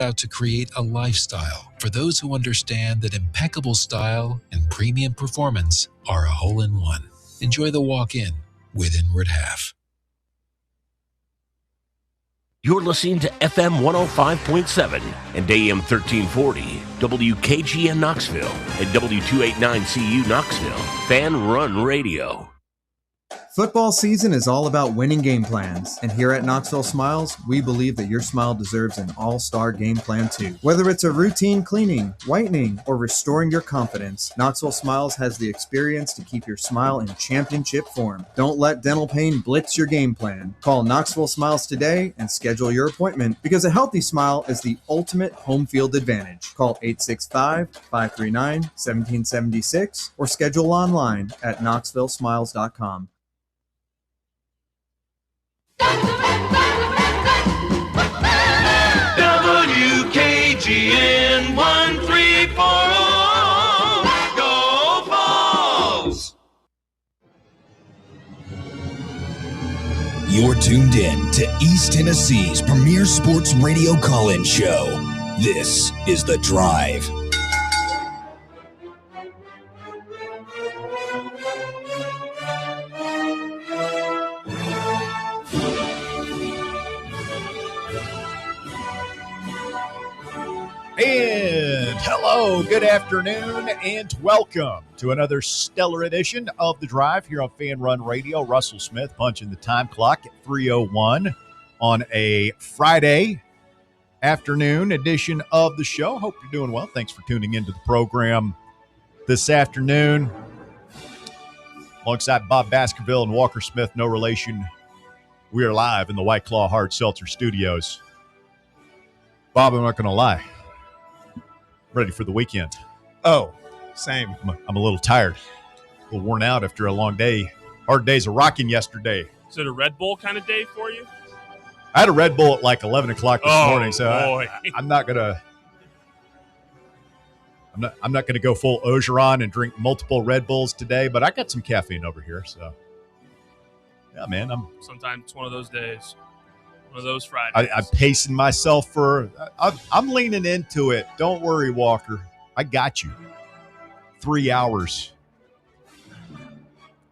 out to create a lifestyle for those who understand that impeccable style and premium performance are a hole-in-one. Enjoy the walk-in with Inward Half. You're listening to FM 105.7 and AM 1340, WKGN Knoxville, and W289CU Knoxville, Fan Run Radio. Football season is all about winning game plans, and here at Knoxville Smiles, we believe that your smile deserves an all-star game plan too. Whether it's a routine cleaning, whitening, or restoring your confidence, Knoxville Smiles has the experience to keep your smile in championship form. Don't let dental pain blitz your game plan. Call Knoxville Smiles today and schedule your appointment, because a healthy smile is the ultimate home field advantage. Call 865-539-1776 or schedule online at knoxvillesmiles.com. WKGN 1340, go Vols! You're tuned in to East Tennessee's premier sports radio call-in show. This is The Drive. And hello, good afternoon, and welcome to another stellar edition of The Drive here on Fan Run Radio. Russell Smith punching the time clock at 3:01 on a Friday afternoon edition of the show. Hope you're doing well. Thanks for tuning into the program this afternoon. Alongside Bob Baskerville and Walker Smith, no relation, we are live in the White Claw Hard Seltzer Studios. Bob, I'm not going to lie. Ready for the weekend. Oh, same. I'm a little tired, a little worn out after a long day. Hard days of rocking yesterday. Is it a Red Bull kind of day for you? I had a Red Bull at like 11 o'clock this morning, so I'm not gonna go full Ogeron and drink multiple Red Bulls today. But I got some caffeine over here, so yeah, man. Sometimes it's one of those days. One of those Fridays. I'm pacing myself I'm leaning into it. Don't worry, Walker. I got you. 3 hours.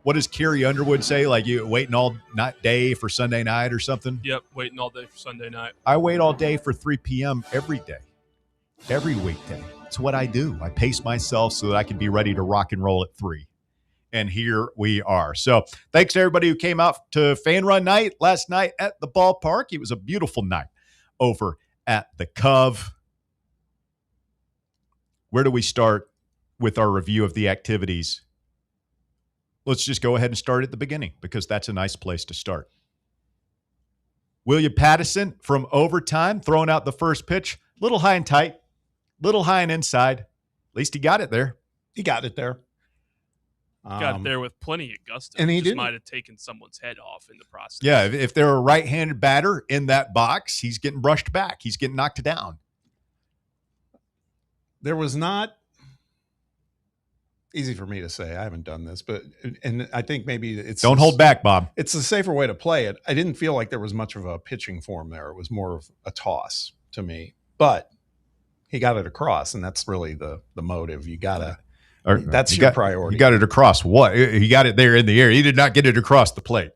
What does Carrie Underwood say? Like you waiting all night day for Sunday night or something? Yep, waiting all day for Sunday night. I wait all day for 3 p.m. every day. Every weekday. It's what I do. I pace myself so that I can be ready to rock and roll at 3. And here we are. So thanks to everybody who came out to Fan Run Night last night at the ballpark. It was a beautiful night over at the Cove. Where do we start with our review of the activities? Let's just go ahead and start at the beginning because that's a nice place to start. William Pattison from overtime throwing out the first pitch. Little high and tight, little high and inside. At least he got it there. He got it there. Got it there with plenty of gusto. And he just might have taken someone's head off in the process. Yeah, if they're a right-handed batter in that box, he's getting brushed back. He's getting knocked down. There was not easy for me to say. I haven't done this, but and I think maybe it's don't hold back, Bob. It's a safer way to play it. I didn't feel like there was much of a pitching form there. It was more of a toss to me, but he got it across, and that's really the motive. You gotta. That's your priority. You got it across what? He got it there in the air. He did not get it across the plate.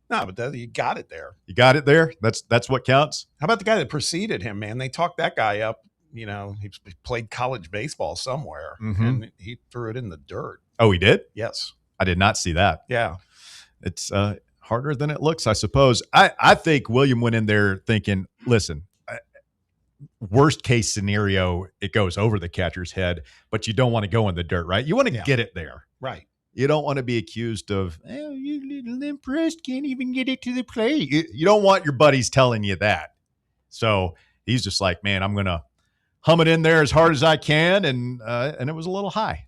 No, but you got it there. You got it there? That's what counts? How about the guy that preceded him, man? They talked that guy up. You know, he played college baseball somewhere, and he threw it in the dirt. Oh, he did? Yes. I did not see that. Yeah. It's harder than it looks, I suppose. I think William went in there thinking, listen, worst case scenario, it goes over the catcher's head, but you don't want to go in the dirt, right? You want to get it there. Right. You don't want to be accused of, you little impressed, can't even get it to the plate. You don't want your buddies telling you that. So he's just like, man, I'm going to hum it in there as hard as I can. And it was a little high.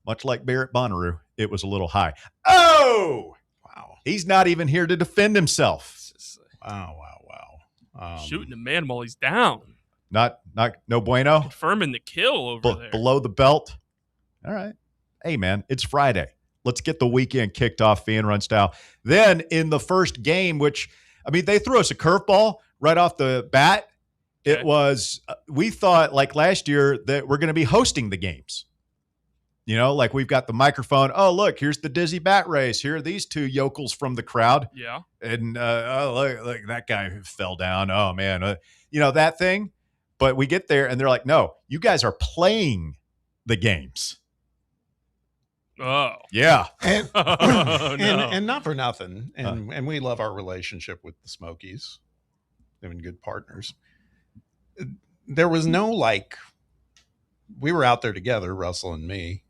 Much like Barrett Bonnaroo, it was a little high. Oh! Wow. He's not even here to defend himself. Wow. Shooting a man while he's down. No bueno. Confirming the kill over there. Below the belt. All right. Hey, man, it's Friday. Let's get the weekend kicked off fan run style. Then in the first game, which, I mean, they threw us a curveball right off the bat, It was, we thought like last year that we're going to be hosting the games. You know, like we've got the microphone. Oh, look, here's the Dizzy Bat Race. Here are these two yokels from the crowd. Yeah. And oh, look, that guy who fell down. Oh, man. You know, that thing. But we get there and they're like, no, you guys are playing the games. Oh. Yeah. And, Oh, no. and not for nothing. And we love our relationship with the Smokies. They've been good partners. There was no like, we were out there together, Russell and me,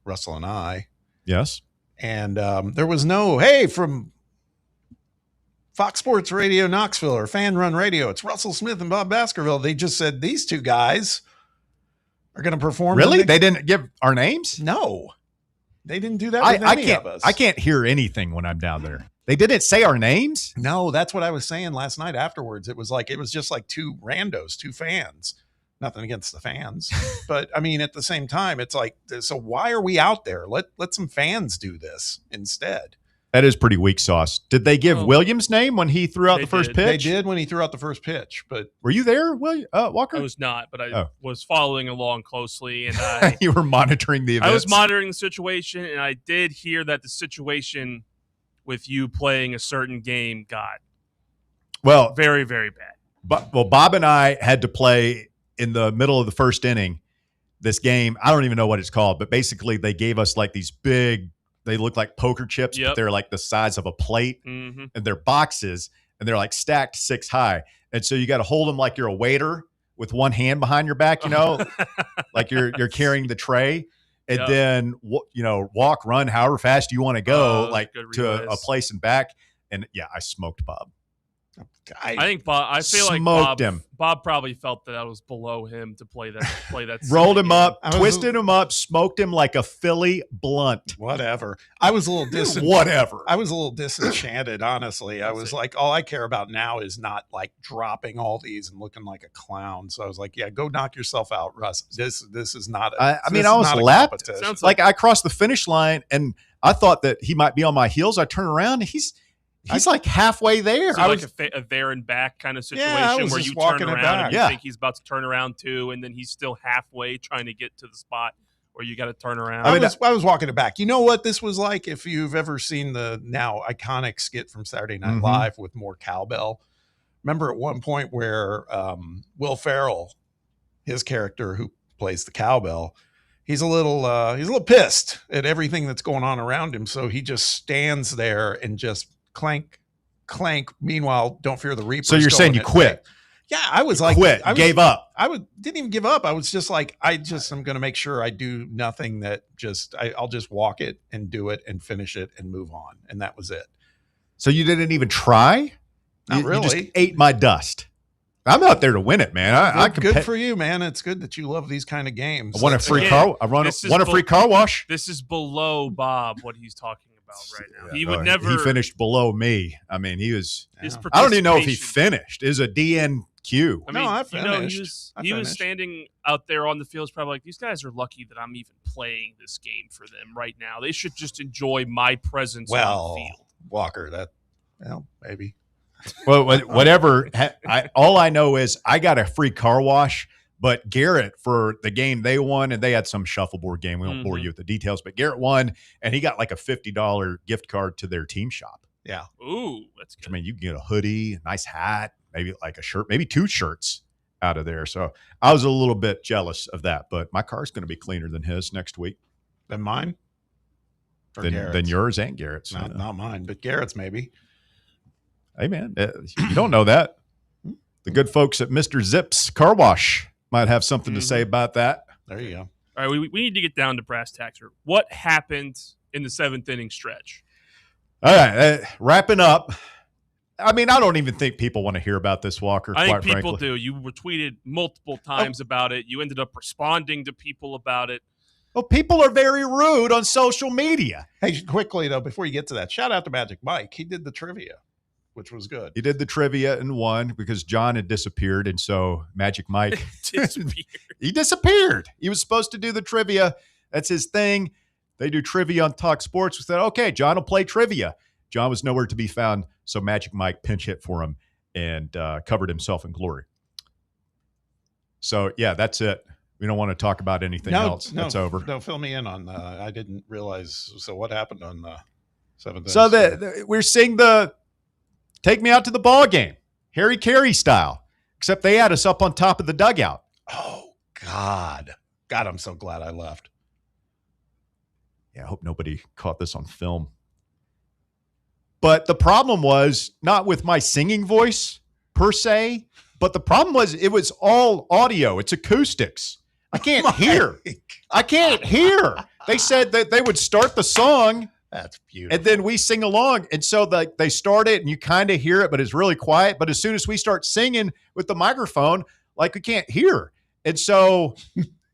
Russell and I. Yes. And there was no, hey, from Fox Sports Radio Knoxville or Fan Run Radio, it's Russell Smith and Bob Baskerville. They just said these two guys are going to perform. Really? They didn't give our names? No. They didn't do that with any of us. I can't hear anything when I'm down there. They didn't say our names? No, that's what I was saying last night afterwards. It was just like two randos, two fans. Nothing against the fans. But I mean, at the same time, it's like, so why are we out there? Let some fans do this instead. That is pretty weak sauce. Did they give Williams' name when he threw out the first pitch? They did when he threw out the first pitch. But were you there, Walker? I was not, but I was following along closely, and you were monitoring the events. I was monitoring the situation, and I did hear that the situation with you playing a certain game got very, very bad. But Bob and I had to play in the middle of the first inning this game. I don't even know what it's called, but basically they gave us like these big, they look like poker chips, but they're like the size of a plate, and they're boxes, and they're like stacked 6 high. And so you got to hold them like you're a waiter with one hand behind your back, you know, like you're carrying the tray. And then, you know, walk, run, however fast you want to go, like to a place and back. And I smoked Bob. I think Bob. I feel like Bob probably felt that I was below him to play that. Rolled him up, twisted him up, smoked him like a Philly blunt. Whatever. I was a little I was a little disenchanted, honestly. I was like, all I care about now is not like dropping all these and looking like a clown. So I was like, yeah, go knock yourself out, Russ. This is not. I was lapped. Like I crossed the finish line and I thought that he might be on my heels. I turn around and he's like halfway there. So like a there and back kind of situation where you turn around and you think he's about to turn around too, and then he's still halfway trying to get to the spot where you got to turn around. I was walking it back. You know what this was like? If you've ever seen the now iconic skit from Saturday Night Live with more cowbell. Remember at one point where Will Ferrell, his character who plays the cowbell, he's a little pissed at everything that's going on around him. So he just stands there and just clank, clank. Meanwhile, Don't Fear the Reaper. So you're saying you quit? Yeah, I was like, gave up. Didn't even give up. I was just like, I'm going to make sure I do nothing that I'll just walk it and do it and finish it and move on. And that was it. So you didn't even try? Not really. You just ate my dust. I'm out there to win it, man. Good for you, man. It's good that you love these kind of games. I want a free car. I want a free car wash. This is below Bob. What he's talking about right now. He would never. He finished below me. I mean, he was. I don't even know if he finished. It was a DNQ. I mean, I finished. He was standing out there on the field, probably like, these guys are lucky that I'm even playing this game for them right now. They should just enjoy my presence on the field. Walker, maybe. Well, whatever. All I know is I got a free car wash. But Garrett, for the game they won, and they had some shuffleboard game. We won't bore you with the details, but Garrett won, and he got like a $50 gift card to their team shop. Yeah. Ooh, that's good. I mean, you can get a hoodie, a nice hat, maybe like a shirt, maybe 2 shirts out of there. So I was a little bit jealous of that, but my car's going to be cleaner than his next week. Than mine? Than yours and Garrett's. Not mine, but Garrett's maybe. Hey, man, you don't know that. The good folks at Mr. Zip's Car Wash might have something to say about that. There you go. All right, we need to get down to brass tacks. What happened in the 7th inning stretch? All right, wrapping up. I mean, I don't even think people want to hear about this, Walker. I think people do. You were tweeted multiple times about it. You ended up responding to people about it. Well, people are very rude on social media. Hey, quickly, though, before you get to that, shout out to Magic Mike. He did the trivia, which was good. He did the trivia and won because John had disappeared, and so Magic Mike he disappeared. He was supposed to do the trivia. That's his thing. They do trivia on Talk Sports. We said, okay, John will play trivia. John was nowhere to be found, so Magic Mike pinch hit for him and covered himself in glory. So, yeah, that's it. We don't want to talk about anything else. That's over. No, fill me in on I didn't realize. So what happened on the 7th? So we're seeing the take me out to the ball game, Harry Carey style, except they had us up on top of the dugout. Oh, God, I'm so glad I left. Yeah, I hope nobody caught this on film. But the problem was not with my singing voice per se, but the problem was it was all audio. It's acoustics. I can't hear. I can't hear. They said that they would start the song. That's beautiful. And then we sing along. And so they start it and you kind of hear it, but it's really quiet. But as soon as we start singing with the microphone, like we can't hear. And so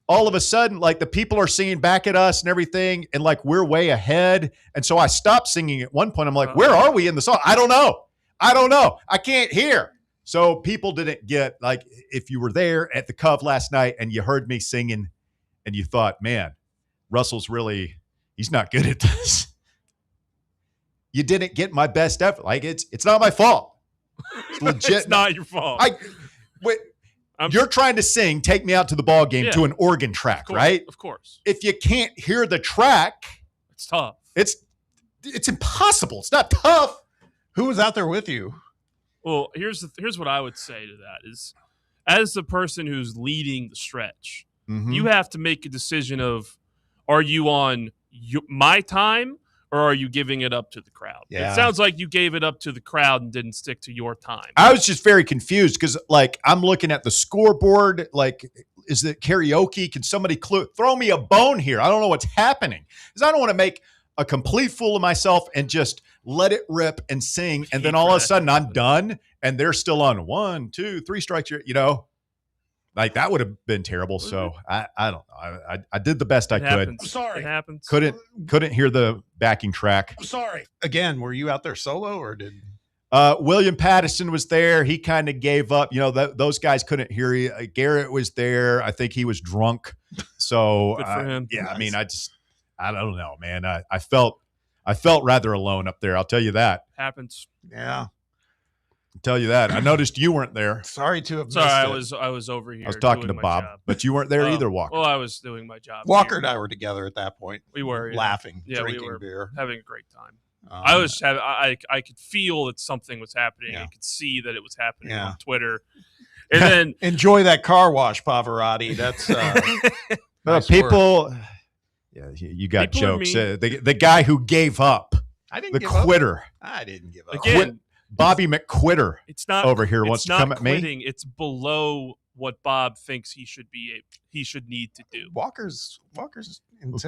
all of a sudden, like the people are singing back at us and everything. And like we're way ahead. And so I stopped singing at one point. I'm like, where are we in the song? I don't know. I can't hear. So people didn't get, like, if you were there at the Cove last night and you heard me singing and you thought, man, Russell's he's not good at this. You didn't get my best effort. Like, it's not my fault. It's legit. It's not your fault. You're trying to sing Take Me Out to the Ball Game to an organ track, right? Of course. If you can't hear the track, it's tough. It's impossible. It's not tough. Who was out there with you? Well, here's what I would say to that is, as the person who's leading the stretch, you have to make a decision of, are you on my time or are you giving it up to the crowd? Yeah. It sounds like you gave it up to the crowd and didn't stick to your time. I was just very confused because, like, I'm looking at the scoreboard. Like, is it karaoke? Can somebody throw me a bone here? I don't know what's happening because I don't want to make a complete fool of myself and just let it rip and sing. And then all of a sudden I'm done and they're still on 1, 2, 3 strikes. Like that would have been terrible. So I don't know. I did the best I could. I'm sorry. It happens. Couldn't hear the backing track. I'm sorry. Again, were you out there solo or did? William Pattison was there. He kind of gave up. Those guys couldn't hear you. Garrett was there. I think he was drunk. So good for him. Yeah, nice. I mean, I don't know, man. I felt rather alone up there. I'll tell you that. Happens. Yeah. I'll tell you that. I noticed you weren't there. Sorry to have missed it. I was over here. I was talking to Bob, but you weren't there either, Walker. Well, I was doing my job. Walker and I were together at that point. We were laughing, drinking we were beer, having a great time. I could feel that something was happening. I could see that it was happening on Twitter. And then enjoy that car wash, Pavarotti. That's nice people. Work. Yeah, you got people jokes. The guy who gave up. I didn't. The quitter. I didn't give up. Again, Bobby McQuitter. It's not over here. Wants to come at quitting, me. It's below what Bob thinks he should need to do. Walker's.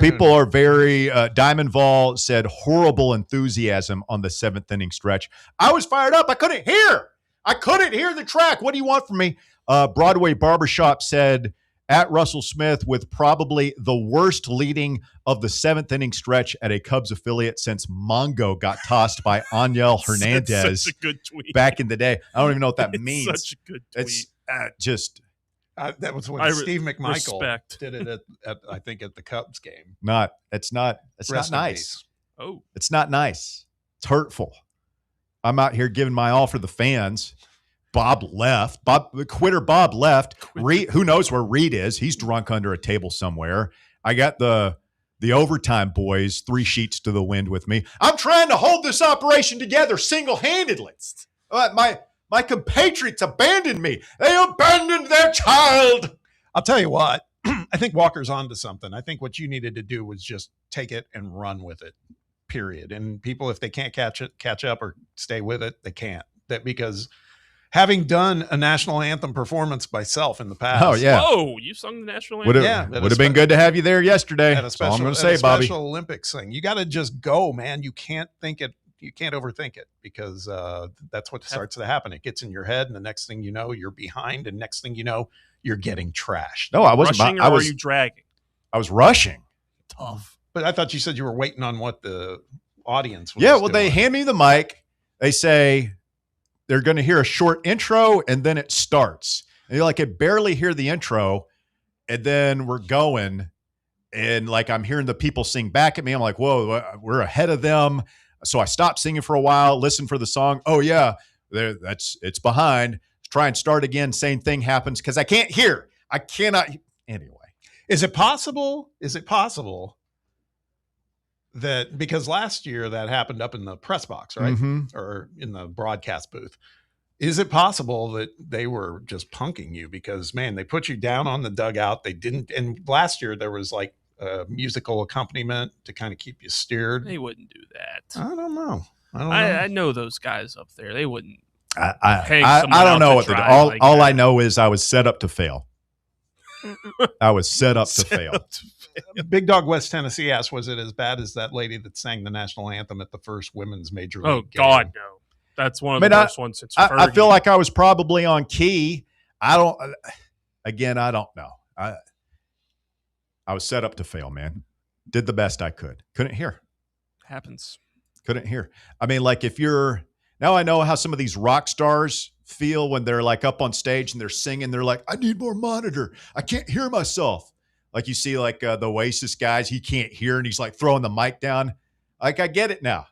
People are very. Diamond Vol said horrible enthusiasm on the 7th inning stretch. I was fired up. I couldn't hear the track. What do you want from me? Broadway Barbershop said, at Russell Smith with probably the worst leading of the 7th inning stretch at a Cubs affiliate since Mongo got tossed by Aniel Hernandez such a good tweet. Back in the day. I don't even know what that means. Such a good tweet. It's just that was when Steve McMichael did it at I think at the Cubs game. It's not nice. Oh, it's not nice. It's hurtful. I'm out here giving my all for the fans. Bob left. Bob left. Reed, who knows where Reed is? He's drunk under a table somewhere. I got the overtime boys 3 sheets to the wind with me. I'm trying to hold this operation together single-handedly. My compatriots abandoned me. They abandoned their child. I'll tell you what. I think Walker's onto something. I think what you needed to do was just take it and run with it. Period. And people, if they can't catch up or stay with it, they can't. Because having done a national anthem performance myself in the past. Oh, yeah. Oh, you sung the national anthem? Would have been good to have you there yesterday. That's all I'm going to say, Bobby. Special Olympics thing. You got to just go, man. You can't think it. You can't overthink it because that's what starts to happen. It gets in your head, and the next thing you know, you're behind, and next thing you know, you're getting trashed. No, I wasn't. Rushing, or were you dragging? I was rushing. Tough. But I thought you said you were waiting on what the audience was doing. Well, they hand me the mic. They say they're going to hear a short intro, and then it starts. And I could barely hear the intro, and then we're going, and like I'm hearing the people sing back at me. I'm like, whoa, we're ahead of them. So I stopped singing for a while, listened for the song. Oh yeah, it's behind. Try and start again. Same thing happens because I can't hear. I cannot. Anyway. Is it possible that because last year that happened up in the press box, right? Or in the broadcast booth. Is it possible that they were just punking you because, man, they put you down on the dugout. They didn't. And last year there was like a musical accompaniment to kind of keep you steered. They wouldn't do that. I don't know. I know those guys up there. They wouldn't. I don't know what to do. All I know is I was set up to fail. I was set up to fail. Big Dog West Tennessee asked, was it as bad as that lady that sang the national anthem at the first women's major league game? God, no. That's one of the worst ones since Fergie. I feel like I was probably on key. I don't know. I was set up to fail, man. Did the best I could. Couldn't hear. Happens. Couldn't hear. I mean, like now I know how some of these rock stars feel when they're like up on stage and they're singing. They're like, I need more monitor. I can't hear myself. Like you see like the Oasis guys, he can't hear and he's like throwing the mic down. Like, I get it now.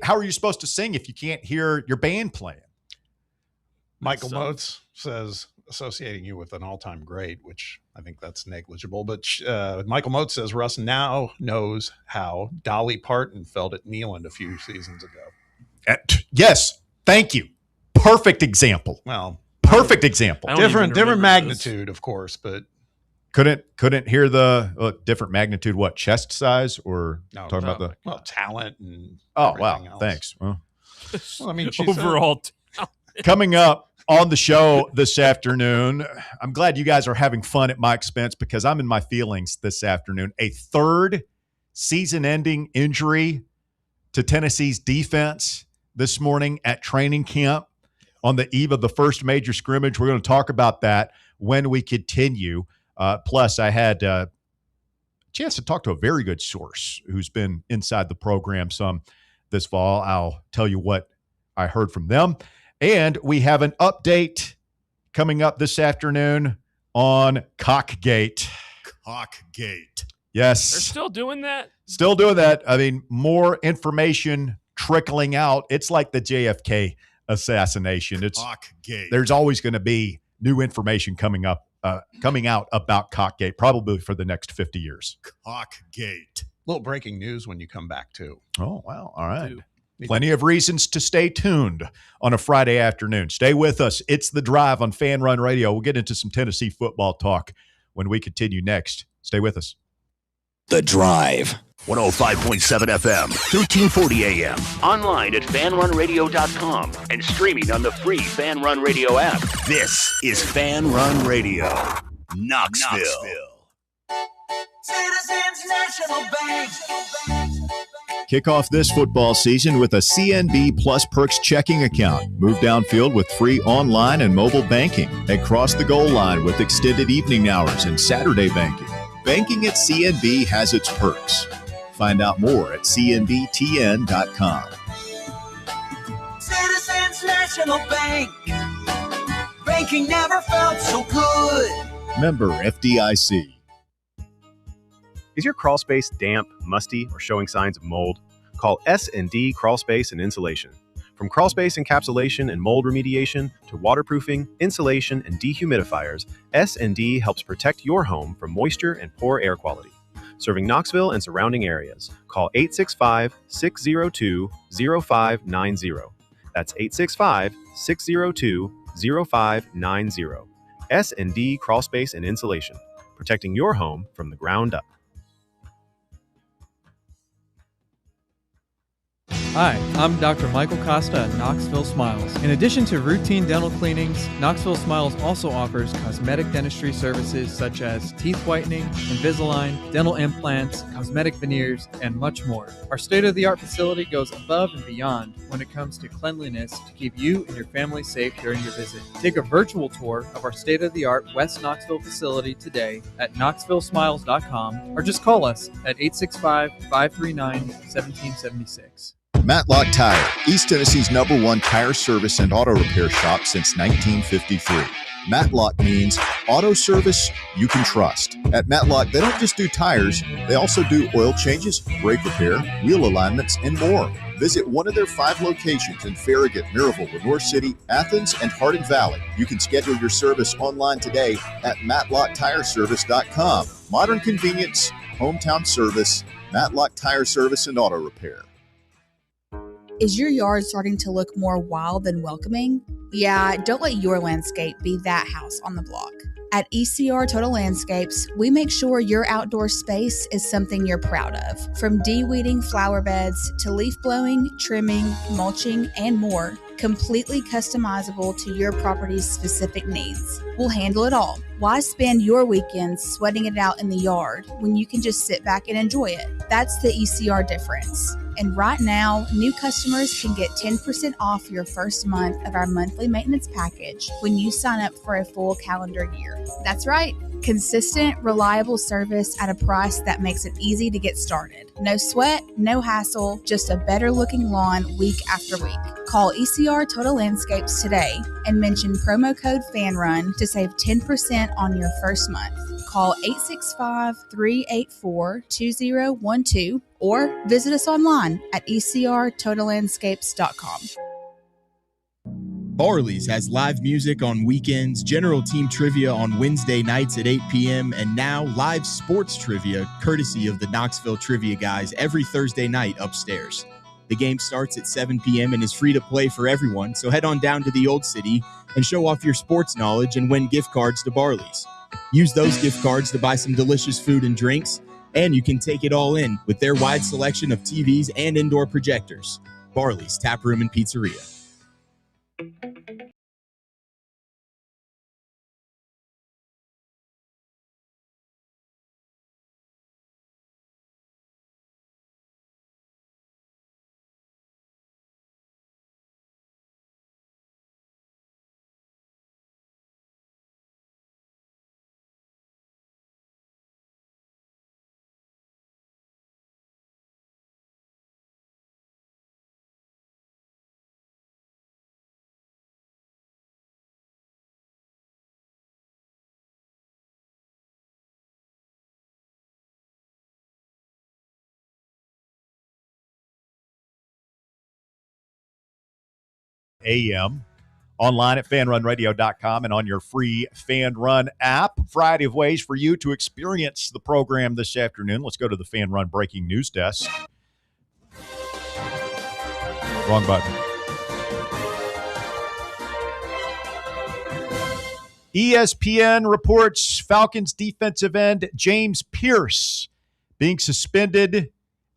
How are you supposed to sing if you can't hear your band playing? Michael Motes says, associating you with an all-time great, which I think that's negligible. But Michael Motes says, Russ now knows how Dolly Parton felt at Neyland a few seasons ago. Yes. Thank you. Perfect example. Well, perfect example. Different magnitude, of course, but couldn't hear the different magnitude. What, chest size or talking about the talent and wow, else. Thanks. Well, I mean, overall coming up on the show this afternoon, I'm glad you guys are having fun at my expense because I'm in my feelings this afternoon. A third season-ending injury to Tennessee's defense this morning at training camp on the eve of the first major scrimmage. We're going to talk about that when we continue. Plus, I had a chance to talk to a very good source who's been inside the program some this fall. I'll tell you what I heard from them. And we have an update coming up this afternoon on Cockgate. Cockgate. Yes. They're still doing that? Still doing that. I mean, more information trickling out. It's like the JFK assassination. It's Cockgate. There's always going to be new information coming out about Cockgate, probably for the next 50 years. Cockgate. Little breaking news when you come back, too. Oh, wow. All right. Plenty of reasons to stay tuned on a Friday afternoon. Stay with us. It's The Drive on Fan Run Radio. We'll get into some Tennessee football talk when we continue next. Stay with us. The Drive. 105.7 FM, 1340 AM. Online at fanrunradio.com and streaming on the free Fan Run Radio app. This is Fan Run Radio, Knoxville. Citizens National Bank. Kick off this football season with a CNB Plus Perks checking account. Move downfield with free online and mobile banking. And cross the goal line with extended evening hours and Saturday banking. Banking at CNB has its perks. Find out more at cnbtn.com. Citizens National Bank. Banking never felt so good. Member FDIC. Is your crawl space damp, musty, or showing signs of mold? Call S&D Crawl Space and Insulation. From crawl space encapsulation and mold remediation to waterproofing, insulation, and dehumidifiers, S&D helps protect your home from moisture and poor air quality. Serving Knoxville and surrounding areas. Call 865-602-0590. That's 865-602-0590. S&D Crawl Space and Insulation. Protecting your home from the ground up. Hi, I'm Dr. Michael Costa at Knoxville Smiles. In addition to routine dental cleanings, Knoxville Smiles also offers cosmetic dentistry services such as teeth whitening, Invisalign, dental implants, cosmetic veneers, and much more. Our state-of-the-art facility goes above and beyond when it comes to cleanliness to keep you and your family safe during your visit. Take a virtual tour of our state-of-the-art West Knoxville facility today at knoxvillesmiles.com or just call us at 865-539-1776. Matlock Tire, East Tennessee's #1 tire service and auto repair shop since 1953. Matlock means auto service you can trust. At Matlock, they don't just do tires, they also do oil changes, brake repair, wheel alignments, and more. Visit one of their 5 locations in Farragut, Maryville, Lenore City, Athens, and Harding Valley. You can schedule your service online today at MatlockTireService.com. Modern convenience, hometown service, Matlock Tire Service and Auto Repair. Is your yard starting to look more wild than welcoming? Yeah, don't let your landscape be that house on the block. At ECR Total Landscapes, we make sure your outdoor space is something you're proud of. From de-weeding flower beds to leaf blowing, trimming, mulching, and more, completely customizable to your property's specific needs. We'll handle it all. Why spend your weekends sweating it out in the yard when you can just sit back and enjoy it? That's the ECR difference. And right now, new customers can get 10% off your first month of our monthly maintenance package when you sign up for a full calendar year. That's right. Consistent, reliable service at a price that makes it easy to get started. No sweat, no hassle, just a better looking lawn week after week. Call ECR Total Landscapes today and mention promo code FANRUN to save 10% on your first month. Call 865-384-2012 or visit us online at ecrtotallandscapes.com. Barley's has live music on weekends, general team trivia on Wednesday nights at 8 p.m., and now live sports trivia courtesy of the Knoxville Trivia Guys every Thursday night upstairs. The game starts at 7 p.m. and is free to play for everyone, so head on down to the Old City and show off your sports knowledge and win gift cards to Barley's. Use those gift cards to buy some delicious food and drinks, and you can take it all in with their wide selection of TVs and indoor projectors. Barley's Tap Room and Pizzeria. AM, online at fanrunradio.com and on your free Fan Run app. A variety of ways for you to experience the program this afternoon. Let's go to the Fan Run breaking news desk. Wrong button. ESPN reports Falcons defensive end James Pierce being suspended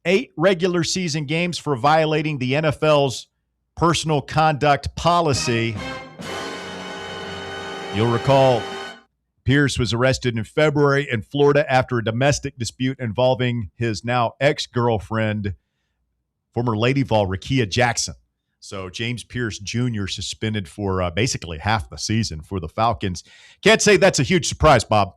8 regular season games for violating the NFL's personal conduct policy. You'll recall Pierce was arrested in February in Florida after a domestic dispute involving his now ex-girlfriend, former Lady Vol, Rakia Jackson. So James Pierce Jr. suspended for basically half the season for the Falcons. Can't say that's a huge surprise, Bob.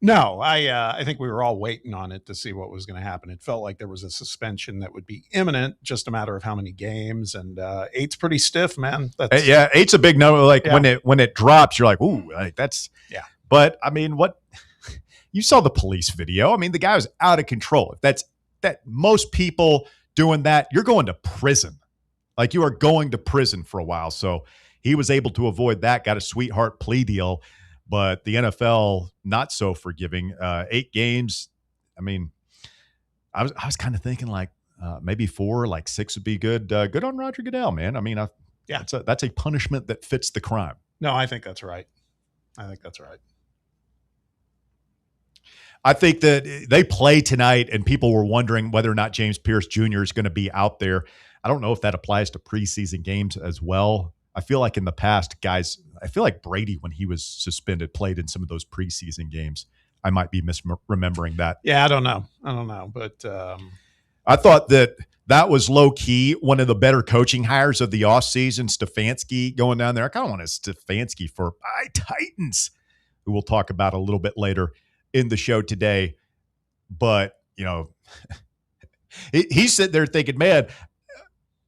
No, I think we were all waiting on it to see what was going to happen. It felt like there was a suspension that would be imminent, just a matter of how many games. And 8's pretty stiff, man. That's, yeah, 8's a big number. Like when it drops, you're like, ooh, like that's yeah. But I mean, what you saw the police video. I mean, the guy was out of control. If that's that, most people doing that, you're going to prison. Like you are going to prison for a while. So he was able to avoid that. Got a sweetheart plea deal. But the NFL, not so forgiving. 8 games. I mean, I was kind of thinking like maybe 4, like 6 would be good. Good on Roger Goodell, man. I mean, that's a punishment that fits the crime. No, I think that's right. I think that they play tonight, and people were wondering whether or not James Pierce Jr. is going to be out there. I don't know if that applies to preseason games as well. I feel like in the past, guys, I feel like Brady, when he was suspended, played in some of those preseason games. I might be misremembering that. Yeah, I don't know. But I thought that was low-key one of the better coaching hires of the offseason, Stefanski going down there. I kind of want a Stefanski for my Titans, who we'll talk about a little bit later in the show today. But, you know, he's sitting there thinking, man,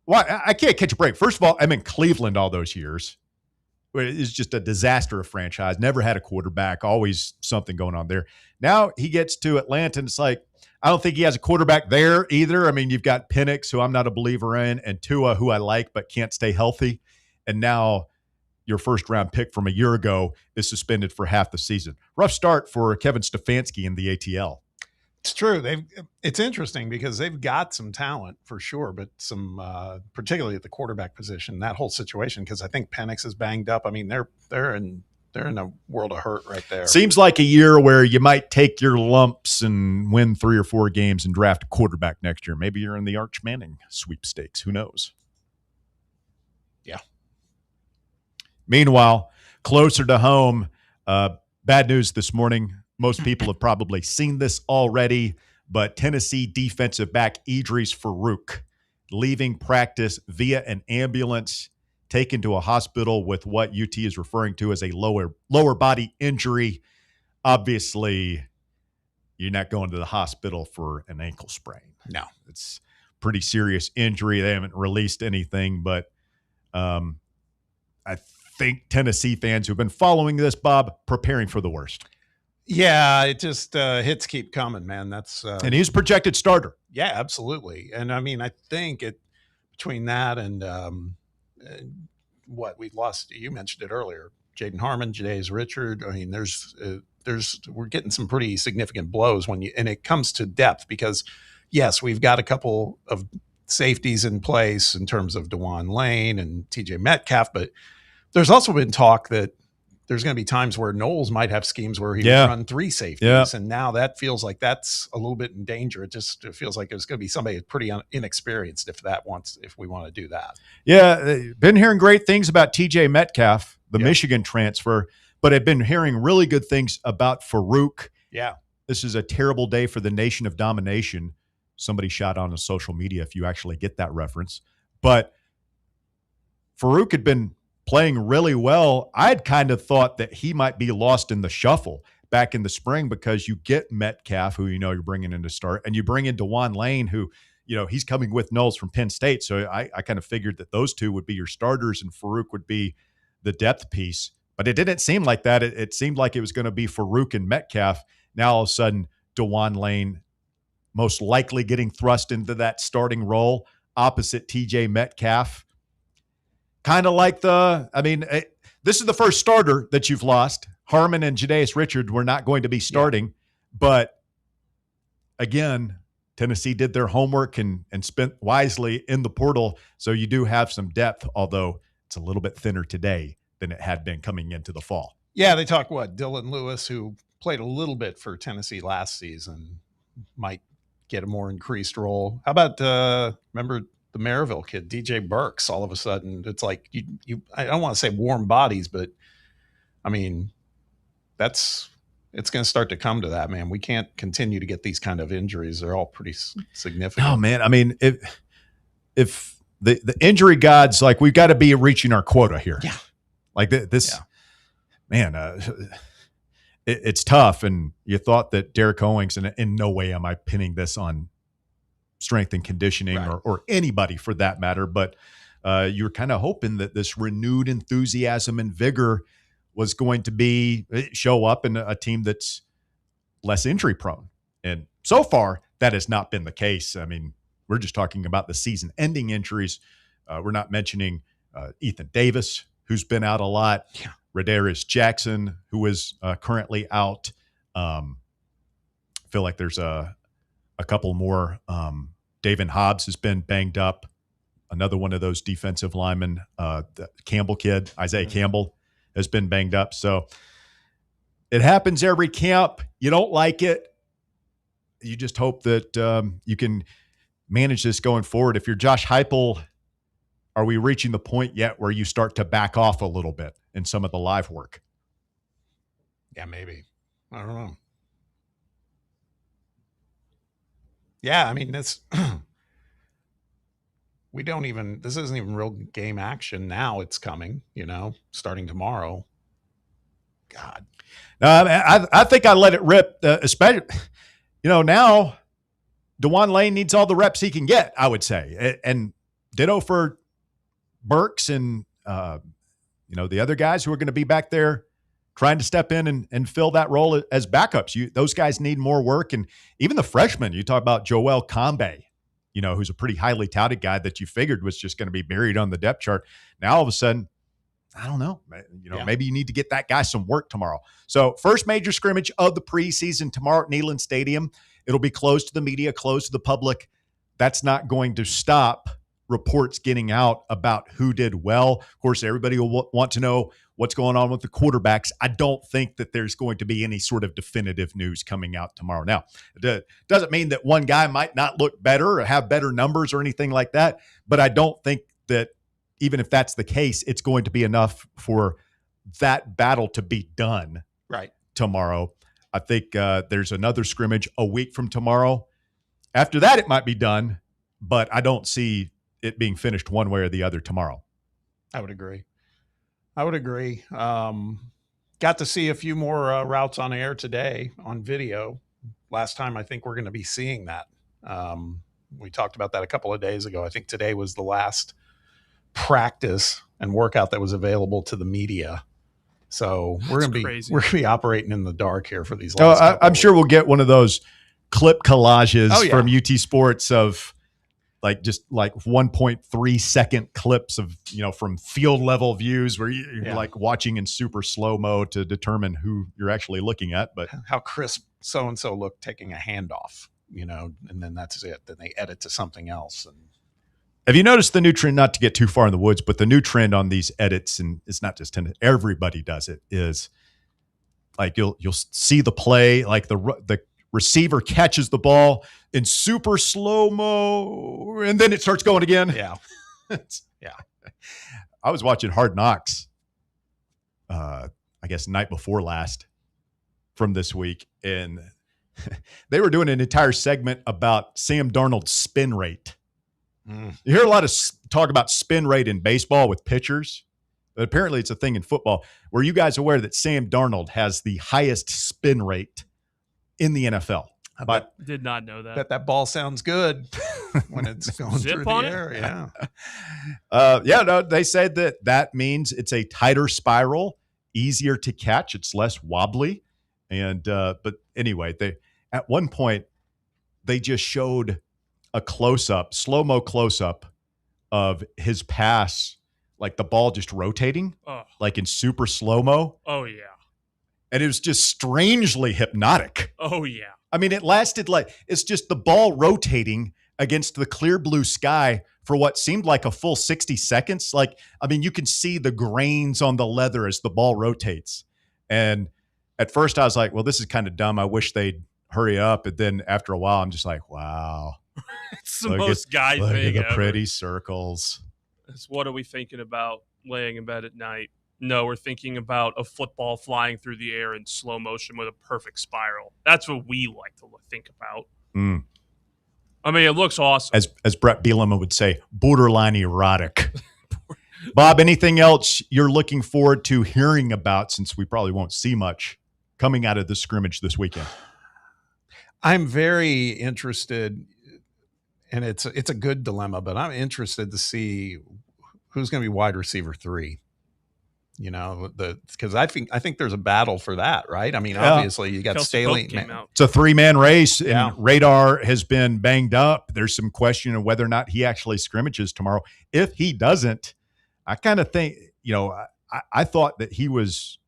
why I can't catch a break. First of all, I'm in Cleveland all those years. is just a disaster of franchise. Never had a quarterback. Always something going on there. Now he gets to Atlanta, and it's like, I don't think he has a quarterback there either. I mean, you've got Penix, who I'm not a believer in, and Tua, who I like but can't stay healthy. And now your first-round pick from a year ago is suspended for half the season. Rough start for Kevin Stefanski in the ATL. It's true. It's interesting because they've got some talent for sure, but some particularly at the quarterback position, that whole situation. Because I think Penix is banged up. I mean, they're in a world of hurt right there. Seems like a year where you might take your lumps and win 3 or 4 games and draft a quarterback next year. Maybe you're in the Arch Manning sweepstakes. Who knows? Yeah. Meanwhile, closer to home, bad news this morning. Most people have probably seen this already, but Tennessee defensive back Idris Farouk leaving practice via an ambulance, taken to a hospital with what UT is referring to as a lower body injury. Obviously, you're not going to the hospital for an ankle sprain. No. It's pretty serious injury. They haven't released anything, but I think Tennessee fans who've been following this, Bob, preparing for the worst. Yeah, it just hits keep coming, man. That's and he's a projected starter. Yeah, absolutely. And I mean, I think between that and what we lost, you mentioned it earlier, Jaden Harmon, Jadaeus Richard. I mean, we're getting some pretty significant blows and it comes to depth because yes, we've got a couple of safeties in place in terms of DeJuan Lane and TJ Metcalf, but there's also been talk that there's going to be times where Knowles might have schemes where he would run 3 safeties. And now that feels like that's a little bit in danger. It feels like it's going to be somebody pretty inexperienced if we want to do that. Yeah. Been hearing great things about TJ Metcalf, the Michigan transfer, but I've been hearing really good things about Farouk. Yeah. This is a terrible day for the nation of domination. Somebody shot on social media if you actually get that reference. But Farouk had been playing really well. I'd kind of thought that he might be lost in the shuffle back in the spring because you get Metcalf, who you're bringing in to start, and you bring in DeJuan Lane, who, he's coming with Knowles from Penn State. So I kind of figured that those two would be your starters and Farouk would be the depth piece. But it didn't seem like that. It seemed like it was going to be Farouk and Metcalf. Now all of a sudden, DeJuan Lane most likely getting thrust into that starting role opposite TJ Metcalf. Kind of like this is the first starter that you've lost. Harmon and Jadaeus Richard were not going to be starting. But again, Tennessee did their homework and spent wisely in the portal. So you do have some depth, although it's a little bit thinner today than it had been coming into the fall. Yeah, they talk Dylan Lewis, who played a little bit for Tennessee last season, might get a more increased role. How about remember the Maryville kid, DJ Burks? All of a sudden, it's like I don't want to say warm bodies, but I mean, it's going to start to come to that, man. We can't continue to get these kind of injuries. They're all pretty significant. Oh man, I mean, if the injury gods, like, we've got to be reaching our quota here. Yeah, like this, man. It's tough, and you thought that Derek Owings, and in no way am I pinning this on strength and conditioning or anybody for that matter, but you're kind of hoping that this renewed enthusiasm and vigor was going to show up in a team that's less injury prone. And so far, that has not been the case. I mean, we're just talking about the season-ending injuries. We're not mentioning Ethan Davis, who's been out a lot. Yeah. Radarius Jackson, who is currently out. Feel like there's a couple more. David Hobbs has been banged up. Another one of those defensive linemen, the Campbell kid, Isaiah Campbell, has been banged up. So it happens every camp. You don't like it. You just hope that you can manage this going forward. If you're Josh Heupel, are we reaching the point yet where you start to back off a little bit in some of the live work? Yeah, maybe. I don't know. Yeah, I mean, this isn't even real game action now. It's coming, starting tomorrow. God. I think I let it rip, especially, now DeJuan Lane needs all the reps he can get, I would say. And ditto for Burks and the other guys who are going to be back there trying to step in and fill that role as backups. Those guys need more work. And even the freshmen, you talk about Joel Combe, who's a pretty highly touted guy that you figured was just going to be buried on the depth chart. Now all of a sudden, I don't know, maybe you need to get that guy some work tomorrow. So first major scrimmage of the preseason tomorrow at Neyland Stadium. It'll be closed to the media, closed to the public. That's not going to stop reports getting out about who did well. Of course, everybody will want to know what's going on with the quarterbacks. I don't think that there's going to be any sort of definitive news coming out tomorrow. Now, it doesn't mean that one guy might not look better or have better numbers or anything like that, but I don't think that even if that's the case, it's going to be enough for that battle to be done tomorrow. I think there's another scrimmage a week from tomorrow. After that, it might be done, but I don't see it being finished one way or the other tomorrow. I would agree. Got to see a few more routes on air today on video. Last time I think we're going to be seeing that. We talked about that a couple of days ago. I think today was the last practice and workout that was available to the media. So we're going to be operating in the dark here for these last I'm sure we'll get one of those clip collages from UT Sports of just 1.3 second clips of, from field level views where you're like watching in super slow mo to determine who you're actually looking at. But how crisp so-and-so looked taking a handoff, and then that's it. Then they edit to something else. And have you noticed the new trend, not to get too far in the woods, but the new trend on these edits, and it's not just everybody does it, is like you'll see the play, like the receiver catches the ball in super slow-mo, and then it starts going again. Yeah. I was watching Hard Knocks, I guess night before last from this week, and they were doing an entire segment about Sam Darnold's spin rate. You hear a lot of talk about spin rate in baseball with pitchers, but apparently it's a thing in football. Were you guys aware that Sam Darnold has the highest spin rate in the NFL? Did not know that. That ball sounds good when it's going through the air. Yeah. They said that means it's a tighter spiral, easier to catch. It's less wobbly. And, but anyway, at one point they just showed a slow-mo close-up of his pass, like the ball just rotating, like in super slow-mo. Oh, yeah. And it was just strangely hypnotic. Oh, yeah. I mean, it lasted it's just the ball rotating against the clear blue sky for what seemed like a full 60 seconds. You can see the grains on the leather as the ball rotates. And at first I was like, well, this is kind of dumb. I wish they'd hurry up. And then after a while, I'm just like, wow. It's the most guy look thing at the ever. pretty circles. It's what are we thinking about laying in bed at night? No, we're thinking about a football flying through the air in slow motion with a perfect spiral. That's what we like to think about. I mean, it looks awesome. As Brett Bielema would say, borderline erotic. Bob, anything else you're looking forward to hearing about, since we probably won't see much coming out of the scrimmage this weekend? I'm very interested, and it's a good dilemma, but I'm interested to see who's going to be wide receiver 3. Because I think there's a battle for that, right? I mean, obviously you got Kelsey Staley. It's a 3-man race, and Radar has been banged up. There's some question of whether or not he actually scrimmages tomorrow. If he doesn't, I kind of think, I thought that he was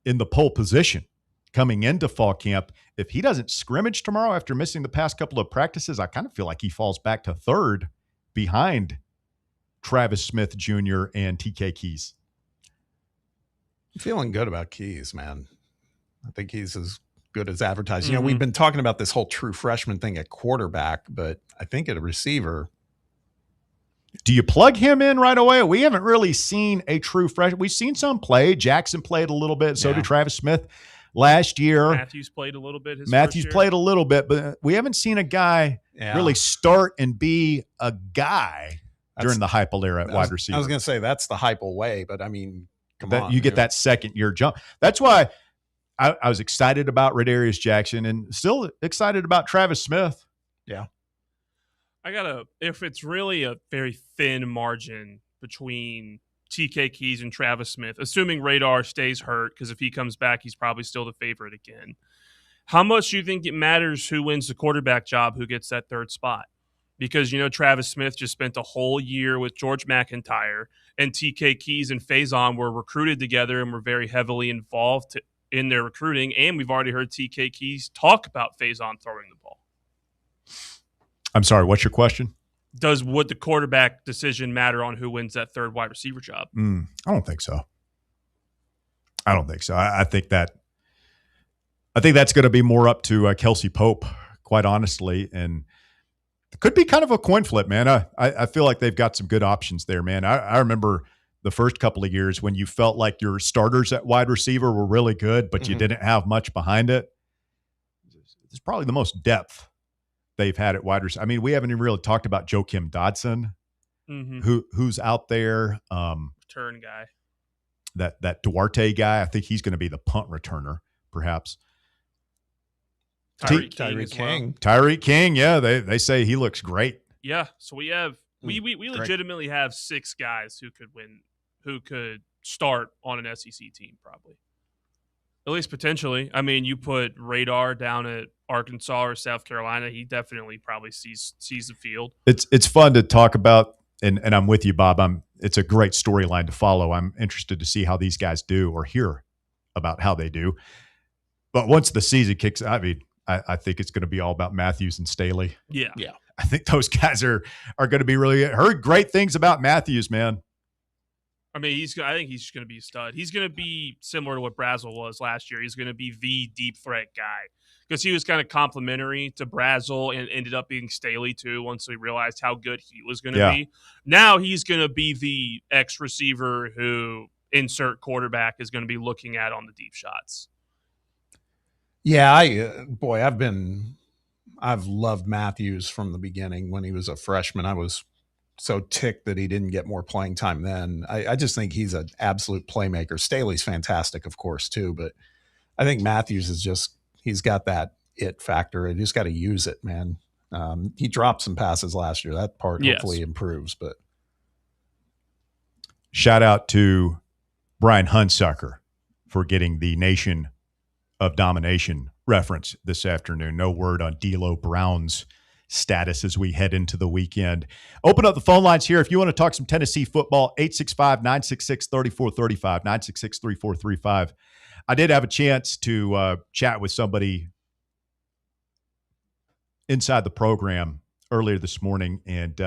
in the pole position coming into fall camp. If he doesn't scrimmage tomorrow after missing the past couple of practices, I kind of feel like he falls back to 3rd behind Travis Smith Jr. and TK Keys. I'm feeling good about Keys, man. I think he's as good as advertised. We've been talking about this whole true freshman thing at quarterback, but I think at a receiver. Do you plug him in right away? We haven't really seen a true freshman. We've seen some play. Jackson played a little bit. So did Travis Smith last year. Matthews played a little bit. Matthews played a little bit, but we haven't seen a guy really start and be a guy during the Heupel era at wide receiver. I was going to say that's the Heupel way, but I mean, you get that second-year jump. That's why I was excited about Radarius Jackson and still excited about Travis Smith. Yeah. if it's really a very thin margin between TK Keys and Travis Smith, assuming Radar stays hurt, because if he comes back, he's probably still the favorite again. How much do you think it matters who wins the quarterback job, who gets that third spot? Because, Travis Smith just spent a whole year with George McIntyre, and TK Keys and Faison were recruited together and were very heavily involved in their recruiting. And we've already heard TK Keys talk about Faison throwing the ball. I'm sorry, what's your question? Would the quarterback decision matter on who wins that third wide receiver job? I don't think so. I think that's going to be more up to Kelsey Pope, quite honestly, and it could be kind of a coin flip, man. I feel like they've got some good options there, man. I remember the first couple of years when you felt like your starters at wide receiver were really good, but you didn't have much behind it. It's probably the most depth they've had at wide receiver. I mean, we haven't even really talked about Joakim Dodson, who's out there. Return guy. That Duarte guy, I think he's going to be the punt returner, perhaps. Tyreek King, yeah, they say he looks great. Yeah, so we have we legitimately have 6 guys who could start on an SEC team, probably. At least potentially. I mean, you put Radar down at Arkansas or South Carolina, he definitely probably sees the field. It's fun to talk about, and I'm with you, Bob. It's a great storyline to follow. I'm interested to see how these guys do or hear about how they do. But once the season kicks, I mean, I think it's going to be all about Matthews and Staley. Yeah. I think those guys are going to be really good. Heard great things about Matthews, man. I mean, I think he's just going to be a stud. He's going to be similar to what Brazel was last year. He's going to be the deep threat guy because he was kind of complimentary to Brazel and ended up being Staley too once we realized how good he was going to be. Now he's going to be the X receiver who insert quarterback is going to be looking at on the deep shots. Yeah, I've loved Matthews from the beginning. When he was a freshman, I was so ticked that he didn't get more playing time then. I just think he's an absolute playmaker. Staley's fantastic, of course, too, but I think Matthews he's got that it factor. You just got to use it, man. He dropped some passes last year. That part hopefully improves, but shout out to Brian Hunsucker for getting the Nation of Domination reference this afternoon. No word on D'Lo Brown's status as we head into the weekend. Open up the phone lines here if you want to talk some Tennessee football. 865-966-3435, 966-3435. I did have a chance to chat with somebody inside the program earlier this morning, and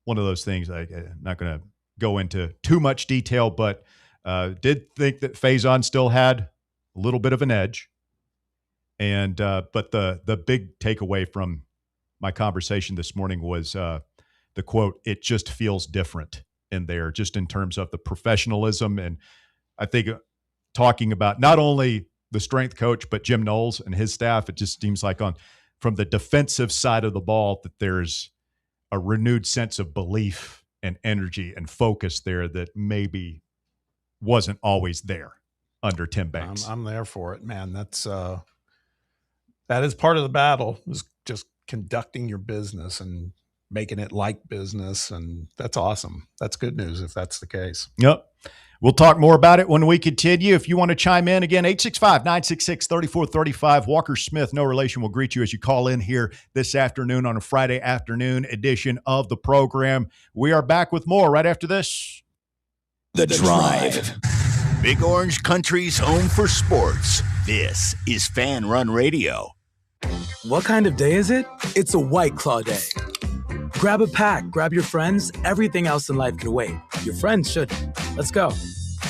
one of those things, I'm not going to go into too much detail, but did think that Faison still had a little bit of an edge. And but the big takeaway from my conversation this morning was the quote, "It just feels different in there," just in terms of the professionalism. And I think talking about not only the strength coach, but Jim Knowles and his staff, it just seems like from the defensive side of the ball that there's a renewed sense of belief and energy and focus there that maybe wasn't always there under Tim Banks. I'm there for it, man. That is part of the battle, is just conducting your business and making it like business. And that's awesome. That's good news if that's the case. Yep. We'll talk more about it when we continue. If you want to chime in, again, 865-966-3435. Walker Smith, no relation, will greet you as you call in here this afternoon on a Friday afternoon edition of the program. We are back with more right after this. The Drive. Big Orange Country's home for sports. This is Fan Run Radio. What kind of day is it? It's a White Claw day. Grab a pack, grab your friends. Everything else in life can wait. Your friends shouldn't. Let's go.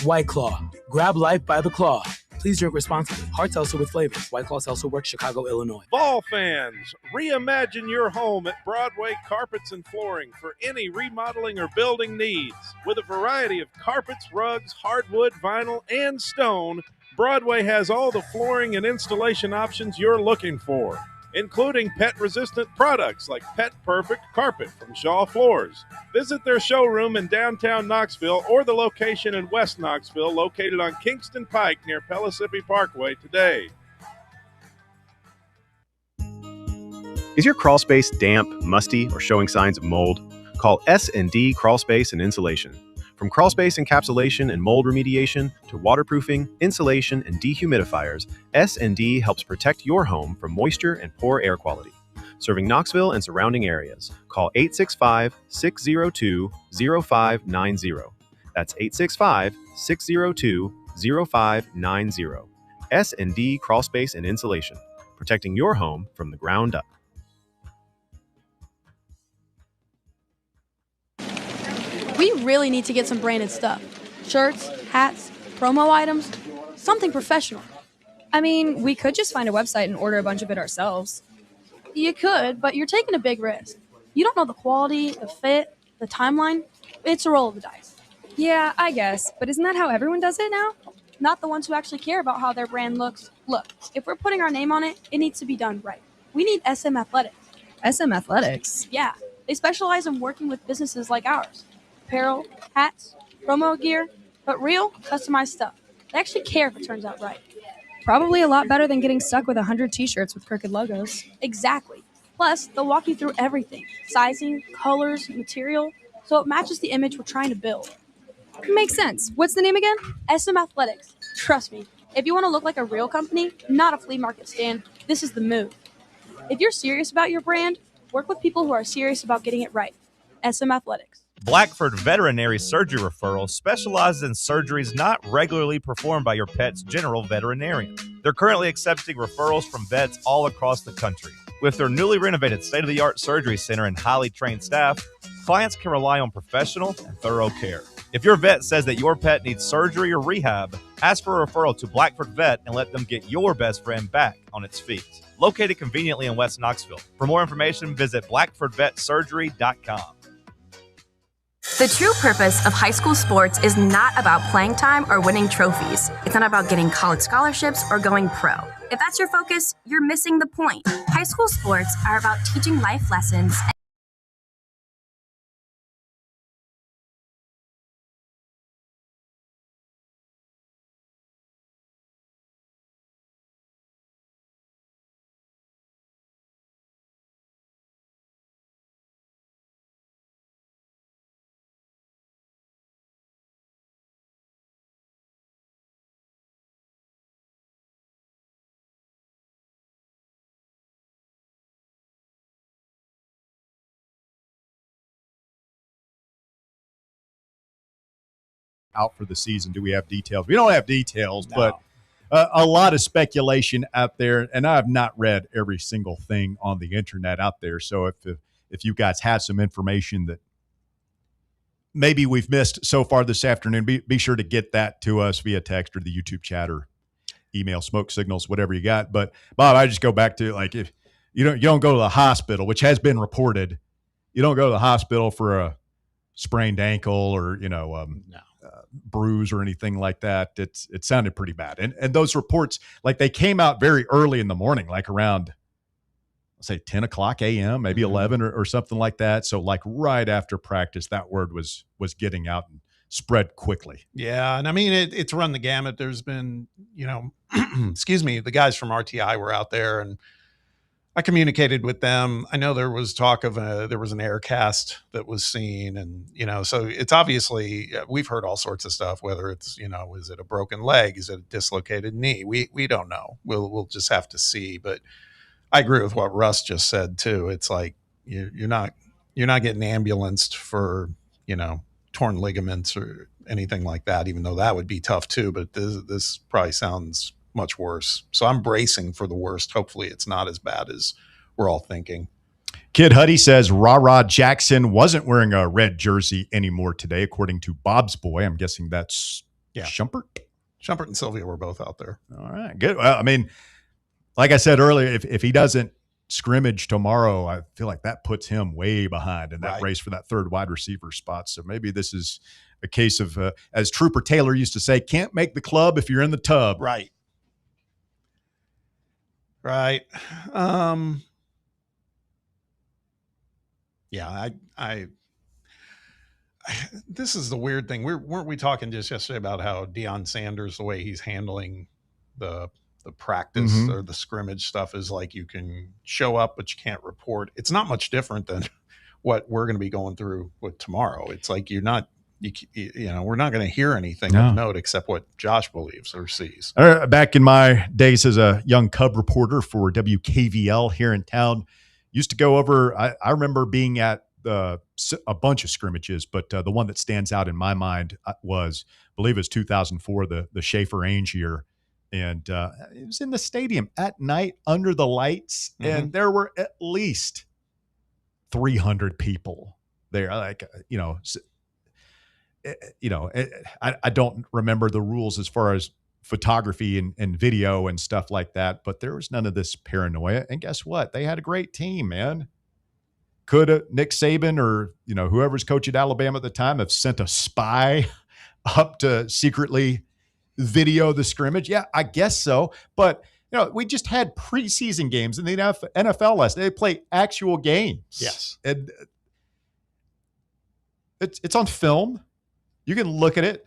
White Claw. Grab life by the claw. Please drink responsibly. Hard seltzer with flavors. White Claw Seltzer Works, Chicago, Illinois. Vol fans, reimagine your home at Broadway Carpets and Flooring for any remodeling or building needs. With a variety of carpets, rugs, hardwood, vinyl, and stone, Broadway has all the flooring and installation options you're looking for, including pet-resistant products like Pet Perfect Carpet from Shaw Floors. Visit their showroom in downtown Knoxville or the location in West Knoxville located on Kingston Pike near Pellissippi Parkway today. Is your crawl space damp, musty, or showing signs of mold? Call S&D Crawl Space and Insulation. From crawl space encapsulation and mold remediation to waterproofing, insulation, and dehumidifiers, S&D helps protect your home from moisture and poor air quality. Serving Knoxville and surrounding areas. Call 865-602-0590. That's 865-602-0590. S&D Crawl Space and Insulation, protecting your home from the ground up. We really need to get some branded stuff. Shirts, hats, promo items, something professional. I mean, we could just find a website and order a bunch of it ourselves. You could, but you're taking a big risk. You don't know the quality, the fit, the timeline. It's a roll of the dice. Yeah, I guess, but isn't that how everyone does it now? Not the ones who actually care about how their brand looks. Look, if we're putting our name on it, it needs to be done right. We need SM Athletics. SM Athletics? Yeah, they specialize in working with businesses like ours. Apparel, hats, promo gear, but real, customized stuff. They actually care if it turns out right. Probably a lot better than getting stuck with 100 t-shirts with crooked logos. Exactly. Plus, they'll walk you through everything. Sizing, colors, material, so it matches the image we're trying to build. Makes sense. What's the name again? SM Athletics. Trust me, if you want to look like a real company, not a flea market stand, this is the move. If you're serious about your brand, work with people who are serious about getting it right. SM Athletics. Blackford Veterinary Surgery Referral specializes in surgeries not regularly performed by your pet's general veterinarian. They're currently accepting referrals from vets all across the country. With their newly renovated state-of-the-art surgery center and highly trained staff, clients can rely on professional and thorough care. If your vet says that your pet needs surgery or rehab, ask for a referral to Blackford Vet and let them get your best friend back on its feet. Located conveniently in West Knoxville. For more information, visit blackfordvetsurgery.com. The true purpose of high school sports is not about playing time or winning trophies. It's not about getting college scholarships or going pro. If that's your focus, you're missing the point. High school sports are about teaching life lessons. Out for the season. Do we have details? We don't have details, but a lot of speculation out there, and I have not read every single thing on the internet out there. So if you guys have some information that maybe we've missed so far this afternoon, be sure to get that to us via text or the YouTube chat or email, smoke signals, whatever you got. But Bob, I just go back to, like, if you don't go to the hospital, which has been reported, you don't go to the hospital for a sprained ankle or bruise or anything like that. It sounded pretty bad, and those reports, like, they came out very early in the morning, like around, let's say 10 o'clock a.m., maybe 11 or something like that. So like right after practice, that word was getting out and spread quickly. Yeah, and I mean it's run the gamut. There's been, excuse me, the guys from RTI were out there, and I communicated with them. I know there was talk of there was an air cast that was seen, and so it's obviously, we've heard all sorts of stuff. Whether it's is it a broken leg, is it a dislocated knee? We don't know. We'll just have to see. But I agree with what Russ just said too. It's like you're not getting ambulanced for torn ligaments or anything like that. Even though that would be tough too. But this probably sounds much worse. So I'm bracing for the worst. Hopefully it's not as bad as we're all thinking. Kid Huddy says Ra Jackson wasn't wearing a red jersey anymore today, according to Bob's Boy. I'm guessing that's Shumpert. Shumpert and Sylvia were both out there. All right, good. Well, I mean, like I said earlier, if he doesn't scrimmage tomorrow, I feel like that puts him way behind in that race for that third wide receiver spot. So maybe this is a case of, as Trooper Taylor used to say, can't make the club if you're in the tub. Right. Yeah, I this is the weird thing. Weren't we talking just yesterday about how Deion Sanders, the way he's handling the practice or the scrimmage stuff, is like you can show up but you can't report. It's not much different than what we're going to be going through with tomorrow. It's like you're not we're not going to hear anything of note except what Josh believes or sees. Back in my days as a young Cub reporter for WKVL here in town, used to go over. I remember being at a bunch of scrimmages, but the one that stands out in my mind was, I believe it was 2004, the Schaefer Ainge year. And it was in the stadium at night under the lights, and there were at least 300 people there. Like, I don't remember the rules as far as photography and video and stuff like that, but there was none of this paranoia. And guess what? They had a great team, man. Could Nick Saban or, whoever's coach at Alabama at the time have sent a spy up to secretly video the scrimmage? Yeah, I guess so. But, we just had preseason games in the NFL last day. They play actual games. Yes. And it's on film. You can look at it.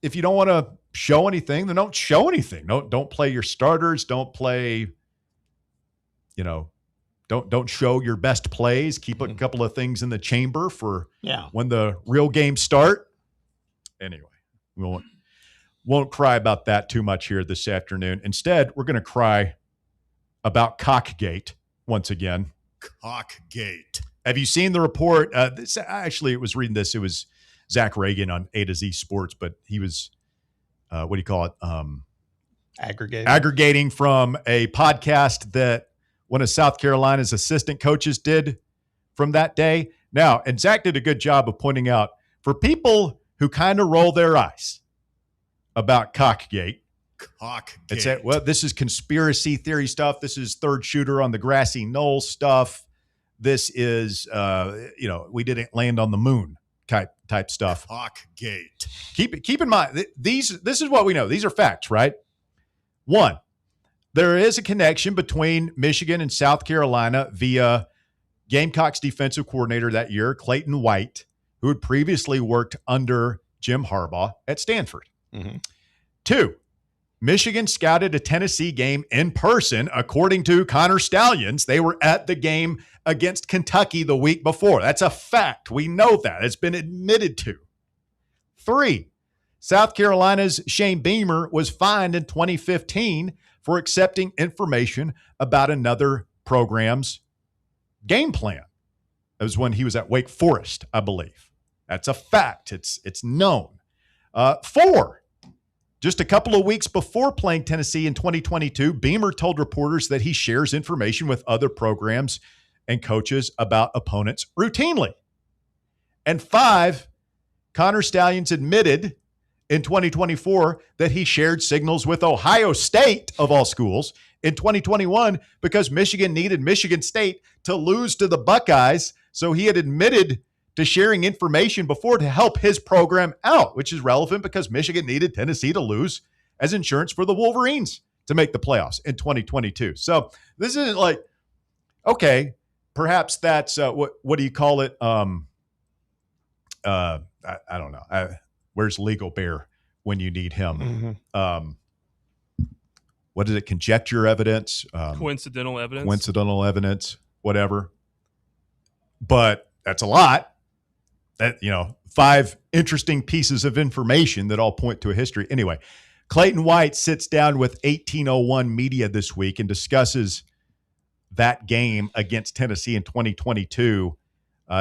If you don't want to show anything, then don't show anything. Don't play your starters. Don't play, don't show your best plays. Keep a couple of things in the chamber for when the real games start. Anyway, we won't cry about that too much here this afternoon. Instead, we're going to cry about Cockgate once again. Cockgate. Have you seen the report? It was reading this. It was Zach Reagan on A to Z Sports, but he was, what do you call it? Aggregating from a podcast that one of South Carolina's assistant coaches did from that day. Now, and Zach did a good job of pointing out, for people who kind of roll their eyes about Cockgate. It's this is conspiracy theory stuff. This is third shooter on the grassy knoll stuff. This is, we didn't land on the moon type stuff. Cockgate. Keep in mind, this is what we know. These are facts, right? One, there is a connection between Michigan and South Carolina via Gamecocks defensive coordinator that year, Clayton White, who had previously worked under Jim Harbaugh at Stanford. Mm-hmm. Two, Michigan scouted a Tennessee game in person. According to Connor Stallions, they were at the game against Kentucky the week before. That's a fact. We know that. It's been admitted to. Three, South Carolina's Shane Beamer was fined in 2015 for accepting information about another program's game plan. That was when he was at Wake Forest, I believe. That's a fact. It's known. Four, just a couple of weeks before playing Tennessee in 2022, Beamer told reporters that he shares information with other programs and coaches about opponents routinely. And five, Connor Stallions admitted in 2024 that he shared signals with Ohio State, of all schools, in 2021 because Michigan needed Michigan State to lose to the Buckeyes. So he had admitted to sharing information before to help his program out, which is relevant because Michigan needed Tennessee to lose as insurance for the Wolverines to make the playoffs in 2022. So this isn't like, okay, perhaps that's what do you call it? I don't know. Where's Legal Bear when you need him? Mm-hmm. What is it? Conjecture evidence? Coincidental evidence? Coincidental evidence, whatever. But that's a lot. That, 5 interesting pieces of information that all point to a history. Anyway, Clayton White sits down with 1801 Media this week and discusses that game against Tennessee in 2022.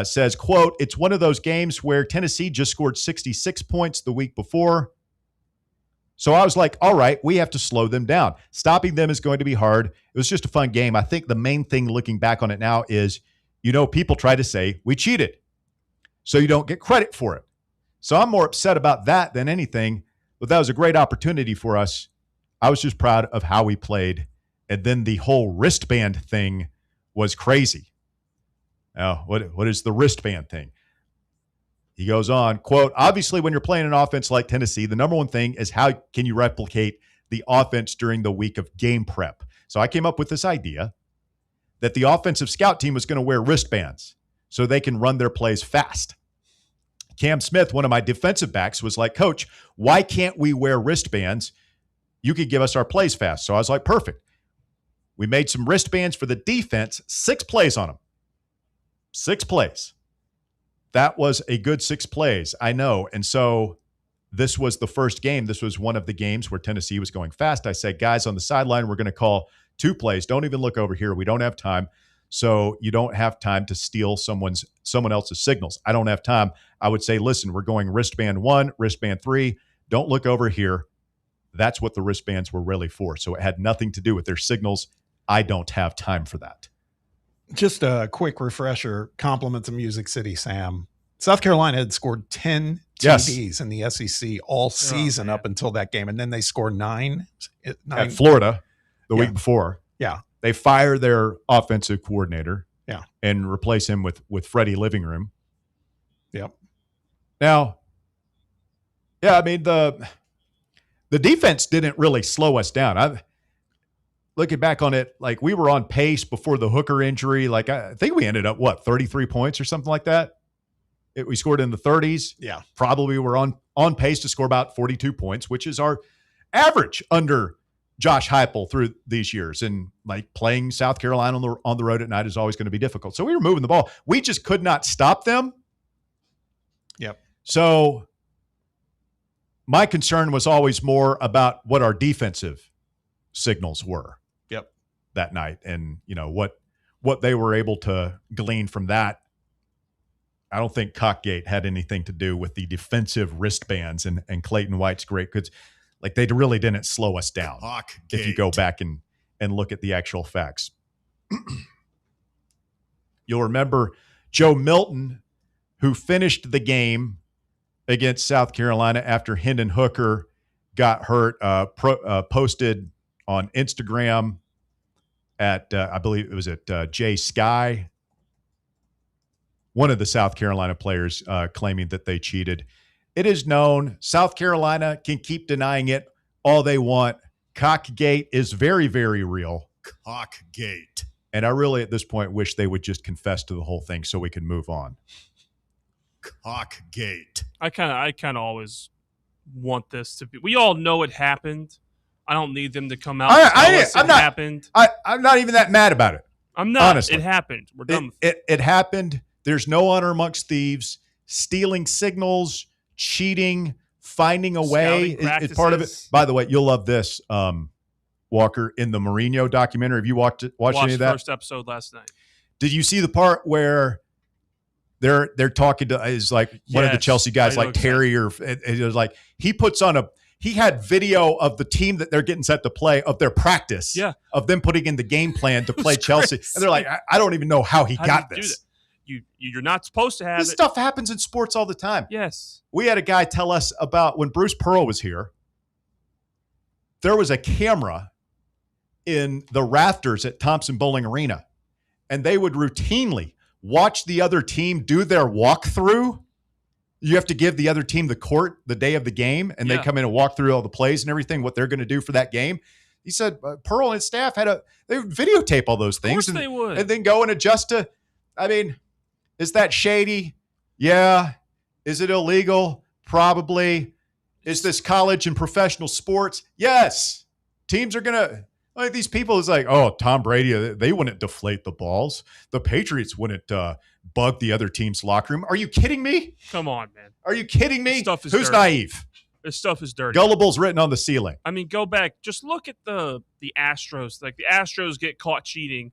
Says, quote, "It's one of those games where Tennessee just scored 66 points the week before. So I was like, all right, we have to slow them down. Stopping them is going to be hard. It was just a fun game. I think the main thing looking back on it now is, people try to say we cheated, so you don't get credit for it. So I'm more upset about that than anything, but that was a great opportunity for us. I was just proud of how we played. And then the whole wristband thing was crazy." Now, what is the wristband thing? He goes on, quote, "Obviously, when you're playing an offense like Tennessee, the number one thing is how can you replicate the offense during the week of game prep. So I came up with this idea that the offensive scout team was going to wear wristbands so they can run their plays fast. Cam Smith, one of my defensive backs, was like, Coach, why can't we wear wristbands? You could give us our plays fast. So I was like, perfect. We made some wristbands for the defense, 6 plays on them. 6 plays. That was a good 6 plays, I know. And so this was the first game. This was one of the games where Tennessee was going fast. I said, guys, on the sideline, we're going to call 2 plays. Don't even look over here. We don't have time. So you don't have time to steal someone else's signals. I don't have time. I would say, listen, we're going wristband 1, wristband 3. Don't look over here. That's what the wristbands were really for. So it had nothing to do with their signals. I don't have time for that. Just a quick refresher. Compliments of Music City, Sam. South Carolina had scored 10 TDs in the SEC all season up until that game. And then they scored 9 at Florida the week before. Yeah. They fire their offensive coordinator. Yeah. And replace him with Freddie Living Room. Yep. Now, I mean, the defense didn't really slow us down. Looking back on it, like we were on pace before the Hooker injury. Like I think we ended up 33 points or something like that. We scored in the 30s. Yeah. Probably we're on pace to score about 42 points, which is our average under Josh Heupel through these years. And like playing South Carolina on the road at night is always going to be difficult. So we were moving the ball. We just could not stop them. Yep. So my concern was always more about what our defensive signals were. Yep. That night, and what they were able to glean from that. I don't think Cockgate had anything to do with the defensive wristbands and Clayton White's great goods. Like they really didn't slow us down. If you go back and look at the actual facts. You'll remember Joe Milton, who finished the game against South Carolina after Hendon Hooker got hurt, posted on Instagram at, I believe it was at Jay Sky, one of the South Carolina players claiming that they cheated. It is known South Carolina can keep denying it all they want. Cockgate is very, very real. Cockgate. And I really, at this point, wish they would just confess to the whole thing so we can move on. Cockgate. I kind of always want this to be. We all know it happened. I don't need them to come out and tell us it happened. I'm not even that mad about it. I'm not. Honestly. It happened. We're done with it. It happened. There's no honor amongst thieves. Stealing signals, cheating, finding a way is part of it. By the way, you'll love this, Walker, in the Mourinho documentary. Have you watched any of that? The first episode last night. Did you see the part where they're talking to is like one of the Chelsea guys, like Terry, or it was like he puts on he had video of the team that they're getting set to play, of their practice, of them putting in the game plan to play Chelsea. Crazy. And they're like, I don't even know how he got this. You're not supposed to have this stuff happens in sports all the time. Yes. We had a guy tell us about when Bruce Pearl was here, there was a camera in the rafters at Thompson Bowling Arena, and they would routinely watch the other team do their walkthrough. You have to give the other team the court the day of the game, and they come in and walk through all the plays and everything, what they're going to do for that game. He said Pearl and his staff they would videotape all those things. Of course they would. And then go and adjust to, is that shady? Yeah. Is it illegal? Probably. Is this college and professional sports? Yes. Teams are going to, like these people is like, oh, Tom Brady, they wouldn't deflate the balls. The Patriots wouldn't bug the other team's locker room. Are you kidding me? Come on, man. Are you kidding me? Who's dirty. Naive? This stuff is dirty. Gullible's written on the ceiling. Go back. Just look at the Astros. Like the Astros get caught cheating,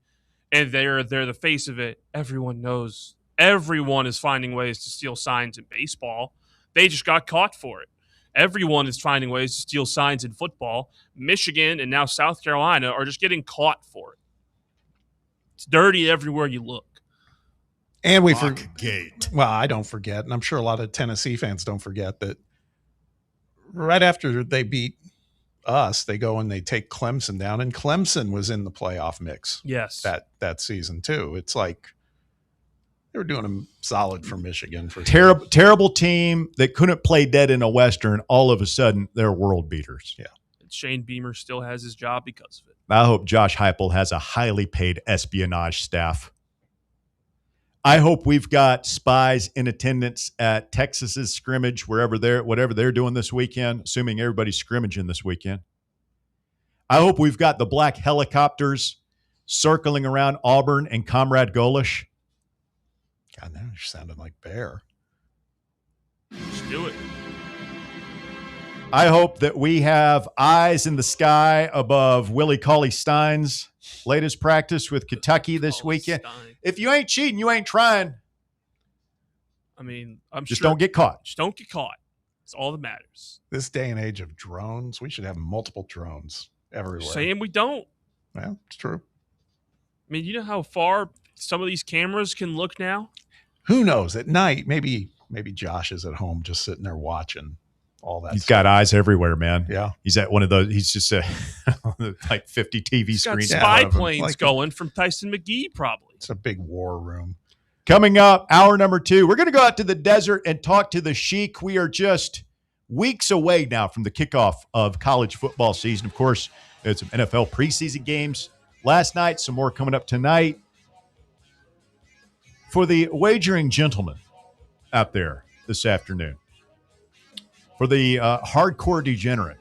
and they're the face of it. Everyone knows. Everyone is finding ways to steal signs in baseball. They just got caught for it. Everyone is finding ways to steal signs in football. Michigan and now South Carolina are just getting caught for it. It's dirty everywhere you look. And we forget. Well, I don't forget, and I'm sure a lot of Tennessee fans don't forget that right after they beat us, they go and they take Clemson down, and Clemson was in the playoff mix. Yes, that season too. It's like they were doing them solid for Michigan. For terrible team that couldn't play dead in a Western. All of a sudden, they're world beaters. Yeah, Shane Beamer still has his job because of it. I hope Josh Heupel has a highly paid espionage staff. I hope we've got spies in attendance at Texas's scrimmage, whatever they're doing this weekend, assuming everybody's scrimmaging this weekend. I hope we've got the black helicopters circling around Auburn and Comrade Golish. God, that sounded like Bear. Let's do it. I hope that we have eyes in the sky above Willie Cauley-Stein's latest practice with Kentucky this weekend. If you ain't cheating, you ain't trying. I mean, I'm just sure. Don't get caught. Just don't get caught. It's all that matters. This day and age of drones, we should have multiple drones everywhere. Saying we don't. Well, it's true. I mean, you know how far some of these cameras can look now? Who knows? At night, maybe Josh is at home just sitting there watching all that. He's got eyes everywhere, man. Yeah. He's at one of those. He's just like 50 TV He's screens. got spy planes going from Tyson McGee, probably. It's a big war room. Coming up, hour number 2, we're going to go out to the desert and talk to the Sheik. We are just weeks away now from the kickoff of college football season. Of course, there's some NFL preseason games last night, some more coming up tonight. For the wagering gentlemen out there this afternoon, for the hardcore degenerate,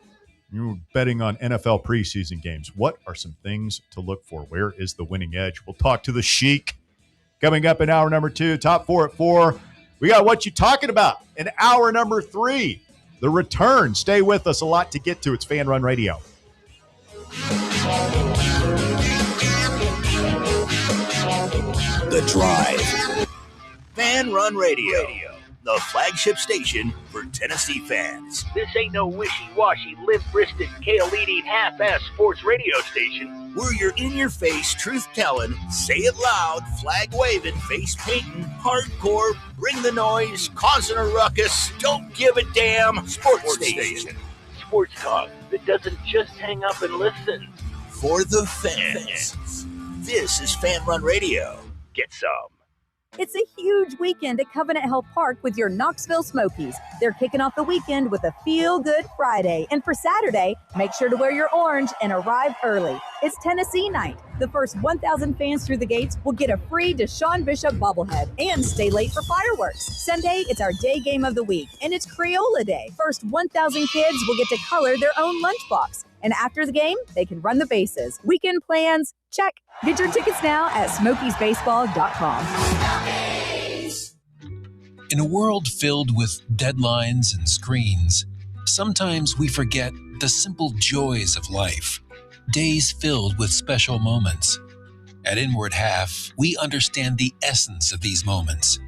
you're betting on NFL preseason games. What are some things to look for? Where is the winning edge? We'll talk to the Sheik. Coming up in hour number 2, top 4 at 4. We got What You Talking About in hour number 3. The return. Stay with us. A lot to get to. It's Fan Run Radio. The Drive. Fan Run Radio. The flagship station for Tennessee fans. This ain't no wishy-washy, limp-wristed, kale-eating, half-ass sports radio station. We're your in-your-face, truth-telling, say it loud, flag-waving, face-painting, hardcore, bring the noise, causing a ruckus, don't give a damn sports station. Sports talk that doesn't just hang up and listen. For the fans. This is Fan Run Radio. Get some. It's a huge weekend at Covenant Health Park with your Knoxville Smokies. They're kicking off the weekend with a Feel-Good Friday. And for Saturday, make sure to wear your orange and arrive early. It's Tennessee night. The first 1,000 fans through the gates will get a free Deshaun Bishop bobblehead and stay late for fireworks. Sunday, it's our day game of the week, and it's Crayola Day. First 1,000 kids will get to color their own lunchbox. And after the game, they can run the bases. Weekend plans, check. Get your tickets now at SmokiesBaseball.com. In a world filled with deadlines and screens, sometimes we forget the simple joys of life. Days filled with special moments. At Inward Half, we understand the essence of these moments.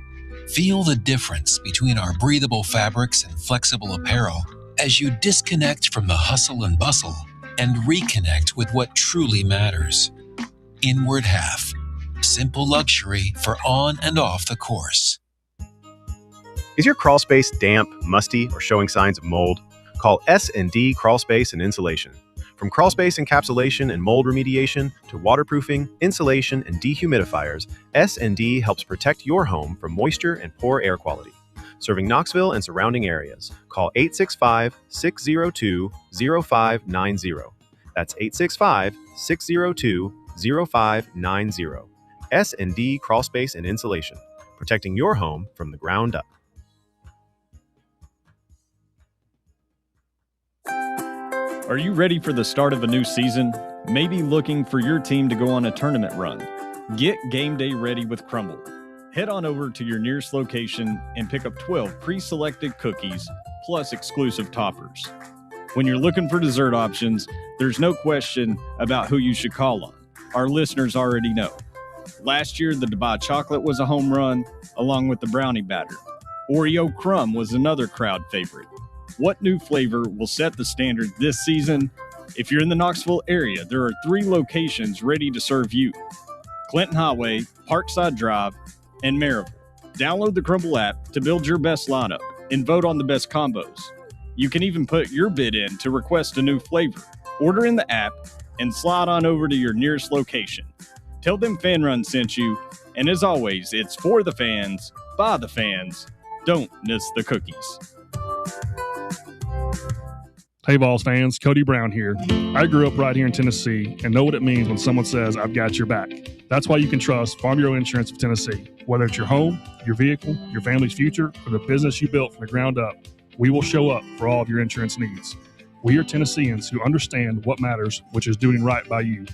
Feel the difference between our breathable fabrics and flexible apparel as you disconnect from the hustle and bustle and reconnect with what truly matters. Inward Half. Simple luxury for on and off the course. Is your crawl space damp, musty, or showing signs of mold? Call S&D Crawl Space and Insulation. From crawl space encapsulation and mold remediation to waterproofing, insulation, and dehumidifiers, S&D helps protect your home from moisture and poor air quality. Serving Knoxville and surrounding areas. Call 865-602-0590. That's 865-602-0590. S&D Crawl Space and Insulation. Protecting your home from the ground up. Are you ready for the start of a new season? Maybe looking for your team to go on a tournament run? Get game day ready with Crumble. Head on over to your nearest location and pick up 12 pre-selected cookies plus exclusive toppers. When you're looking for dessert options, there's no question about who you should call on. Our listeners already know. Last year, the Dubai chocolate was a home run, along with the brownie batter. Oreo crumb was another crowd favorite. What new flavor will set the standard this season? If you're in the Knoxville area, there are 3 locations ready to serve you. Clinton Highway, Parkside Drive, and Maryville. Download the Crumble app to build your best lineup and vote on the best combos. You can even put your bid in to request a new flavor. Order in the app and slide on over to your nearest location. Tell them Fan Run sent you, and as always, it's for the fans, by the fans. Don't miss the cookies. Hey Vols fans, Cody Brown here. I grew up right here in Tennessee and know what it means when someone says, I've got your back. That's why you can trust Farm Bureau Insurance of Tennessee. Whether it's your home, your vehicle, your family's future, or the business you built from the ground up, we will show up for all of your insurance needs. We are Tennesseans who understand what matters, which is doing right by you.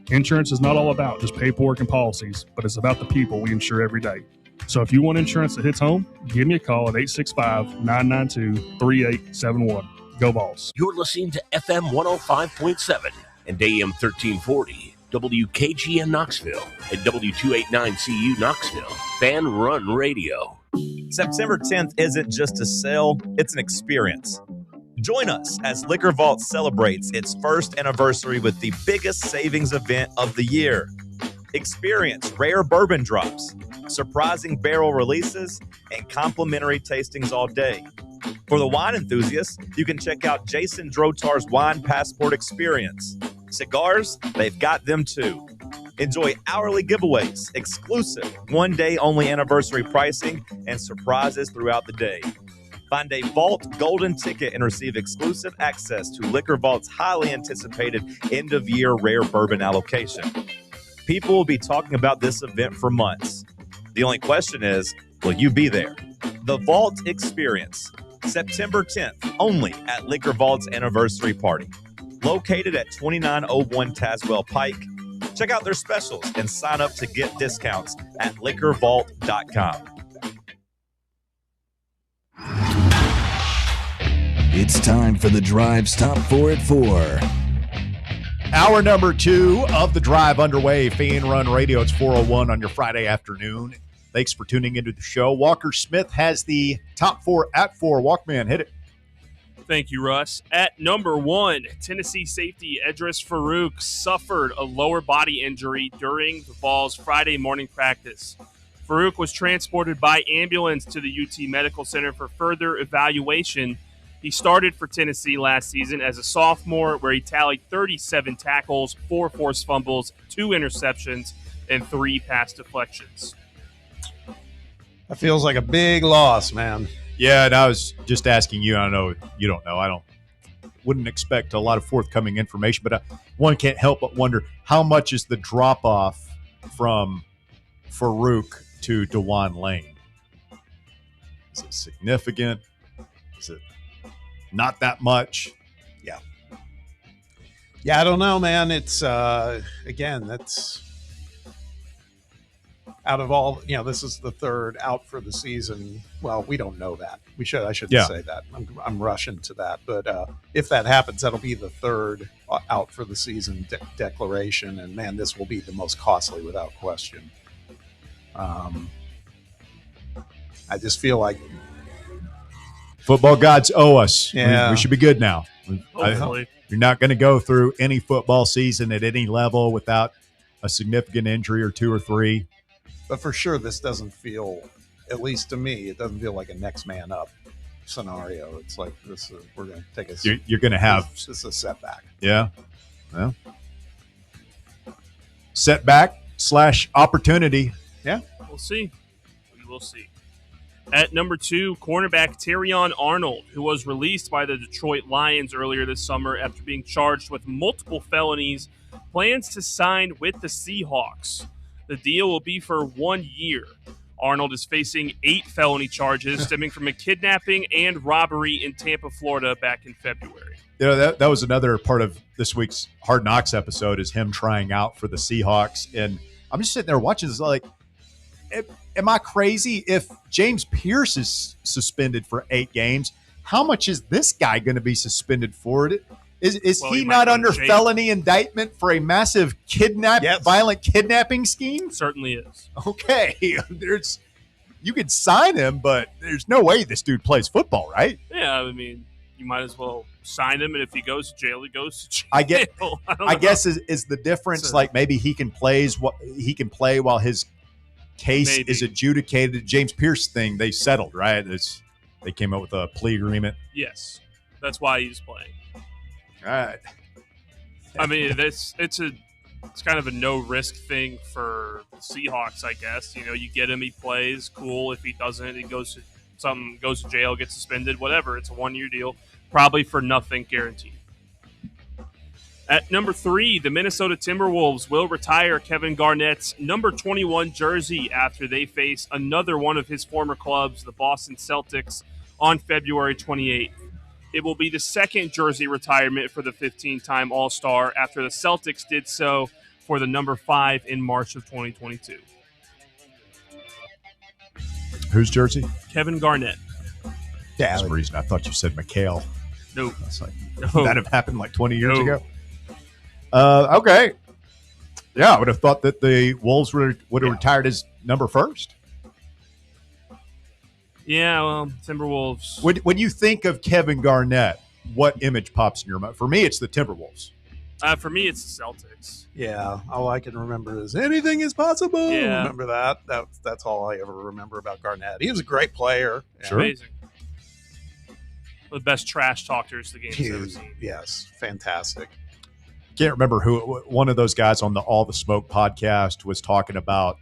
Insurance is not all about just paperwork and policies, but it's about the people we insure every day. So if you want insurance that hits home, give me a call at 865-992-3871. Go Vols. You're listening to FM 105.7 and AM 1340, WKGN Knoxville, and W289CU Knoxville, Fan Run Radio. September 10th isn't just a sale, it's an experience. Join us as Liquor Vault celebrates its first anniversary with the biggest savings event of the year. Experience rare bourbon drops, surprising barrel releases, and complimentary tastings all day. For the wine enthusiasts, you can check out Jason Drotar's Wine Passport Experience. Cigars, they've got them too. Enjoy hourly giveaways, exclusive one-day only anniversary pricing, and surprises throughout the day. Find a Vault Golden Ticket and receive exclusive access to Liquor Vault's highly anticipated end-of-year rare bourbon allocation. People will be talking about this event for months. The only question is, will you be there? The Vault Experience, September 10th, only at Liquor Vault's anniversary party. Located at 2901 Tazewell Pike. Check out their specials and sign up to get discounts at liquorvault.com. It's time for the Drive's Top 4 at 4. Hour number 2 of the Drive underway. Fan Run Radio. It's 4:01 on your Friday afternoon. Thanks for tuning into the show. Walker Smith has the top 4 at 4. Walkman, hit it. Thank you, Russ. At number 1, Tennessee safety Edris Farouk suffered a lower body injury during the Vols' Friday morning practice. Farouk was transported by ambulance to the UT Medical Center for further evaluation. He started for Tennessee last season as a sophomore, where he tallied 37 tackles, 4 forced fumbles, 2 interceptions, and 3 pass deflections. That feels like a big loss, man. Yeah, and I was just asking you. I know you don't know. I wouldn't expect a lot of forthcoming information, but one can't help but wonder how much is the drop off from Farouk to DeJuan Lane? Is it significant? Is it not that much? Yeah, I don't know, man. It's again, that's out of all, this is the third out for the season. Well, we don't know that. I shouldn't say that. I'm rushing to that. But if that happens, that'll be the third out for the season declaration. And man, this will be the most costly without question. I just feel like football gods owe us. Yeah. We should be good now. Hopefully. You're not going to go through any football season at any level without a significant injury or 2 or 3. But for sure, this doesn't feel, at least to me, it doesn't feel like a next man up scenario. It's like we're going to take a. You're going to have. This is a setback. Yeah. Well. Setback / opportunity. Yeah. We'll see. We will see. At number 2, cornerback Terrion Arnold, who was released by the Detroit Lions earlier this summer after being charged with multiple felonies, plans to sign with the Seahawks. The deal will be for 1 year. Arnold is facing 8 felony charges stemming from a kidnapping and robbery in Tampa, Florida back in February. That was another part of this week's Hard Knocks episode, is him trying out for the Seahawks. And I'm just sitting there watching this like, am I crazy? If James Pierce is suspended for 8 games, how much is this guy going to be suspended for? Is he not under felony indictment for a massive violent kidnapping scheme? Certainly is. Okay. You could sign him, but there's no way this dude plays football, right? Yeah, I mean, you might as well sign him, and if he goes to jail, he goes to jail. I guess is the difference like maybe he can play while his case is adjudicated. James Pierce thing, they settled, right? They came up with a plea agreement. Yes, that's why he's playing. All right. I mean, it's kind of a no risk thing for the Seahawks, I guess. You get him, he plays, cool. If he doesn't, he goes to jail, gets suspended, whatever. It's a 1-year deal, probably for nothing, guaranteed. At number 3, the Minnesota Timberwolves will retire Kevin Garnett's number 21 jersey after they face another one of his former clubs, the Boston Celtics, on February 28th. It will be the second jersey retirement for the 15-time All-Star after the Celtics did so for the number 5 in March of 2022. Whose jersey? Kevin Garnett. Yeah, for some reason I thought you said McHale. Nope. That's like, No. that have happened like 20 years No. ago. Okay. Yeah, I would have thought that the Wolves would have retired his number first. Yeah, well, Timberwolves. When you think of Kevin Garnett, what image pops in your mind? For me, it's the Timberwolves. For me, it's the Celtics. Yeah, all I can remember is anything is possible. Yeah. Remember that? That's all I ever remember about Garnett. He was a great player. Sure. Amazing. The best trash talkers the game's He ever was- seen. yes, fantastic. Can't remember who one of those guys on the All the Smoke podcast was talking about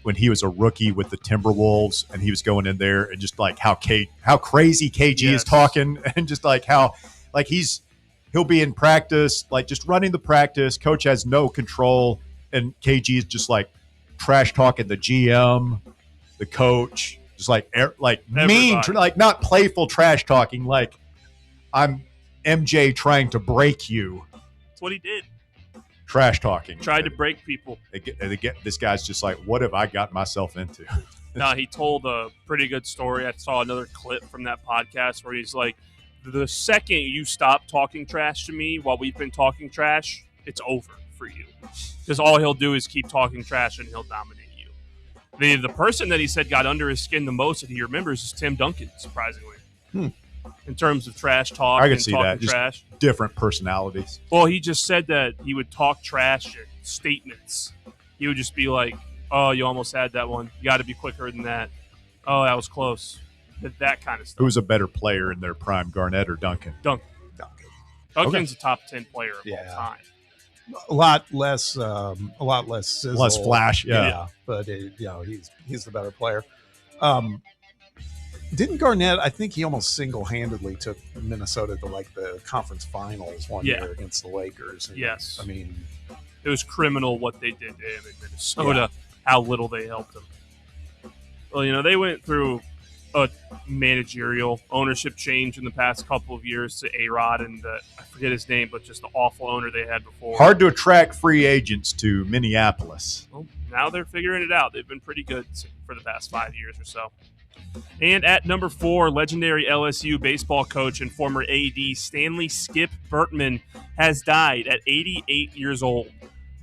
when he was a rookie with the Timberwolves, and he was going in there and just like how crazy KG is talking, and just like how like he'll be in practice, like just running the practice. Coach has no control, and KG is just like trash talking the GM, the coach, just like mean, like not playful trash talking. Like I'm MJ trying to break you. That's what he did. Trash talking. Tried to break people. This guy's just like, what have I got myself into? No, he told a pretty good story. I saw another clip from that podcast where he's like, the second you stop talking trash to me while we've been talking trash, it's over for you. Because all he'll do is keep talking trash and he'll dominate you. The person that he said got under his skin the most that he remembers is Tim Duncan, surprisingly. In terms of trash talk I can and see talking that. Just trash. different personalities. Well, he just said that he would talk trash and statements. He would just be like, oh, you almost had that one. You got to be quicker than that. Oh, that was close. That kind of stuff. Who's a better player in their prime, Garnett or Duncan? Duncan's a top 10 player of all time. A lot less sizzle, Less flash, yeah. But he's the better player. Didn't Garnett? I think he almost single-handedly took Minnesota to like the conference finals one year against the Lakers. And, Yes. I mean, it was criminal what they did to him in Minnesota, how little they helped him. Well, they went through a managerial ownership change in the past couple of years to A-Rod and I forget his name, but just the awful owner they had before. Hard to attract free agents to Minneapolis. Well, now they're figuring it out. They've been pretty good for the past 5 years or so. And at number 4, legendary LSU baseball coach and former AD Stanley Skip Bertman has died at 88 years old.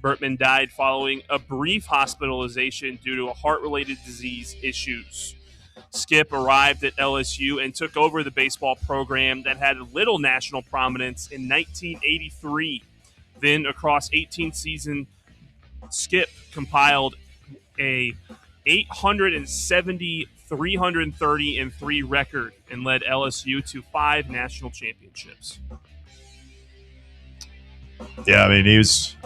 Bertman died following a brief hospitalization due to heart-related disease issues. Skip arrived at LSU and took over the baseball program that had little national prominence in 1983. Then, across 18 seasons, Skip compiled a 870 330-3 record and led LSU to 5 national championships. Yeah, I mean, he was,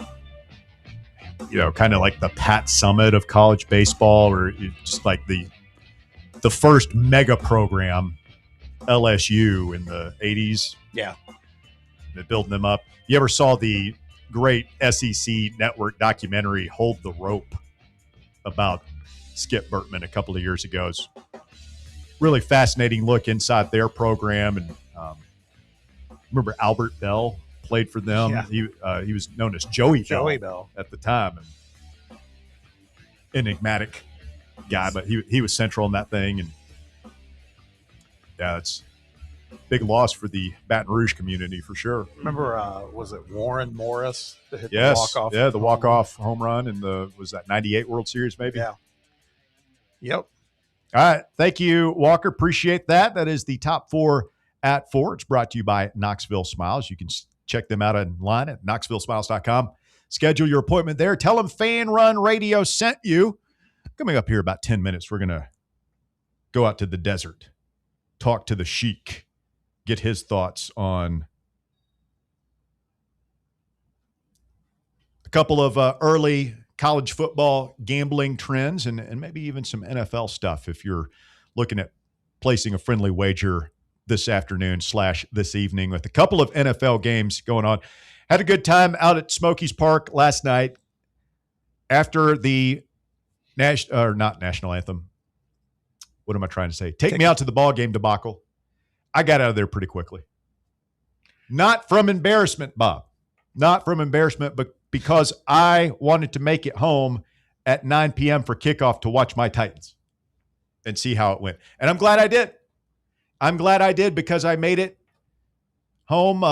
kind of like the Pat Summitt of college baseball, or just like the first mega program, LSU in the 80s. Yeah. They're building them up. You ever saw the great SEC network documentary, Hold the Rope, about Skip Bertman a couple of years ago? It's really fascinating look inside their program. And remember Albert Bell played for them. Yeah. He was known as Joey Bell at the time. And enigmatic guy, but he was central in that thing. And yeah, it's a big loss for the Baton Rouge community for sure. remember, was it Warren Morris that hit the Yes. walk-off? Yeah, the walk-off home run in was that 98 World Series maybe? Yeah. Yep. All right. Thank you, Walker. Appreciate that. That is the top 4 at 4. It's brought to you by Knoxville Smiles. You can check them out online at knoxvillesmiles.com. Schedule your appointment there. Tell them Fan Run Radio sent you. Coming up here about 10 minutes, we're going to go out to the desert, talk to the Sheik, get his thoughts on a couple of early college football gambling trends and maybe even some NFL stuff if you're looking at placing a friendly wager this afternoon / this evening with a couple of NFL games going on. Had a good time out at Smokies Park last night after the not national anthem. What am I trying to say? Take me out to the ball game debacle. I got out of there pretty quickly. Not from embarrassment, Bob. Not from embarrassment, but because I wanted to make it home at 9 p.m. for kickoff to watch my Titans. and see how it went. And I'm glad I did. I'm glad I did because I made it home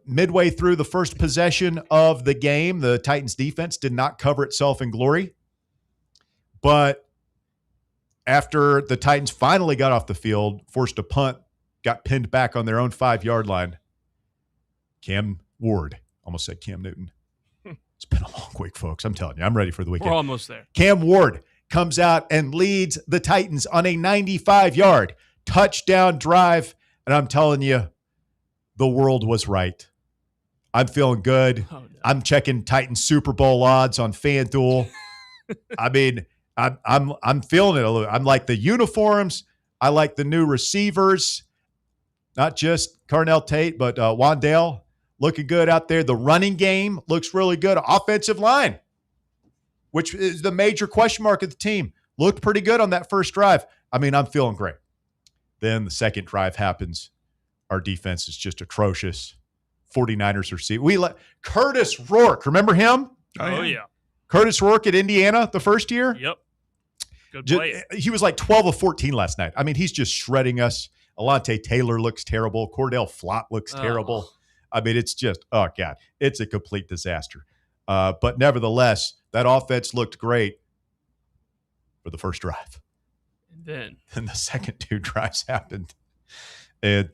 midway through the first possession of the game. The Titans defense did not cover itself in glory. But after the Titans finally got off the field, forced a punt, got pinned back on their own 5-yard line, Cam Ward, almost said Cam Newton. It's been a long week, folks. I'm telling you, I'm ready for the weekend. We're almost there. Cam Ward comes out and leads the Titans on a 95-yard touchdown drive. And I'm telling you, the world was right. I'm feeling good. Oh, no. I'm checking Titans Super Bowl odds on FanDuel. I mean, I'm feeling it a little. I'm like the uniforms. I like the new receivers, not just Carnell Tate, but Wandale looking good out there. The running game looks really good. Offensive line, which is the major question mark of the team, looked pretty good on that first drive. I mean, I'm feeling great. Then the second drive happens. Our defense is just atrocious. 49ers receive. We let Curtis Rourke, remember him? Oh, yeah. Curtis Rourke at Indiana the first year? Yep. Good play. He was like 12 of 14 last night. I mean, he's just shredding us. Alante Taylor looks terrible. Cordell Flott looks terrible. I mean, it's just, oh, God, it's a complete disaster. But nevertheless, that offense looked great for the first drive. And the second 2 drives happened. And,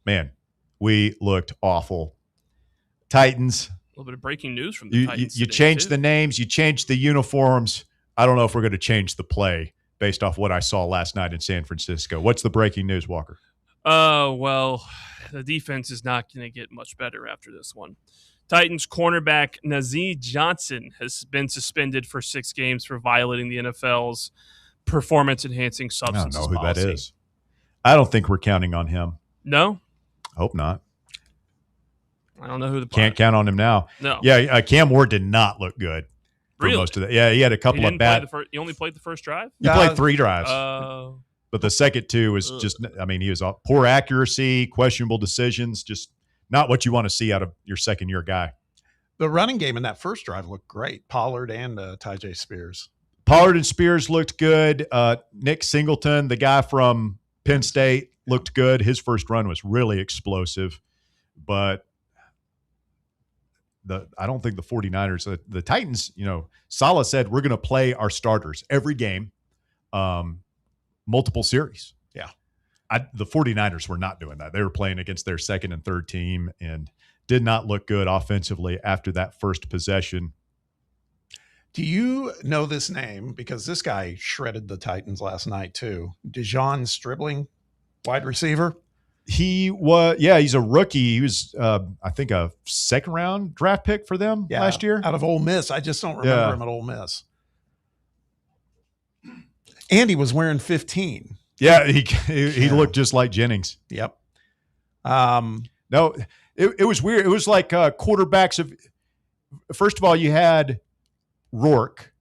man, we looked awful. Titans. A little bit of breaking news from the Titans. You changed the names. You changed the uniforms. I don't know if we're going to change the play based off what I saw last night in San Francisco. What's the breaking news, Walker? Well, the defense is not going to get much better after this one. Titans cornerback Nazeeh Johnson has been suspended for 6 games for violating the NFL's performance-enhancing substances I don't know who policy. that is. I don't think we're counting on him. No? Hope not. I don't know who the Can't count on him now. No. Yeah, Cam Ward did not look good for Really? most of that. Yeah, he had a couple of bad. He only played the first drive? He played 3 drives. But the second 2 was just, I mean, he was poor accuracy, questionable decisions, just not what you want to see out of your second-year guy. The running game in that first drive looked great. Pollard and Tyjae Spears. Pollard and Spears looked good. Nick Singleton, the guy from Penn State, looked good. His first run was really explosive. But I don't think the 49ers, the Titans, Saleh said, we're going to play our starters every game, multiple series. Yeah. The 49ers were not doing that. They were playing against their second and third team and did not look good offensively after that first possession. Do you know this name? Because this guy shredded the Titans last night too. Dejon Stribling, wide receiver. He was, he's a rookie. He was, I think, a second-round draft pick for them last year. Out of Ole Miss. I just don't remember him at Ole Miss. And he was wearing 15. Yeah, he looked just like Jennings. Yep. No, it was weird. It was like quarterbacks of. First of all, you had Rourke,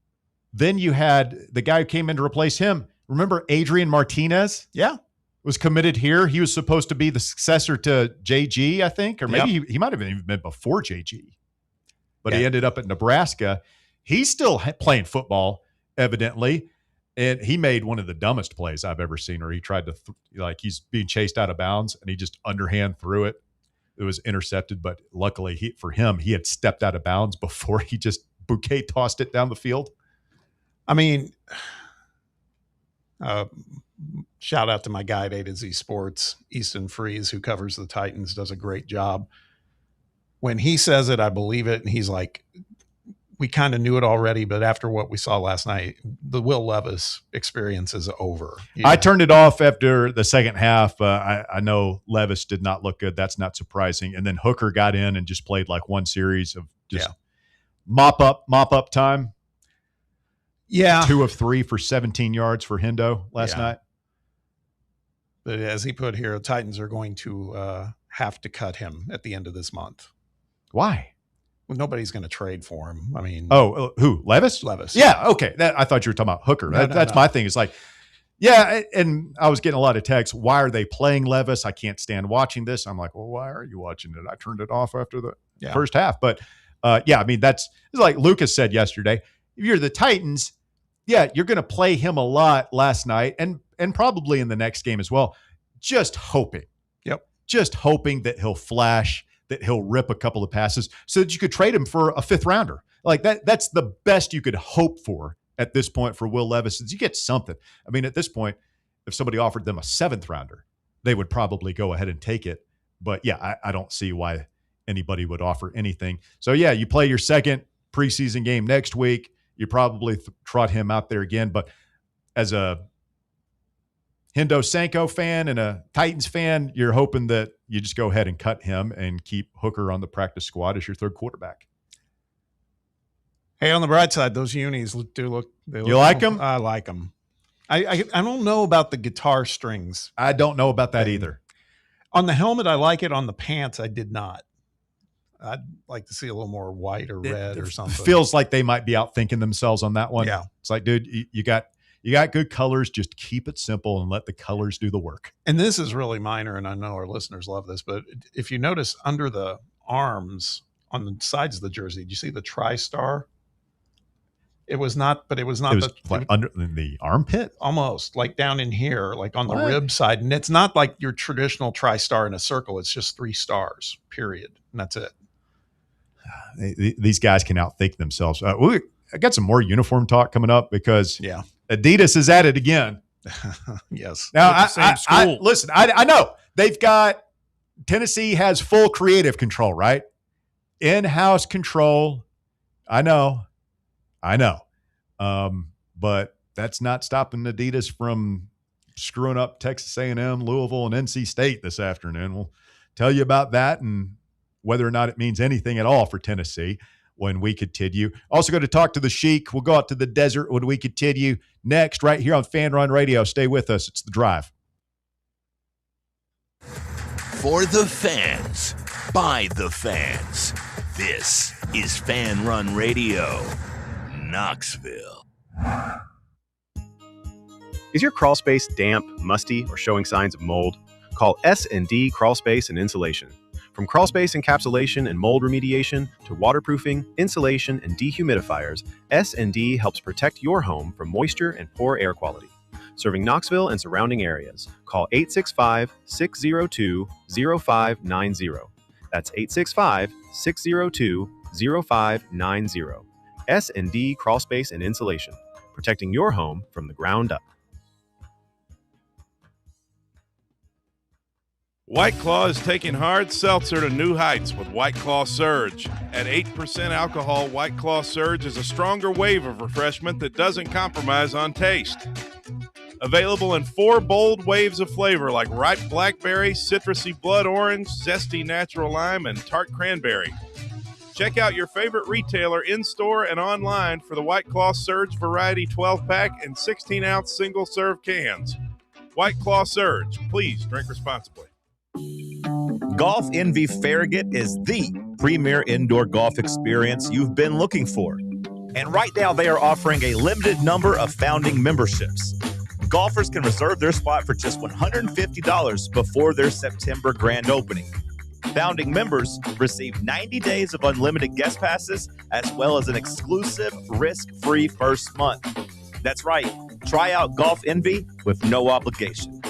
then you had the guy who came in to replace him. Remember Adrian Martinez? Yeah, was committed here. He was supposed to be the successor to JG, I think, or maybe he might have even been before JG. But he ended up at Nebraska. He's still playing football, evidently. And he made one of the dumbest plays I've ever seen, where he tried to, he's being chased out of bounds, and he just underhand threw it. It was intercepted, but luckily for him, he had stepped out of bounds before he just bouquet tossed it down the field. I mean, shout out to my guy at A to Z Sports, Easton Freeze, who covers the Titans, does a great job. When he says it, I believe it. And he's like, we kind of knew it already, but after what we saw last night, the Will Levis experience is over. I turned it off after the second half. I know Levis did not look good. That's not surprising. And then Hooker got in and just played like one series of just mop up time. Yeah. 2 of 3 for 17 yards for Hendo last night. But as he put here, the Titans are going to have to cut him at the end of this month. Why? Well, nobody's going to trade for him. I mean, who? Levis? Levis. Yeah. Okay. I thought you were talking about Hooker. That's my thing. It's like, and I was getting a lot of texts. Why are they playing Levis? I can't stand watching this. I'm like, well, why are you watching it? I turned it off after the first half. But I mean, it's like Lucas said yesterday. If you're the Titans, you're going to play him a lot last night. And and probably in the next game as well, just hoping. Yep. Just hoping that he'll flash, that he'll rip a couple of passes so that you could trade him for a 5th rounder. Like that's the best you could hope for at this point for Will Levis, is you get something. I mean, at this point, if somebody offered them a 7th rounder, they would probably go ahead and take it. But yeah, I don't see why anybody would offer anything. So yeah, you play your second preseason game next week. You probably trot him out there again. But as a Hendo Sanko fan and a Titans fan, you're hoping that you just go ahead and cut him and keep Hooker on the practice squad as your 3rd quarterback. Hey, on the bright side, those unis look. You like them? I like them. I don't know about the guitar strings. I don't know about that either. On the helmet, I like it. On the pants, I did not. I'd like to see a little more white or red or something. Feels like they might be outthinking themselves on that one. Yeah. It's like, dude, you got good colors. Just keep it simple and let the colors do the work. And this is really minor, and I know our listeners love this, but if you notice under the arms on the sides of the jersey, did you see the TriStar? It was not under the armpit, almost like down in here, like on the rib side. And it's not like your traditional TriStar in a circle. It's just 3 stars, period. And that's it. These guys can outthink themselves. I got some more uniform talk coming up because Adidas is at it again. Yes. Now, I know they've got Tennessee has full creative control, right? In-house control. I know. But that's not stopping Adidas from screwing up Texas A&M, Louisville, and NC State this afternoon. We'll tell you about that and whether or not it means anything at all for Tennessee when we continue. Also going to talk to the Sheik. We'll go out to the desert when we continue next right here on Fan Run Radio. Stay with us. It's The Drive. For the fans, by the fans, this is Fan Run Radio, Knoxville. Is your crawl space damp, musty, or showing signs of mold? Call S&D Crawl Space and Insulation. From crawl space encapsulation and mold remediation to waterproofing, insulation, and dehumidifiers, S&D helps protect your home from moisture and poor air quality. Serving Knoxville and surrounding areas, call 865-602-0590. That's 865-602-0590. S&D Crawl Space and Insulation, protecting your home from the ground up. White Claw is taking hard seltzer to new heights with White Claw Surge. At 8% alcohol, White Claw Surge is a stronger wave of refreshment that doesn't compromise on taste. Available in 4 bold waves of flavor like ripe blackberry, citrusy blood orange, zesty natural lime, and tart cranberry. Check out your favorite retailer in-store and online for the White Claw Surge Variety 12-pack and 16-ounce single-serve cans. White Claw Surge. Please drink responsibly. Golf Envy Farragut is the premier indoor golf experience you've been looking for. And right now they are offering a limited number of founding memberships. Golfers can reserve their spot for just $150 before their September grand opening. Founding members receive 90 days of unlimited guest passes as well as an exclusive risk-free first month. That's right. Try out Golf Envy with no obligation.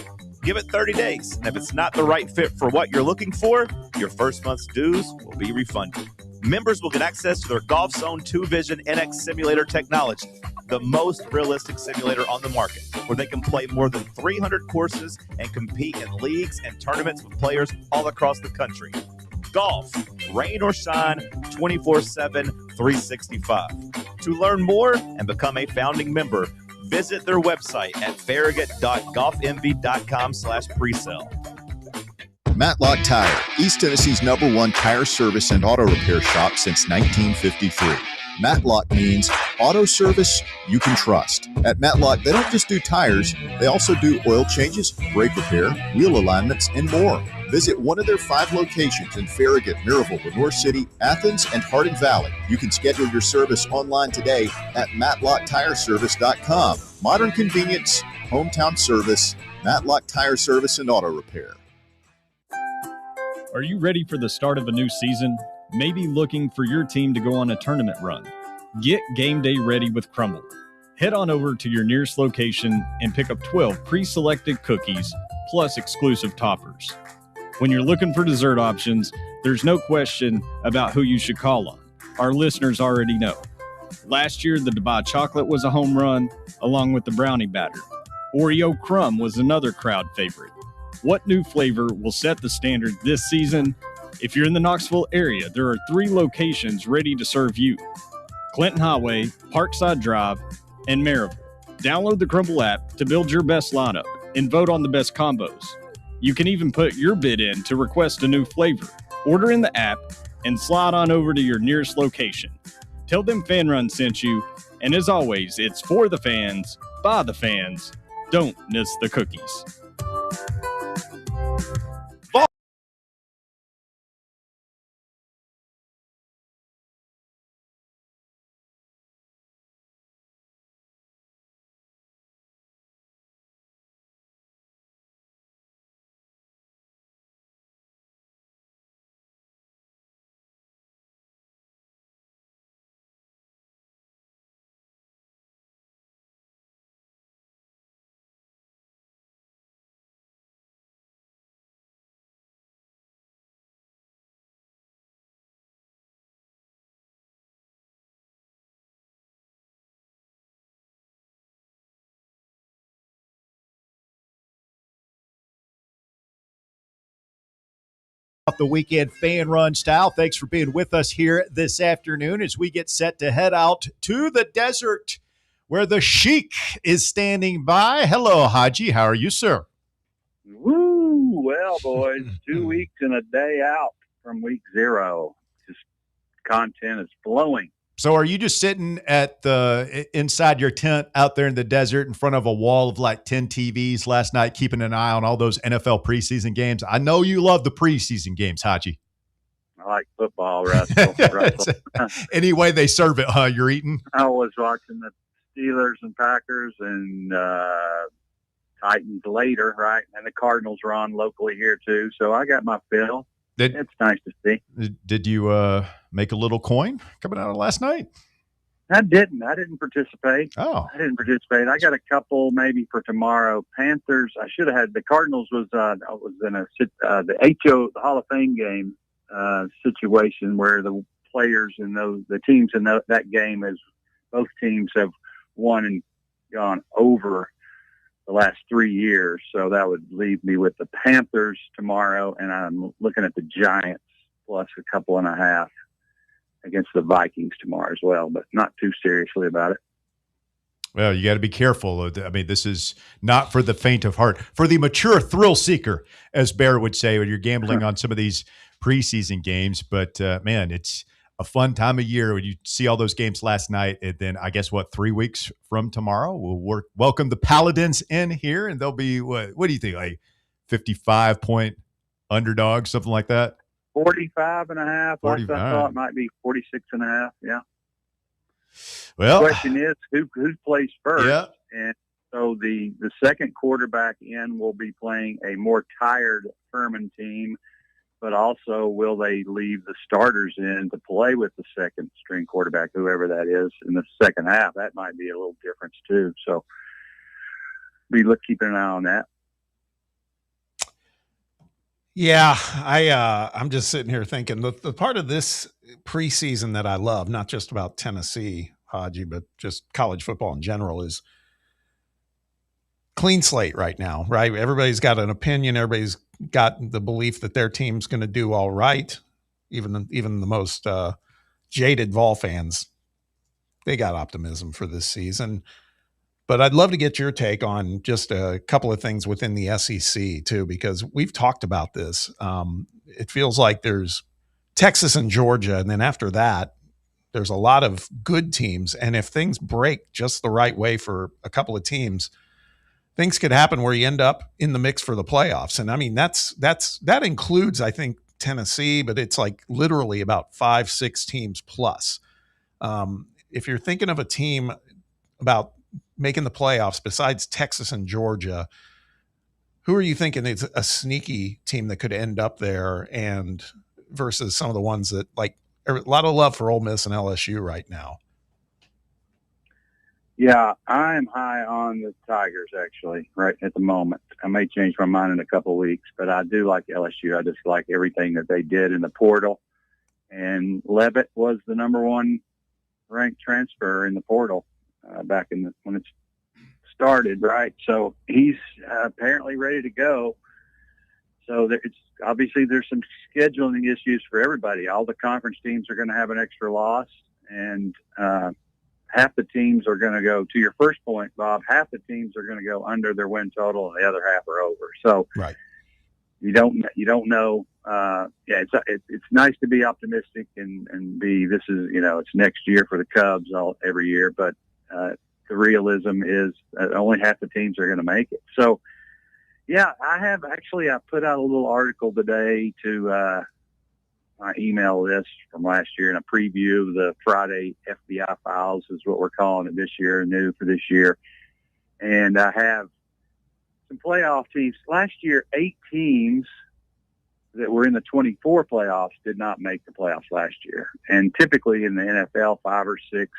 Give it 30 days, and if it's not the right fit for what you're looking for, your first month's dues will be refunded. Members will get access to their Golf Zone 2 Vision NX simulator technology, the most realistic simulator on the market, where they can play more than 300 courses and compete in leagues and tournaments with players all across the country. Golf, rain or shine, 24/7, 365. To learn more and become a founding member, visit their website at farragut.golfenvy.com/presale. Matlock Tire, East Tennessee's #1 tire service and auto repair shop since 1953. Matlock means auto service you can trust. At Matlock, they don't just do tires, they also do oil changes, brake repair, wheel alignments, and more. Visit one of their 5 locations in Farragut, Maryville, Lenore City, Athens, and Hardin Valley. You can schedule your service online today at MatlockTireService.com. Modern convenience, hometown service, Matlock Tire Service and Auto Repair. Are you ready for the start of a new season? Maybe looking for your team to go on a tournament run? Get game day ready with Crumble. Head on over to your nearest location and pick up 12 pre-selected cookies plus exclusive toppers. When you're looking for dessert options, there's no question about who you should call on. Our listeners already know. Last year, the Dubai chocolate was a home run, along with the brownie batter. Oreo crumb was another crowd favorite. What new flavor will set the standard this season? If you're in the Knoxville area, there are 3 locations ready to serve you: Clinton Highway, Parkside Drive, and Maryville. Download the Crumble app to build your best lineup and vote on the best combos. You can even put your bid in to request a new flavor. Order in the app and slide on over to your nearest location. Tell them Fan Run sent you, and as always, it's for the fans, by the fans. Don't miss the cookies. The weekend fan run style. Thanks for being with us here this afternoon as we get set to head out to the desert where the Sheik is standing by. Hello, Haji. How are you, sir? Woo! Well, boys, 2 weeks and a day out from week 0. Just content is flowing. So are you just sitting at inside your tent out there in the desert in front of a wall of like 10 TVs last night, keeping an eye on all those NFL preseason games? I know you love the preseason games, Haji. I like football, Russell. Any way they serve it, huh? You're eating? I was watching the Steelers and Packers and Titans later, right? And the Cardinals are on locally here too. So I got my fill. It's nice to see. Did you make a little coin coming out of last night? I didn't participate. Oh, I didn't participate. I got a couple maybe for tomorrow. Panthers. I should have had the Cardinals. I was in the Hall of Fame game situation where the players and the teams in that game, as both teams have won and gone over the last 3 years. So that would leave me with the Panthers tomorrow, and I'm looking at the Giants plus a 2.5 against the Vikings tomorrow as well, but not too seriously about it. Well, you got to be careful. I mean, this is not for the faint of heart. For the mature thrill seeker, as Bear would say, when you're gambling on some of these preseason games. But, man, it's a fun time of year when you see all those games last night. And then I guess, 3 weeks from tomorrow, we'll welcome the Paladins in here, and they'll be, what do you think, like 55-point underdog, something like that? 45.5. I thought it might be 46.5. Yeah. Well, the question is who plays first? Yeah. And so the second quarterback in will be playing a more tired Furman team, but also will they leave the starters in to play with the second string quarterback, whoever that is, in the second half? That might be a little difference too. So keeping an eye on that. Yeah, I'm just sitting here thinking the part of this preseason that I love, not just about Tennessee, Haji, but just college football in general, is clean slate right now, right? Everybody's got an opinion. Everybody's got the belief that their team's going to do all right. Even the most jaded Vol fans, they got optimism for this season. But I'd love to get your take on just a couple of things within the SEC too, because we've talked about this. It feels like there's Texas and Georgia, and then after that, there's a lot of good teams. And if things break just the right way for a couple of teams, things could happen where you end up in the mix for the playoffs. And I mean, that includes, I think, Tennessee, but it's like literally about 5-6 teams plus. If you're thinking of a team about making the playoffs besides Texas and Georgia, who are you thinking is a sneaky team that could end up there, and versus some of the ones that, like, a lot of love for Ole Miss and LSU right now? Yeah, I am high on the Tigers, actually, right at the moment. I may change my mind in a couple of weeks, but I do like LSU. I just like everything that they did in the portal. And Levitt was the number one ranked transfer in the portal back when it started, right? So he's apparently ready to go. So there's some scheduling issues for everybody. All the conference teams are going to have an extra loss, and half the teams are going to go, to your first point, Bob, half the teams are going to go under their win total and the other half are over. So right. You don't know. It's nice to be optimistic and be, this is, it's next year for the Cubs every year, but the realism is only half the teams are going to make it. So yeah, I put out a little article today to my email list from last year, and a preview of the Friday FBI Files is what we're calling it this year, new for this year. And I have some playoff teams. Last year, 8 teams that were in the 24 playoffs did not make the playoffs last year. And typically in the NFL, 5 or 6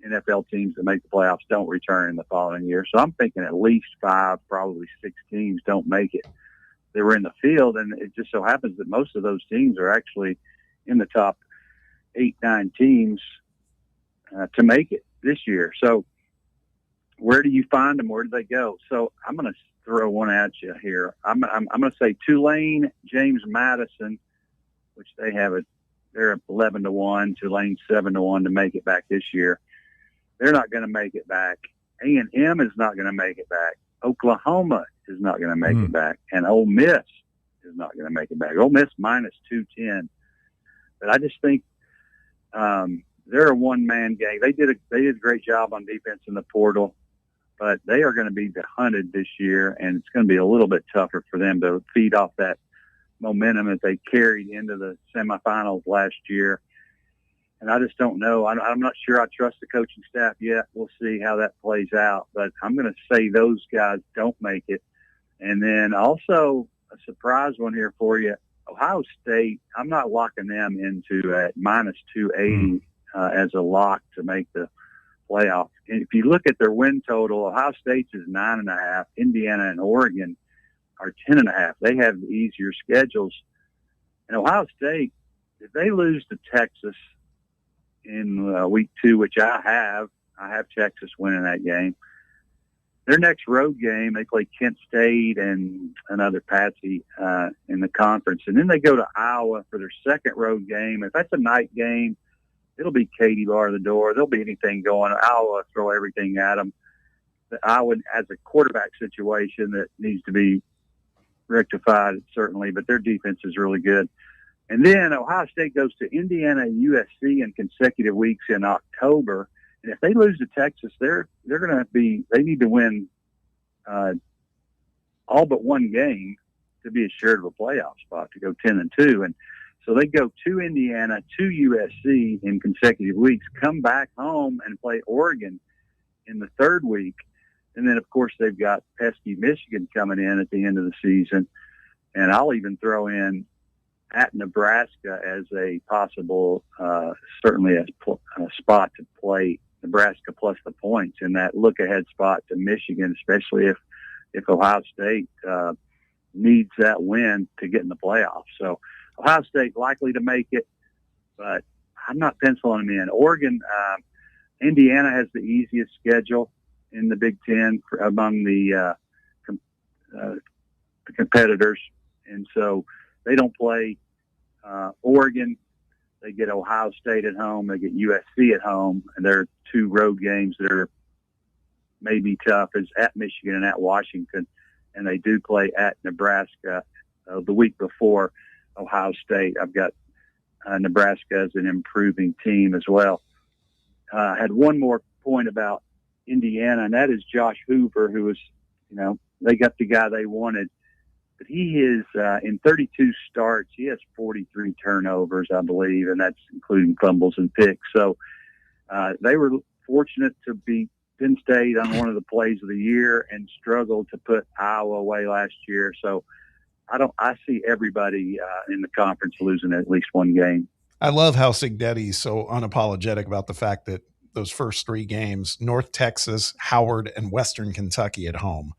NFL teams that make the playoffs don't return in the following year. So I'm thinking at least 5, probably 6 teams don't make it. They were in the field, and it just so happens that most of those teams are actually in the top 8, 9 teams to make it this year. So where do you find them? Where do they go? So I'm going to throw one at you here. I'm going to say Tulane, James Madison, which they're 11-1, Tulane 7-1 to make it back this year. They're not going to make it back. A&M is not going to make it back. Oklahoma is not going to make it back, and Ole Miss is not going to make it back. Ole Miss minus 210. But I just think they're a one-man gang. They did a great job on defense in the portal, but they are going to be hunted this year, and it's going to be a little bit tougher for them to feed off that momentum that they carried into the semifinals last year. And I just don't know. I'm not sure I trust the coaching staff yet. We'll see how that plays out. But I'm going to say those guys don't make it. And then also a surprise one here for you. Ohio State, I'm not locking them into at minus 280 as a lock to make the playoff. And if you look at their win total, Ohio State's is 9.5. Indiana and Oregon are 10.5. They have the easier schedules. And Ohio State, if they lose to Texas in week 2, which I have Texas winning that game. Their next road game, they play Kent State and another Patsy in the conference. And then they go to Iowa for their second road game. If that's a night game, it'll be Katie bar the door. There'll be anything going. Iowa throw everything at them. Iowa has a quarterback situation that needs to be rectified, certainly, but their defense is really good. And then Ohio State goes to Indiana and USC in consecutive weeks in October. And if they lose to Texas, they're going to they need to win all but one game to be assured of a playoff spot, to go 10-2. And so they go to Indiana, to USC in consecutive weeks, come back home and play Oregon in the third week. And then, of course, they've got pesky Michigan coming in at the end of the season. And I'll even throw in at Nebraska as a possible, certainly a spot to play Nebraska plus the points in that look-ahead spot to Michigan, especially if Ohio State needs that win to get in the playoffs. So Ohio State likely to make it, but I'm not penciling them in. Oregon, Indiana has the easiest schedule in the Big Ten among the competitors, and so they don't play Oregon. They get Ohio State at home. They get USC at home, and they're 2 road games that are maybe tough. It's at Michigan and at Washington, and they do play at Nebraska the week before Ohio State. I've got Nebraska as an improving team as well. I had one more point about Indiana, and that is Josh Hoover, who was, they got the guy they wanted. But he is, in 32 starts, he has 43 turnovers, I believe, and that's including fumbles and picks. So they were fortunate to beat Penn State on one of the plays of the year and struggled to put Iowa away last year. So I see everybody in the conference losing at least one game. I love how Sigdetti's so unapologetic about the fact that those first 3 games: North Texas, Howard, and Western Kentucky at home.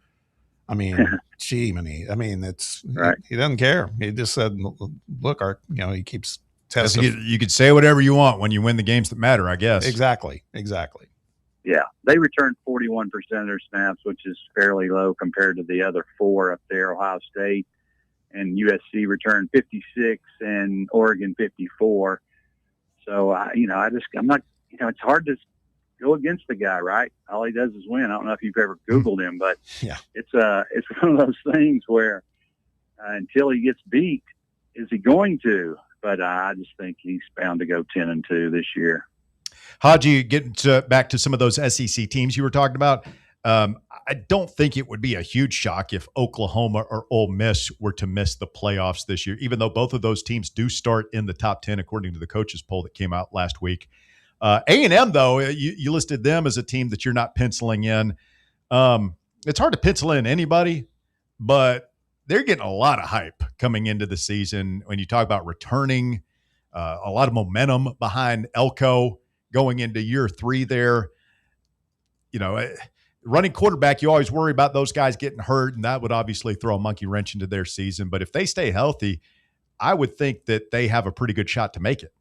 I mean, gee, I mean, it's right. He doesn't care. He just said, "Look, he keeps testing." You could say whatever you want when you win the games that matter, I guess. Exactly. Yeah, they returned 41% of their snaps, which is fairly low compared to the other 4 up there. Ohio State and USC returned 56 and Oregon 54. So, I'm not, it's hard to go against the guy, right? All he does is win. I don't know if you've ever Googled him, but yeah, it's one of those things where until he gets beat, is he going to? But I just think he's bound to go 10-2 this year. Haji, get back to some of those SEC teams you were talking about. I don't think it would be a huge shock if Oklahoma or Ole Miss were to miss the playoffs this year, even though both of those teams do start in the top 10, according to the coaches poll that came out last week. A&M, though, you listed them as a team that you're not penciling in. It's hard to pencil in anybody, but they're getting a lot of hype coming into the season. When you talk about returning, a lot of momentum behind Elko going into year 3 there. Running quarterback, you always worry about those guys getting hurt, and that would obviously throw a monkey wrench into their season. But if they stay healthy, I would think that they have a pretty good shot to make it.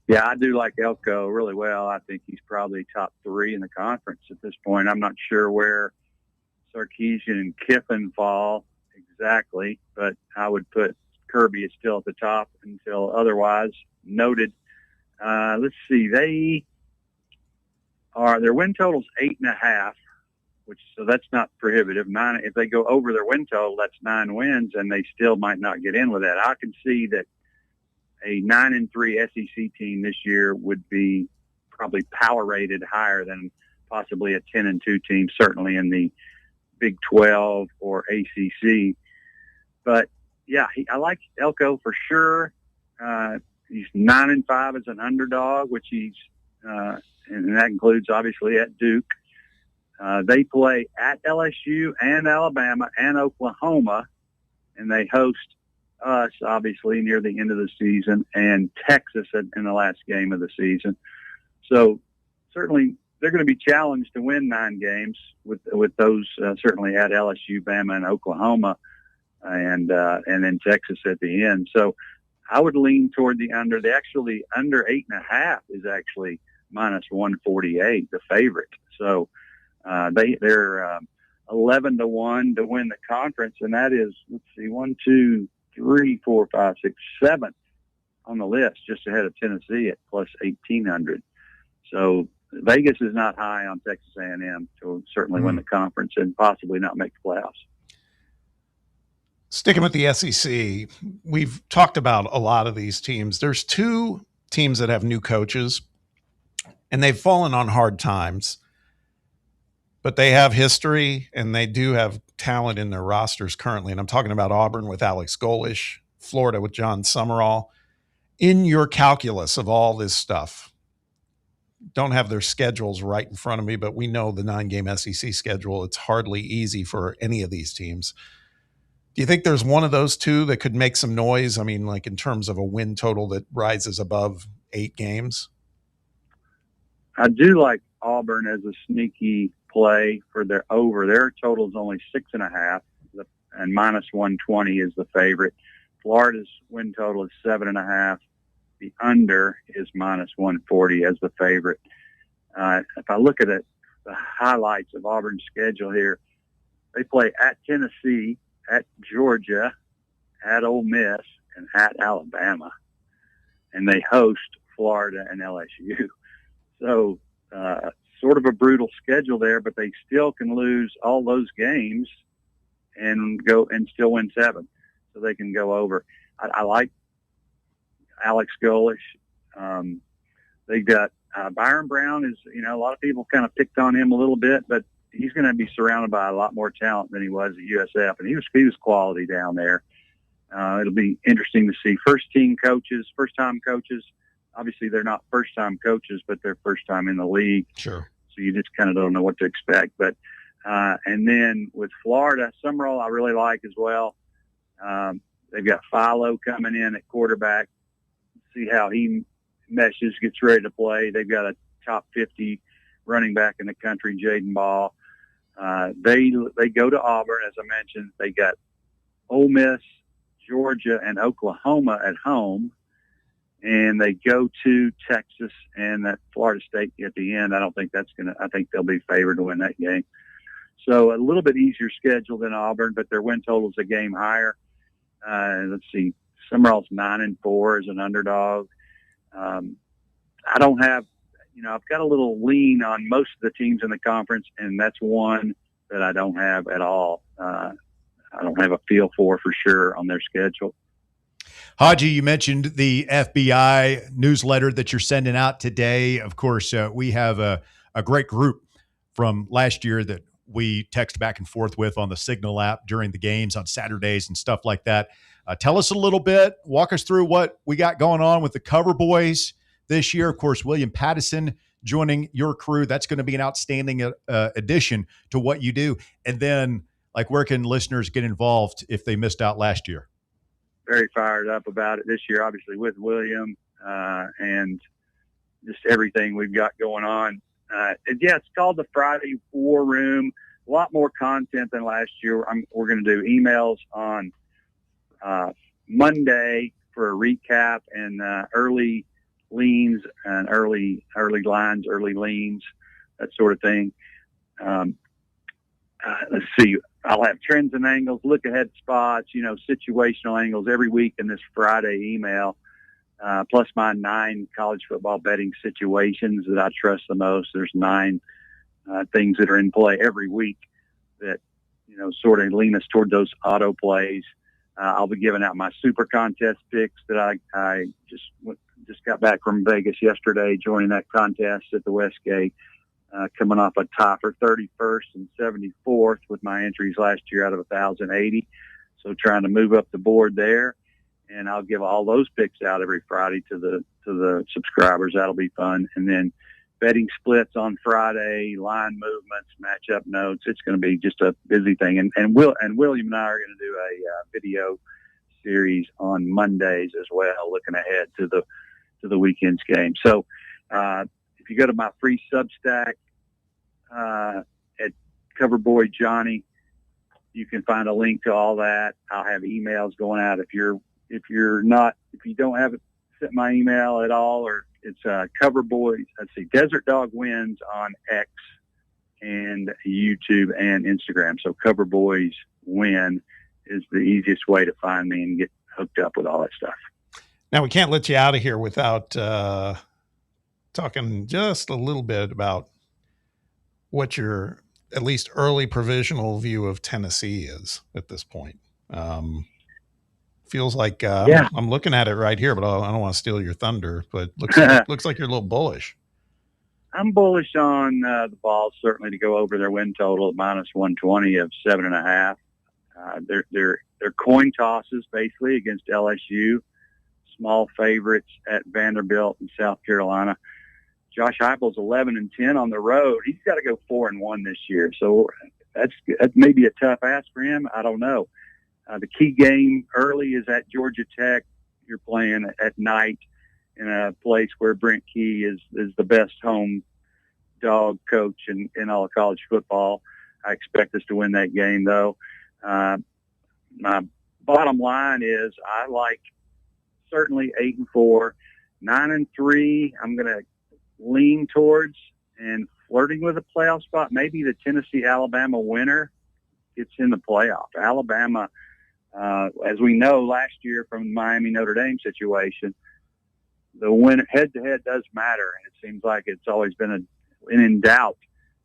Yeah, I do like Elko really well. I think he's probably top 3 in the conference at this point. I'm not sure where Sarkisian and Kiffin fall exactly, but I would put Kirby is still at the top until otherwise noted. Let's see. Their win total's 8.5, so that's not prohibitive. 9, if they go over their win total, that's 9 wins, and they still might not get in with that. I can see that a 9-3 SEC team this year would be probably power rated higher than possibly a 10-2 team, certainly in the Big 12 or ACC. But yeah, I like Elko for sure. He's 9-5 as an underdog, which he's, and that includes obviously at Duke. They play at LSU and Alabama and Oklahoma, and they host us obviously near the end of the season and Texas in the last game of the season. So certainly they're going to be challenged to win 9 games with those certainly at LSU, Bama, and Oklahoma, and then Texas at the end. So I would lean toward the under. They actually under 8.5 is actually minus 148, the favorite. So they're 11-1 to win the conference, and that is, let's see, 1, 2, 3, 4, 5, 6, 7th on the list, just ahead of Tennessee at plus 1,800. So Vegas is not high on Texas A&M to certainly win the conference and possibly not make the playoffs. Sticking with the SEC, we've talked about a lot of these teams. There's 2 teams that have new coaches, and they've fallen on hard times, but they have history and they do have talent in their rosters currently. And I'm talking about Auburn with Alex Golesh, Florida with John Summerall. In your calculus of all this stuff, don't have their schedules right in front of me, but we know the 9-game SEC schedule. It's hardly easy for any of these teams. Do you think there's one of those 2 that could make some noise? I mean, like in terms of a win total that rises above 8 games? I do like Auburn as a sneaky play for their over. Their total is only 6.5, and minus 120 is the favorite. Florida's win total is 7.5. The under is minus 140 as the favorite. If I look at it, the highlights of Auburn's schedule here, they play at Tennessee, at Georgia, at Ole Miss, and at Alabama. And they host Florida and LSU. So sort of a brutal schedule there, but they still can lose all those games and go and still win 7. So they can go over. I like Alex Golesh. They got Byron Brown is, a lot of people kind of picked on him a little bit, but he's going to be surrounded by a lot more talent than he was at USF, and he was quality down there. It'll be interesting to see first-time coaches. Obviously, they're not first-time coaches, but they're first time in the league. Sure. So you just kind of don't know what to expect. But and then with Florida, Summerall I really like as well. They've got Philo coming in at quarterback. See how he meshes, gets ready to play. They've got a top 50 running back in the country, Jaden Ball. They go to Auburn, as I mentioned. They got Ole Miss, Georgia, and Oklahoma at home, and they go to Texas and that Florida State at the end. I think they'll be favored to win that game. So a little bit easier schedule than Auburn, but their win total is a game higher. Let's see, Summerall's 9-4 as an underdog. I don't have, I've got a little lean on most of the teams in the conference, and that's one that I don't have at all. I don't have a feel for sure on their schedule. Haji, you mentioned the FBI newsletter that you're sending out today. Of course, we have a great group from last year that we text back and forth with on the Signal app during the games on Saturdays and stuff like that. Tell us a little bit, walk us through what we got going on with the Cover Boys this year. Of course, William Pattison joining your crew. That's going to be an outstanding addition to what you do. And then, where can listeners get involved if they missed out last year? Very fired up about it this year, obviously with William and just everything we've got going on. It's called the Friday War Room. A lot more content than last year. We're going to do emails on Monday for a recap and early leans and early lines, early leans, that sort of thing. Let's see. I'll have trends and angles, look ahead spots, situational angles every week in this Friday email, plus my 9 college football betting situations that I trust the most. There's 9 things that are in play every week that, sort of lean us toward those auto plays. I'll be giving out my super contest picks that I just got back from Vegas yesterday, joining that contest at the Westgate. Coming off a tie for 31st and 74th with my entries last year out of 1,080. So trying to move up the board there. And I'll give all those picks out every Friday to the subscribers. That'll be fun. And then betting splits on Friday, line movements, matchup notes. It's going to be just a busy thing. And William and I are going to do a video series on Mondays as well, looking ahead to the weekend's game. So, if you go to my free Substack at Coverboy Johnny, you can find a link to all that. I'll have emails going out if you don't have it, sent my email at all, or it's Coverboy. Let's see, Desert Dog Wins on X and YouTube and Instagram. So Coverboys Win is the easiest way to find me and get hooked up with all that stuff. Now we can't let you out of here without talking just a little bit about what your at least early provisional view of Tennessee is at this point. Feels like I'm looking at it right here, but I don't want to steal your thunder. But looks like you're a little bullish. I'm bullish on the Vols certainly to go over their win total at -120 of 7.5. They're coin tosses basically against LSU, small favorites at Vanderbilt and South Carolina. Josh Heupel's 11-10 on the road. He's got to go 4-1 this year. So that's maybe a tough ask for him. I don't know. The key game early is at Georgia Tech. You're playing at night in a place where Brent Key is the best home dog coach in all of college football. I expect us to win that game, though. My bottom line is I like certainly 8-4, 9-3. I'm going to lean towards and flirting with a playoff spot. Maybe the Tennessee-Alabama winner gets in the playoff. Alabama, as we know last year from the Miami-Notre Dame situation, the win head-to-head does matter, and it seems like it's always been in doubt.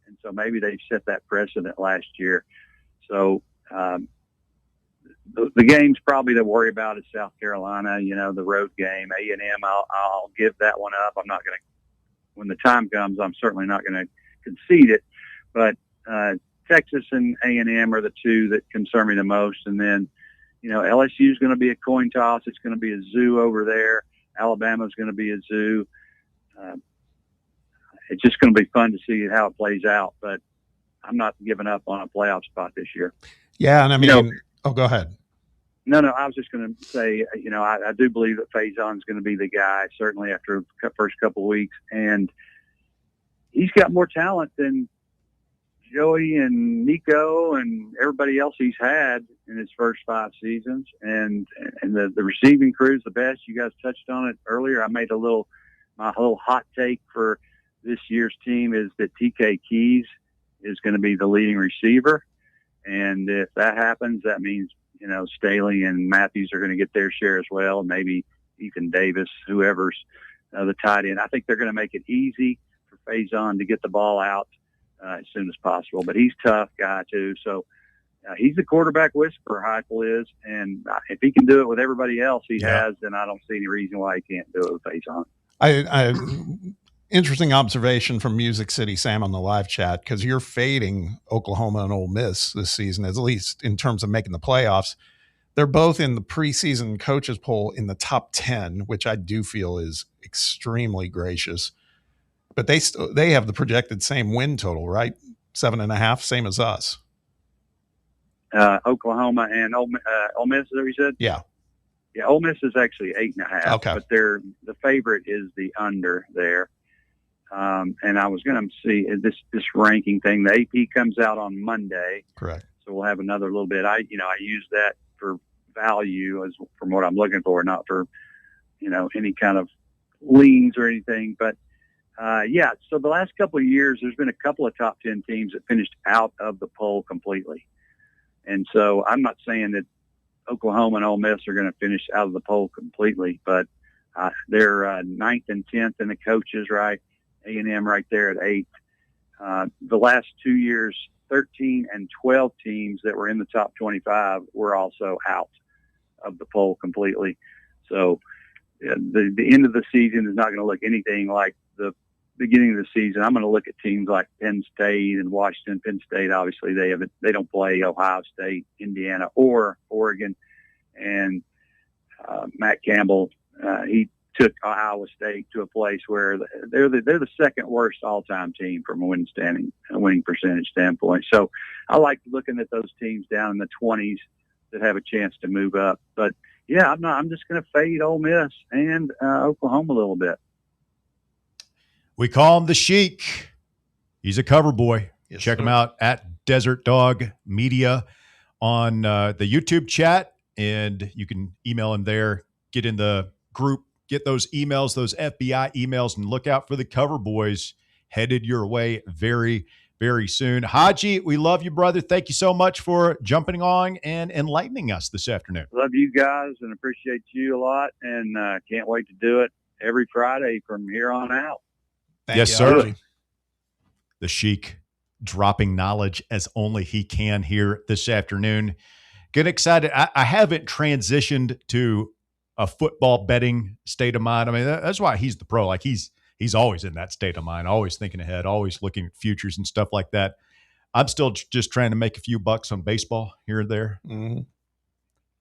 And so maybe they set that precedent last year. So the game's probably to worry about is South Carolina, the road game. A&M, I'll give that one up. I'm not going to, when the time comes, I'm certainly not going to concede it. But Texas and A&M are the two that concern me the most. And then, LSU is going to be a coin toss. It's going to be a zoo over there. Alabama's going to be a zoo. It's just going to be fun to see how it plays out. But I'm not giving up on a playoff spot this year. Yeah, and I mean, go ahead. No, I was just going to say, I do believe that Faison's going to be the guy, certainly after the first couple of weeks. And he's got more talent than Joey and Nico and everybody else he's had in his first 5 seasons. And the receiving crew is the best. You guys touched on it earlier. I made my whole hot take for this year's team is that TK Keys is going to be the leading receiver. And if that happens, that means, Staley and Matthews are going to get their share as well. Maybe Ethan Davis, whoever's the tight end. I think they're going to make it easy for Faison to get the ball out as soon as possible. But he's a tough guy, too. So he's the quarterback whisperer, Heupel is. And if he can do it with everybody else he has, then I don't see any reason why he can't do it with Faison. Interesting observation from Music City Sam on the live chat, because you're fading Oklahoma and Ole Miss this season, at least in terms of making the playoffs. They're both in the preseason coaches poll in the top 10, which I do feel is extremely gracious. But they have the projected same win total, right? 7.5, same as us. Oklahoma and Ole Miss, is that what you said? Yeah. Yeah, Ole Miss is actually 8.5. Okay. But the favorite is the under there. And I was going to see this ranking thing. The AP comes out on Monday. Correct. So we'll have another little bit. I use that for value from what I'm looking for, not for, any kind of leans or anything. But, so the last couple of years, there's been a couple of top 10 teams that finished out of the poll completely. And so I'm not saying that Oklahoma and Ole Miss are going to finish out of the poll completely, but they're 9th and 10th in the coaches, right? A&M right there at 8th. The last 2 years, 13 and 12 teams that were in the top 25 were also out of the poll completely. So the end of the season is not going to look anything like the beginning of the season. I'm going to look at teams like Penn State and Washington. Penn State, obviously, they don't play Ohio State, Indiana, or Oregon. And Matt Campbell, he took Iowa State to a place where they're the second worst all-time team from a winning percentage standpoint. So I like looking at those teams down in the 20s that have a chance to move up. But yeah, I'm just going to fade Ole Miss and Oklahoma a little bit. We call him the Sheik. He's a cover boy. Yes, Check sir. him out at Desert Dog Media on the YouTube chat, and you can email him there. Get in the group. Get those emails, those FBI emails, and look out for the cover boys headed your way very, very soon. Haji, we love you, brother. Thank you so much for jumping on and enlightening us this afternoon. Love you guys and appreciate you a lot, and can't wait to do it every Friday from here on out. Yes, sir. The Sheik dropping knowledge as only he can here this afternoon. Get excited. I haven't transitioned to a football betting state of mind. I mean, that's why he's the pro. Like he's always in that state of mind, always thinking ahead, always looking at futures and stuff like that. I'm still just trying to make a few bucks on baseball here and there. Mm-hmm.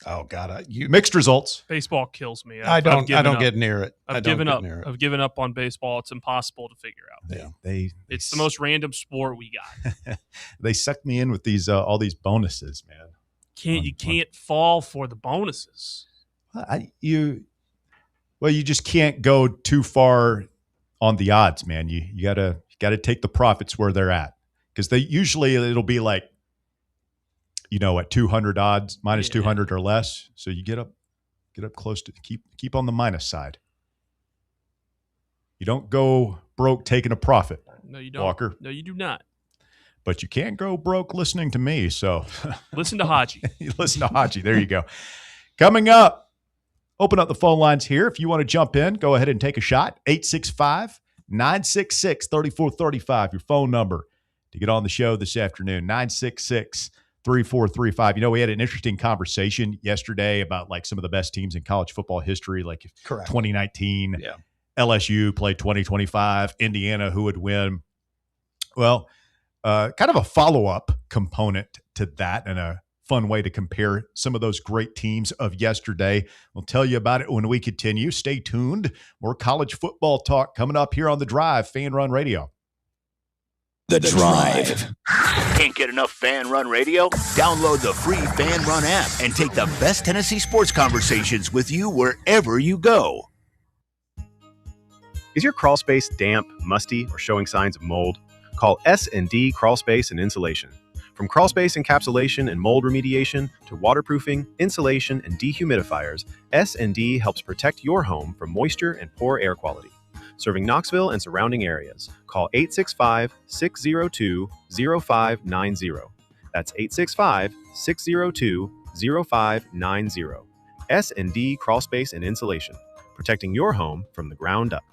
Oh God, mixed results. Baseball kills me. I don't get near it. I've given up. I've given up on baseball. It's impossible to figure out. Yeah, it's the most random sport we got. They sucked me in with these all these bonuses, man. You can't fall for the bonuses. You just can't go too far on the odds, man. You gotta take the profits where they're at, because it'll be like, at 200 odds, minus 200 or less. So you get up close to keep on the minus side. You don't go broke taking a profit. No, you don't. Walker. No, you do not. But you can't go broke listening to me. So listen to Haji. Listen to Haji. There you go. Coming up, open up the phone lines here. If you want to jump in, go ahead and take a shot. 865-966-3435, your phone number to get on the show this afternoon. 966-3435. We had an interesting conversation yesterday about like some of the best teams in college football history, like Correct. 2019, LSU played 2025, Indiana, who would win. Well, kind of a follow-up component to that and a fun way to compare some of those great teams of yesterday. We'll tell you about it when we continue. Stay tuned. More college football talk coming up here on The Drive, Fan Run Radio. The Drive. Can't get enough Fan Run Radio? Download the free Fan Run app and take the best Tennessee sports conversations with you wherever you go. Is your crawl space damp, musty, or showing signs of mold? Call S&D Crawl Space and Insulation. From crawl space encapsulation and mold remediation to waterproofing, insulation, and dehumidifiers, S&D helps protect your home from moisture and poor air quality. Serving Knoxville and surrounding areas. Call 865-602-0590. That's 865-602-0590. S&D Crawl Space and Insulation, protecting your home from the ground up.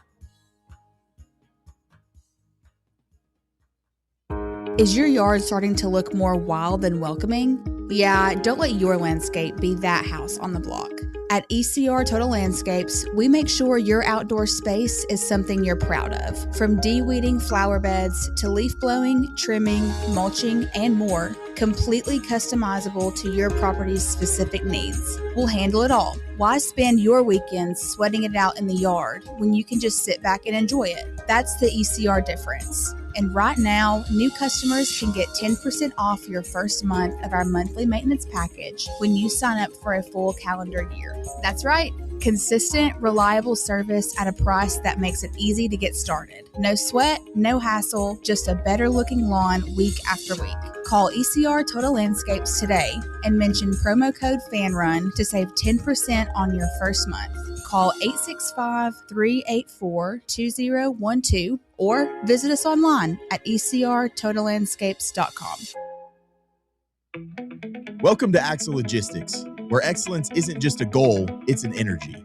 Is your yard starting to look more wild than welcoming? Yeah, don't let your landscape be that house on the block. At ECR Total Landscapes, we make sure your outdoor space is something you're proud of. From de-weeding flower beds to leaf blowing, trimming, mulching, and more, completely customizable to your property's specific needs. We'll handle it all. Why spend your weekends sweating it out in the yard when you can just sit back and enjoy it? That's the ECR difference. And right now, new customers can get 10% off your first month of our monthly maintenance package when you sign up for a full calendar year. That's right. Consistent, reliable service at a price that makes it easy to get started. No sweat, no hassle, just a better looking lawn week after week. Call ECR Total Landscapes today and mention promo code FANRUN to save 10% on your first month. Call 865-384-2012 or visit us online at ecrtotallandscapes.com. Welcome to Axle Logistics, where excellence isn't just a goal, it's an energy.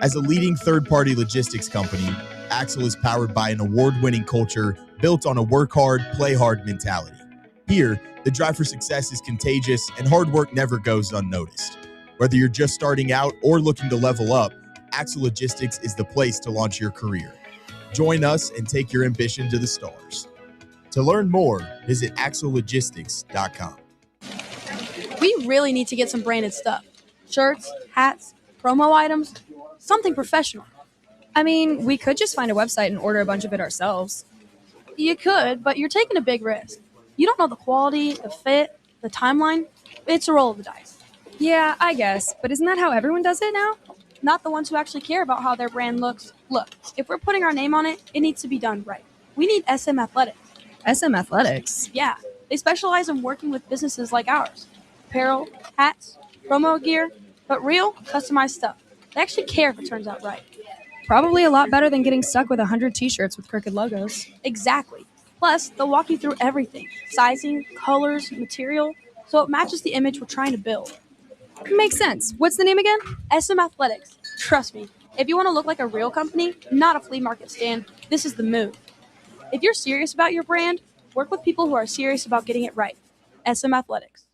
As a leading third-party logistics company, Axle is powered by an award-winning culture built on a work hard, play hard mentality. Here, the drive for success is contagious and hard work never goes unnoticed. Whether you're just starting out or looking to level up, Axle Logistics is the place to launch your career. Join us and take your ambition to the stars. To learn more, visit axlelogistics.com. We really need to get some branded stuff. Shirts, hats, promo items, something professional. I mean, we could just find a website and order a bunch of it ourselves. You could, but you're taking a big risk. You don't know the quality, the fit, the timeline. It's a roll of the dice. Yeah, I guess. But isn't that how everyone does it now? Not the ones who actually care about how their brand looks. Look, if we're putting our name on it, it needs to be done right. We need SM Athletics. SM Athletics? Yeah, they specialize in working with businesses like ours. Apparel, hats, promo gear, but real, customized stuff. They actually care if it turns out right. Probably a lot better than getting stuck with 100 t-shirts with crooked logos. Exactly. Plus, they'll walk you through everything. Sizing, colors, material, so it matches the image we're trying to build. Makes sense. What's the name again? SM Athletics. Trust me, if you want to look like a real company, not a flea market stand, this is the move. If you're serious about your brand, work with people who are serious about getting it right. SM Athletics.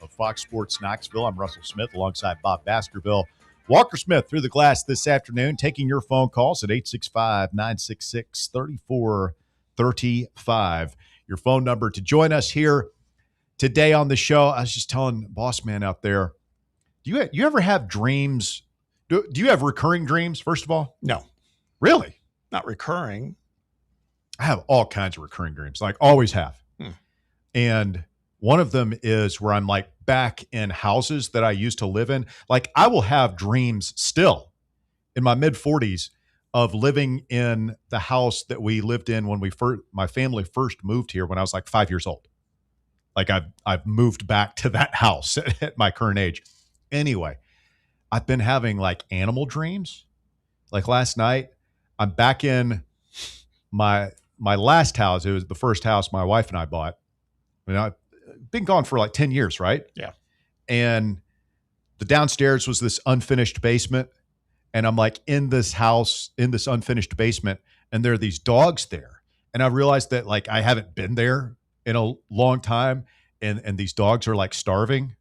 Of Fox Sports Knoxville. I'm Russell Smith alongside Bob Baskerville. Walker Smith through the glass this afternoon, taking your phone calls at 865-966-3435. Your phone number to join us here today on the show. I was just telling Boss Man out there, do you ever have dreams? Do you have recurring dreams, first of all? No. Really? Not recurring. I have all kinds of recurring dreams, like always have. And one of them is where I'm like back in houses that I used to live in. Like I will have dreams still in my mid 40s of living in the house that we lived in when my family first moved here when I was like 5 years old. Like I've moved back to that house at my current age. Anyway, I've been having like animal dreams. Like last night, I'm back in my last house. It was the first house my wife and I bought. I've been gone for like 10 years, right? Yeah. And the downstairs was this unfinished basement. And I'm like in this house, in this unfinished basement, and there are these dogs there. And I realized that like I haven't been there in a long time. And these dogs are like starving.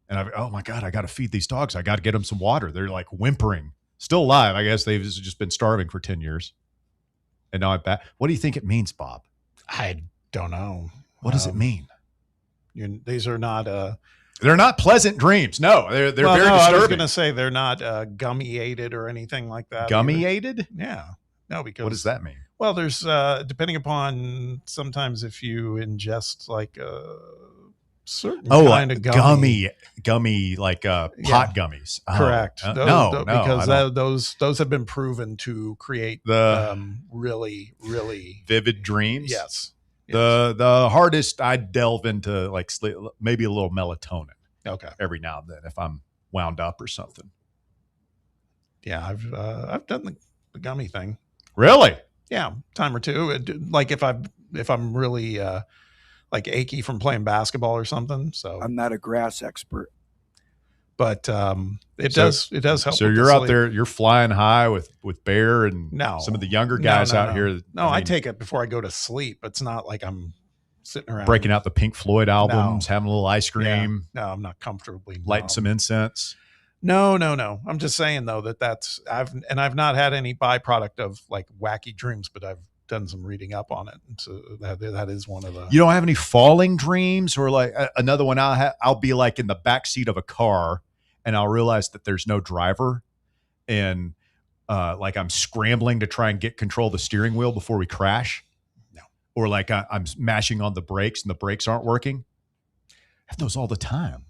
And oh my God, I got to feed these dogs. I got to get them some water. They're like whimpering, still alive. I guess they've just been starving for 10 years. And now I'm back. What do you think it means, Bob? I don't know. What does it mean? These are not They're not pleasant dreams. No, they're very disturbing. I was going to say they're not gummy-aided or anything like that. Gummy-aided? Yeah. No, because what does that mean? Well, there's depending upon sometimes if you ingest like a certain kind of gummy like pot gummies. Correct. No, because those have been proven to create really, really vivid dreams. Yes. The hardest I'd delve into like sleep, maybe a little melatonin. Okay. Every now and then if I'm wound up or something. Yeah, I've done the gummy thing. Really? Yeah, time or two. Like if I'm really like achy from playing basketball or something. So I'm not a grass expert, but it does help. So you're out there, you're flying high with Bear and some of the younger guys out here. No, I take it before I go to sleep. It's not like I'm sitting around breaking out the Pink Floyd albums, having a little ice cream. Yeah. No, I'm not comfortably lighting some incense. No. I'm just saying though I've not had any byproduct of like wacky dreams, but I've done some reading up on it. And so that is one of the. You don't have any falling dreams, or like another one? I'll be like in the backseat of a car, and I'll realize that there's no driver, and like I'm scrambling to try and get control of the steering wheel before we crash. No. Or like I'm mashing on the brakes and the brakes aren't working. I have those all the time.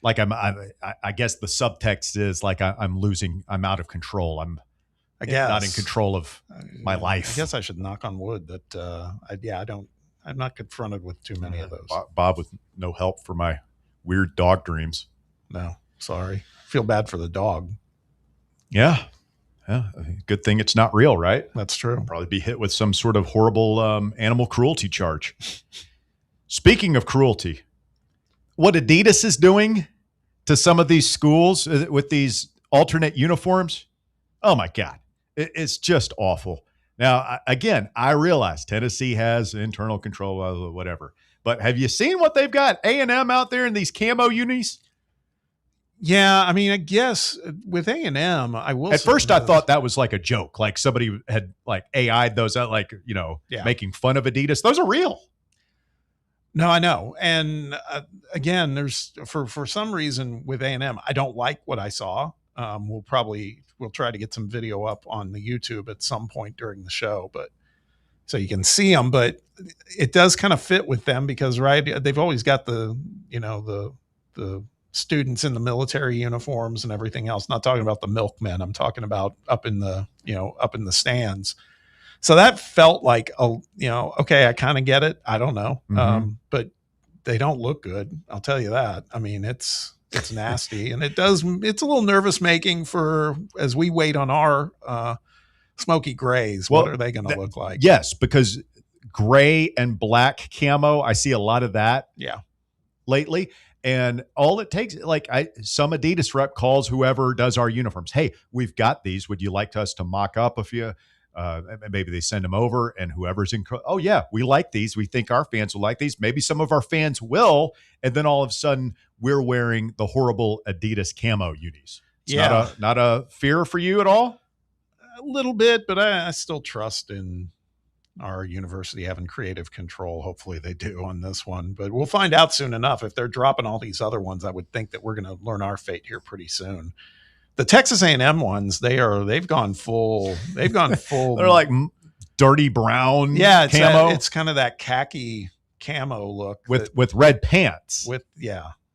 Like I guess the subtext is like I'm I'm out of control. I'm not in control of my life. I guess I should knock on wood that I'm not confronted with too many of those. Bob with no help for my weird dog dreams. No, sorry. Feel bad for the dog. Yeah. Good thing it's not real, right? That's true. I'll probably be hit with some sort of horrible animal cruelty charge. Speaking of cruelty, what Adidas is doing to some of these schools with these alternate uniforms, oh my God, it's just awful. Now, again, I realize Tennessee has internal control, whatever, but have you seen what they've got A&M out there in these camo unis? Yeah, I mean, I guess with A&M, I will. At first, I thought that was like a joke, like somebody had like AI'd those out, like making fun of Adidas. Those are real. No, I know. And again, there's for some reason with A&M, I don't like what I saw. We'll try to get some video up on the YouTube at some point during the show, but so you can see them. But it does kind of fit with them because they've always got the students in the military uniforms and everything else. Not talking about the milkmen. I'm talking about up in the stands. So that felt like okay, I kind of get it. I don't know. But they don't look good. I'll tell you that. I mean, it's nasty and it's a little nervous making as we wait on our smoky grays. What are they going to look like? Yes, because gray and black camo, I see a lot of that. Yeah. Lately. And all it takes, like some Adidas rep calls whoever does our uniforms. Hey, we've got these. Would you like us to mock up a few? Maybe they send them over, and whoever's in. Oh yeah, we like these. We think our fans will like these. Maybe some of our fans will, and then all of a sudden we're wearing the horrible Adidas camo unis. It's not a fear for you at all. A little bit, but I still trust in our university having creative control. Hopefully they do on this one, but we'll find out soon enough. If they're dropping all these other ones, I would think that we're going to learn our fate here pretty soon. The Texas A&M ones, they've gone full. They're like dirty brown. Yeah, camo. It's kind of that khaki camo look with red pants.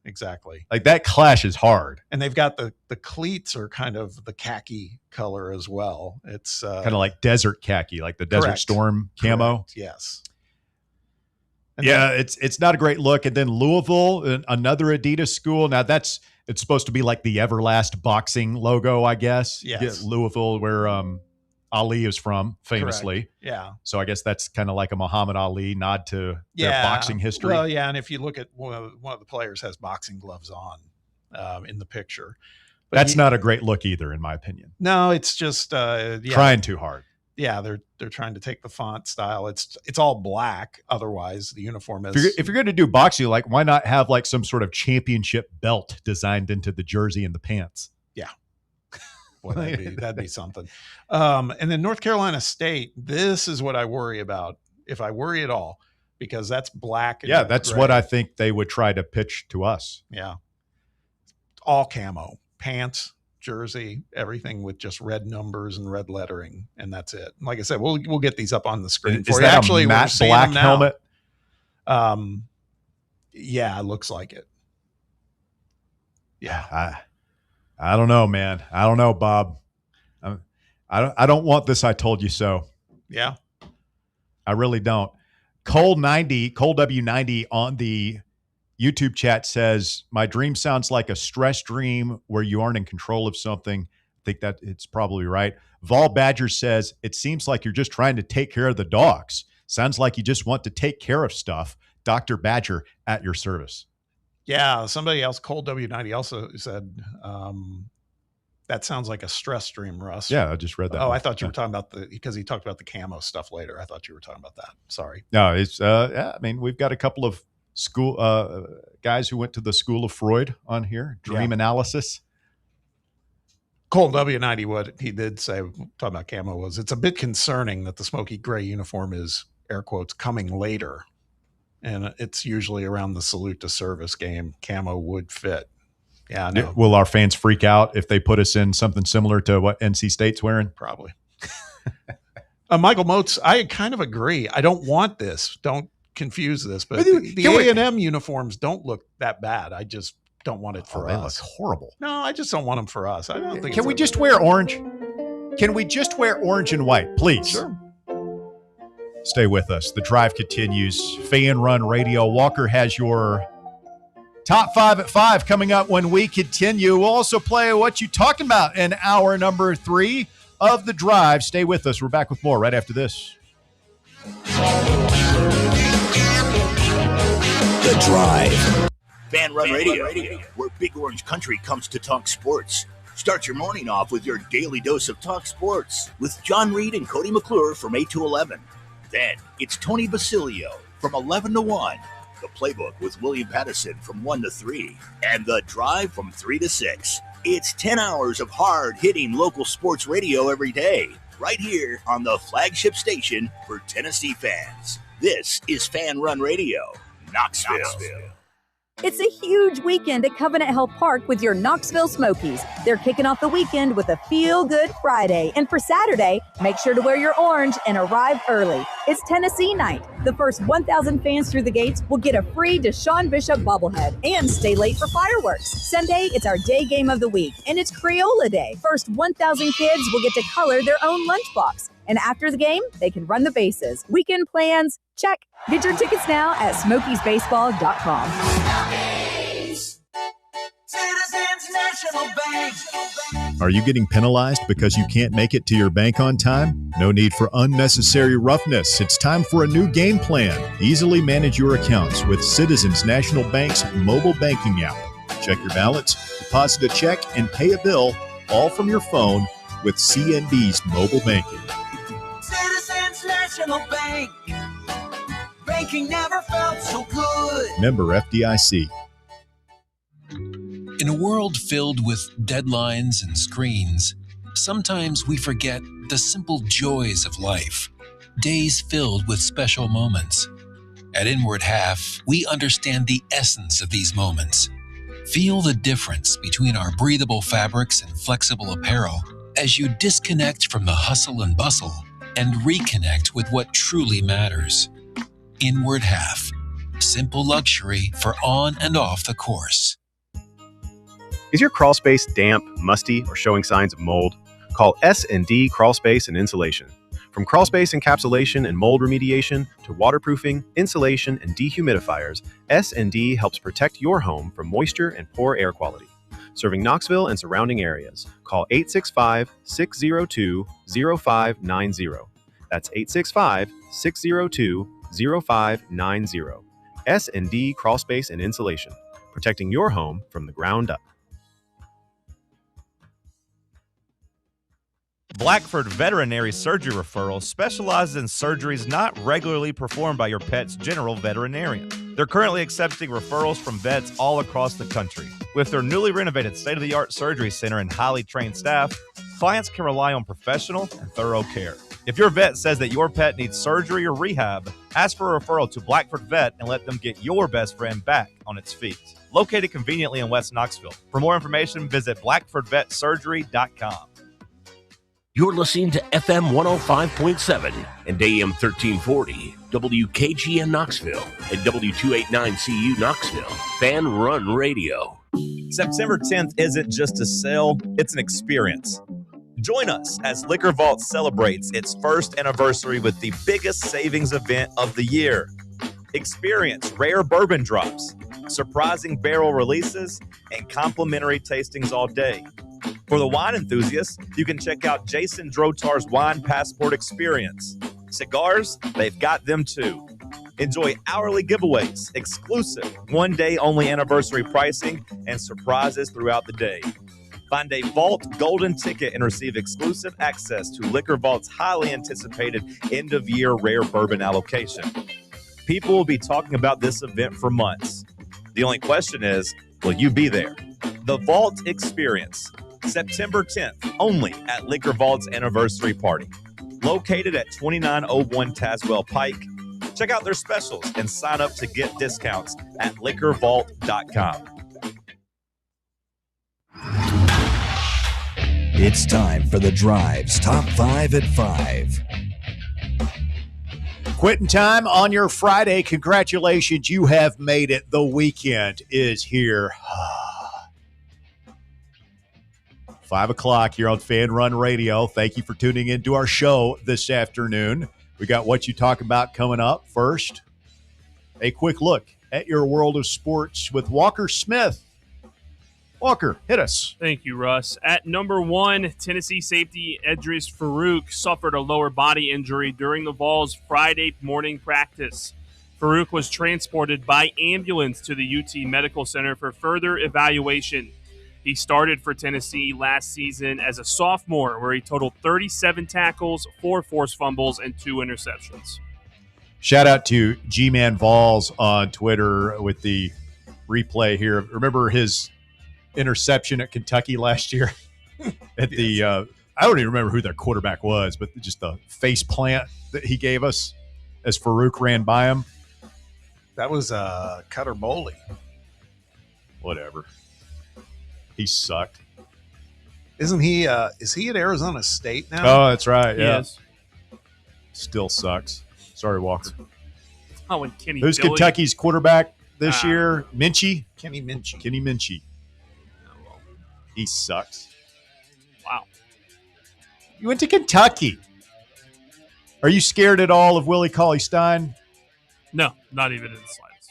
Exactly. Like that clashes hard. And they've got the cleats are kind of the khaki color as well. It's kind of like desert khaki, like the Desert Storm camo. Correct. Yes. And it's not a great look. And then Louisville, another Adidas school. Now it's supposed to be like the Everlast boxing logo, I guess. Yes. Louisville, where Ali is from, famously. Correct. Yeah. So I guess that's kind of like a Muhammad Ali nod to their boxing history. Well, yeah, and if you look at one of the players has boxing gloves on in the picture. But that's not a great look either, in my opinion. No, it's just trying too hard. Yeah, they're trying to take the font style. It's all black. Otherwise, the uniform is. If you're going to do boxing, like why not have like some sort of championship belt designed into the jersey and the pants? Yeah, boy, that'd be something. And then North Carolina State. This is what I worry about. If I worry at all, because that's black. And yeah, that's gray. what I think they would try to pitch to us. Yeah. All camo, pants, jersey, everything with just red numbers and red lettering, and that's it. Like I said, we'll get these up on the screen for Is you. that Actually, a we're matte seeing black them now. helmet? Yeah, it looks like it. Yeah, I don't know, man. I don't know, Bob. I don't want this. I told you so. Yeah, I really don't. Cole W90 on the YouTube chat says, my dream sounds like a stress dream where you aren't in control of something. I think that it's probably right. Vol Badger says, it seems like you're just trying to take care of the dogs. Sounds like you just want to take care of stuff. Dr. Badger at your service. Yeah, somebody else, Cole W90, also said, that sounds like a stress dream, Russ. Yeah, I just read that. Oh, I thought you were talking about because he talked about the camo stuff later. I thought you were talking about that. Sorry. No, it's, yeah, I mean, we've got a couple of school guys who went to the School of Freud on here. Dream analysis. Cole W90, what he did say, talking about camo, was it's a bit concerning that the smoky gray uniform is, air quotes, coming later. And it's usually around the salute to service game. Camo would fit. Yeah, I know. Will our fans freak out if they put us in something similar to what NC State's wearing? Probably. Michael Motes, I kind of agree. I don't want this. Don't confuse this. But the A&M uniforms don't look that bad. I just don't want it for us. They look horrible. No, I just don't want them for us. I don't think. Can we just wear orange? Can we just wear orange and white, please? Sure. Stay with us. The drive continues. Fan Run Radio. Walker has your top 5 at 5 coming up when we continue. We'll also play What You Talking About in hour number 3 of the drive. Stay with us. We're back with more right after this. The Drive. Fan Run Radio, where Big Orange Country comes to talk sports. Start your morning off with your daily dose of talk sports with John Reed and Cody McClure from 8 to 11. Then it's Tony Basilio from 11 to 1. The Playbook with William Pattison from 1 to 3. And The Drive from 3 to 6. It's 10 hours of hard-hitting local sports radio every day, right here on the flagship station for Tennessee fans. This is Fan Run Radio, Knoxville. It's a huge weekend at Covenant Health Park with your Knoxville Smokies. They're kicking off the weekend with a feel-good Friday. And for Saturday, make sure to wear your orange and arrive early. It's Tennessee night. The first 1,000 fans through the gates will get a free Deshaun Bishop bobblehead and stay late for fireworks. Sunday, it's our day game of the week, and it's Crayola Day. First 1,000 kids will get to color their own lunchbox. And after the game, they can run the bases. Weekend plans, check. Get your tickets now at SmokiesBaseball.com. Citizens National Bank. Are you getting penalized because you can't make it to your bank on time? No need for unnecessary roughness. It's time for a new game plan. Easily manage your accounts with Citizens National Bank's mobile banking app. Check your balance, deposit a check, and pay a bill all from your phone with CNB's mobile banking. Citizens National Bank. Banking never felt so good. Member FDIC. In a world filled with deadlines and screens, sometimes we forget the simple joys of life, days filled with special moments. At Inward Half, we understand the essence of these moments. Feel the difference between our breathable fabrics and flexible apparel as you disconnect from the hustle and bustle and reconnect with what truly matters. Inward Half, simple luxury for on and off the course. Is your crawl space damp, musty, or showing signs of mold? Call S&D Crawl Space and Insulation. From crawl space encapsulation and mold remediation to waterproofing, insulation, and dehumidifiers, S&D helps protect your home from moisture and poor air quality. Serving Knoxville and surrounding areas, call 865-602-0590. That's 865-602-0590. S&D Crawl Space and Insulation, protecting your home from the ground up. Blackford Veterinary Surgery Referral specializes in surgeries not regularly performed by your pet's general veterinarian. They're currently accepting referrals from vets all across the country. With their newly renovated state-of-the-art surgery center and highly trained staff, clients can rely on professional and thorough care. If your vet says that your pet needs surgery or rehab, ask for a referral to Blackford Vet and let them get your best friend back on its feet. Located conveniently in West Knoxville. For more information, visit blackfordvetsurgery.com. You're listening to FM 105.7 and AM 1340, WKGN Knoxville, and W289CU Knoxville, Fan Run Radio. September 10th isn't just a sale, it's an experience. Join us as Liquor Vault celebrates its first anniversary with the biggest savings event of the year. Experience rare bourbon drops, surprising barrel releases, and complimentary tastings all day. For the wine enthusiasts, you can check out Jason Drotar's Wine Passport Experience. Cigars, they've got them too. Enjoy hourly giveaways, exclusive one-day only anniversary pricing, and surprises throughout the day. Find a Vault Golden Ticket and receive exclusive access to Liquor Vault's highly anticipated end-of-year rare bourbon allocation. People will be talking about this event for months. The only question is, will you be there? The Vault Experience, September 10th, only at Liquor Vault's anniversary party. Located at 2901 Tazewell Pike. Check out their specials and sign up to get discounts at liquorvault.com. It's time for the Drive's Top 5 at 5. Quitting time on your Friday. Congratulations, you have made it. The weekend is here. 5 o'clock here on Fan Run Radio. Thank you for tuning in to our show this afternoon. We got What You Talk About coming up. First, a quick look at your world of sports with Walker Smith. Walker, hit us. Thank you, Russ. At number 1, Tennessee safety Edris Farouk suffered a lower body injury during the Vols' Friday morning practice. Farouk was transported by ambulance to the UT Medical Center for further evaluation. He started for Tennessee last season as a sophomore, where he totaled 37 tackles, 4 forced fumbles, and 2 interceptions. Shout out to G-Man Vols on Twitter with the replay here. Remember his interception at Kentucky last year at the I don't even remember who their quarterback was, but just the face plant that he gave us as Farouk ran by him. That was Cutter Boley. Whatever. He sucked. Isn't he is he at Arizona State now? Oh, that's right. Yeah. Yes. Still sucks. Sorry, Walker. Oh, and Kenny Who's Dilly. Kentucky's quarterback this year? Minchie? Kenny Minchie. Kenny Minchie. He sucks. Wow. You went to Kentucky. Are you scared at all of Willie Cauley-Stein? No, not even in the slightest.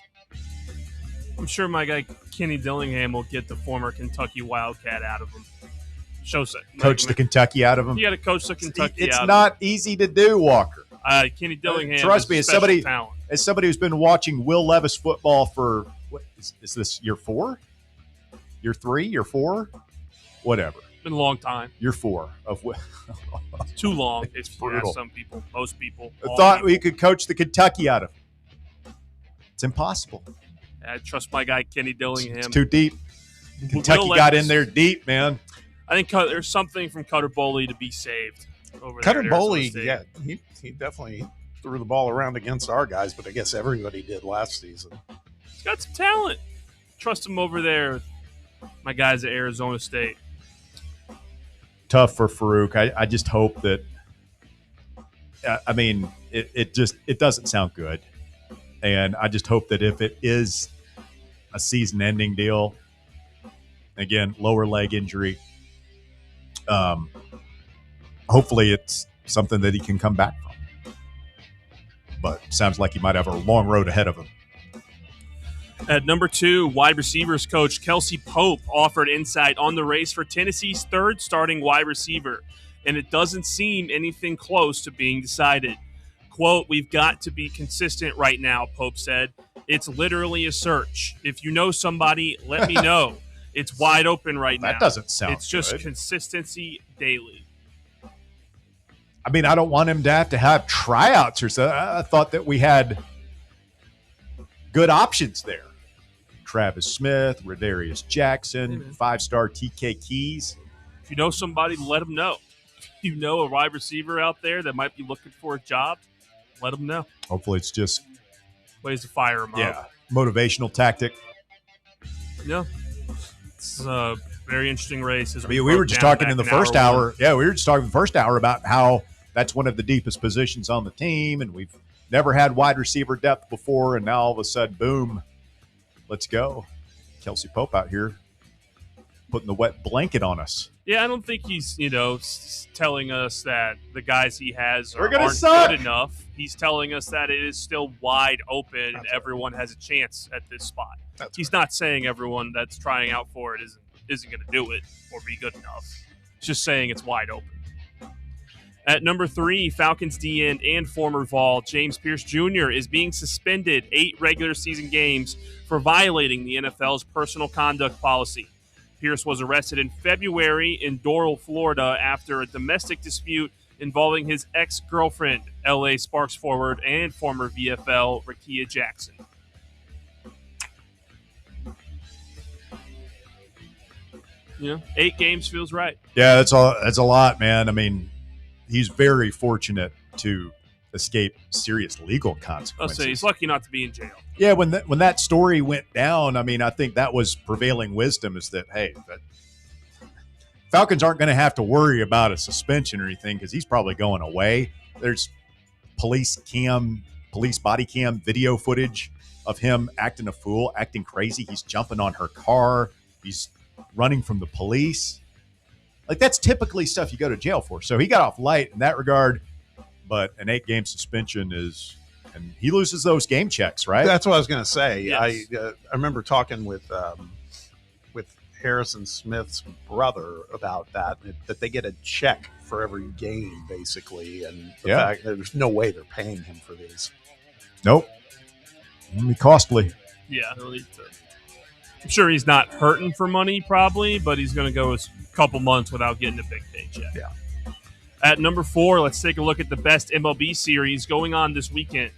I'm sure my guy Kenny Dillingham will get the former Kentucky Wildcat out of him. Coach the Kentucky out of him? You got to coach the Kentucky out of him. It's not easy to do, Walker. Kenny Dillingham Trust me, is as somebody who's been watching Will Levis football for, what, is this year 4? Year 3? Year 4? Whatever. Been a long time. Year 4 of too long. It's brutal. some people, most people. I thought we could coach the Kentucky out of him. It's impossible. I trust my guy Kenny Dillingham. It's too deep. Kentucky got in there deep, man. I think there's something from Cutter Boley to be saved over Cutter there. Boley, yeah, he definitely threw the ball around against our guys, but I guess everybody did last season. He's got some talent. Trust him over there. My guys at Arizona State. Tough for Farouk. I just hope that. I mean, it doesn't sound good, and I just hope that if it is a season-ending deal, again, lower leg injury, hopefully it's something that he can come back from. But sounds like he might have a long road ahead of him. At number 2, wide receivers coach Kelsey Pope offered insight on the race for Tennessee's 3rd starting wide receiver, and it doesn't seem anything close to being decided. Quote, "We've got to be consistent right now," Pope said. "It's literally a search. If you know somebody, let me know. It's wide open right now." That doesn't sound It's just good. consistency daily. I mean, I don't want him to have tryouts or so. I thought that we had good options there. Travis Smith, Rodarius Jackson, 5-star TK Keys. If you know somebody, let them know. you know a wide receiver out there that might be looking for a job, let them know. Hopefully it's just ways to fire them up. Motivational tactic. Yeah. It's a very interesting race. We were just talking in the first hour. Yeah, we were just talking in the first hour about how that's one of the deepest positions on the team, and we've never had wide receiver depth before, and now all of a sudden, boom, let's go. Kelsey Pope out here putting the wet blanket on us. Yeah, I don't think he's, telling us that the guys he has aren't suck. good enough. He's telling us that it is still wide open and everyone has a chance at this spot. He's not saying everyone that's trying out for it isn't going to do it or be good enough. He's just saying it's wide open. At number 3, Falcons D-end and former Vol James Pierce Jr. is being suspended 8 regular season games for violating the NFL's personal conduct policy. Pierce was arrested in February in Doral, Florida, after a domestic dispute involving his ex-girlfriend, L.A. Sparks forward and former VFL Rakia Jackson. Yeah, 8 games feels right. Yeah, that's a lot, man. I mean, he's very fortunate to escape serious legal consequences. I'll say he's lucky not to be in jail. Yeah, when that story went down, I mean, I think that was prevailing wisdom is that, hey, Falcons aren't going to have to worry about a suspension or anything because he's probably going away. There's police body cam video footage of him acting a fool, acting crazy. He's jumping on her car. He's running from the police. Like, that's typically stuff you go to jail for. So he got off light in that regard, but an 8-game suspension is, and he loses those game checks, right? That's what I was going to say. Yes. I remember talking with Harrison Smith's brother about that they get a check for every game, basically, and the fact that there's no way they're paying him for these. Nope. It'll be costly. Yeah, he'll need to. I'm sure he's not hurting for money, probably, but he's going to go a couple months without getting a big paycheck. Yeah. At number 4, let's take a look at the best MLB series going on this weekend.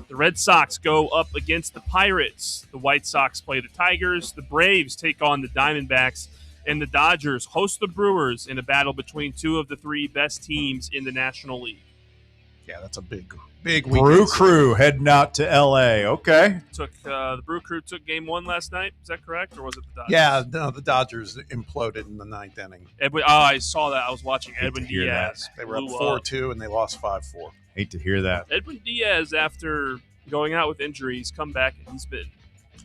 The Red Sox go up against the Pirates. The White Sox play the Tigers. The Braves take on the Diamondbacks. And the Dodgers host the Brewers in a battle between 2 of the 3 best teams in the National League. Yeah, that's a big weekend. Brew Crew heading out to L.A. Okay. The Brew Crew took game 1 last night. Is that correct? Or was it the Dodgers? Yeah, no, the Dodgers imploded in the 9th inning. I saw that. I was watching Edwin Diaz. They were up 4-2, and they lost 5-4. Hate to hear that. Edwin Diaz, after going out with injuries, come back, and he's been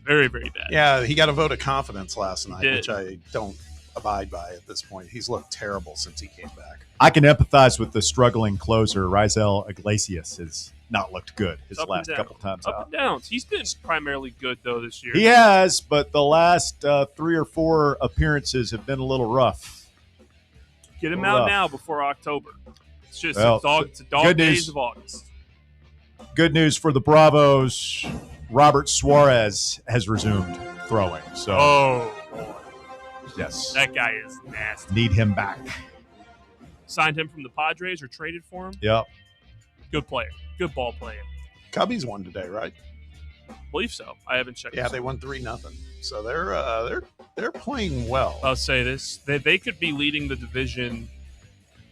very, very bad. Yeah, he got a vote of confidence last night, Did. which I don't abide by at this point. He's looked terrible since he came back. I can empathize with the struggling closer. Rizel Iglesias has not looked good his last couple times Up out. and downs. He's been primarily good, though, this year. He has, but the last 3 or 4 appearances have been a little rough. Get him out now before October. It's just it's a dog good days news. of August. Good news for the Bravos. Robert Suarez has resumed throwing. So, boy. Yes. That guy is nasty. Need him back. Signed him from the Padres or traded for him. Yep. Good player. Good ball player. Cubbies won today, right? Believe so. I haven't checked. Yeah, they won 3-0. So they're playing well. I'll say this: they could be leading the division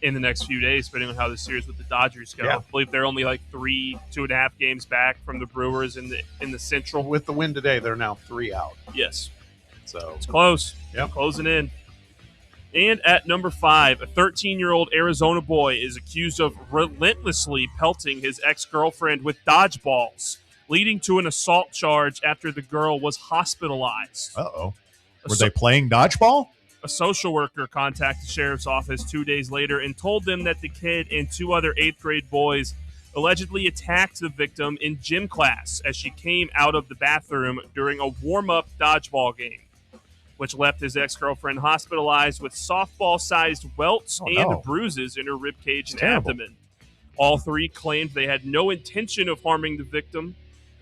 in the next few days, depending on how the series with the Dodgers go. Yeah. I believe they're only like 2.5 games back from the Brewers in the Central. With the win today, they're now 3 out. Yes. So it's close. Yeah, closing in. And at number 5, a 13-year-old Arizona boy is accused of relentlessly pelting his ex-girlfriend with dodgeballs, leading to an assault charge after the girl was hospitalized. Uh-oh. Were they playing dodgeball? A social worker contacted the sheriff's office 2 days later and told them that the kid and 2 other 8th grade boys allegedly attacked the victim in gym class as she came out of the bathroom during a warm-up dodgeball game, which left his ex-girlfriend hospitalized with softball-sized welts and bruises in her ribcage and abdomen. All 3 claimed they had no intention of harming the victim.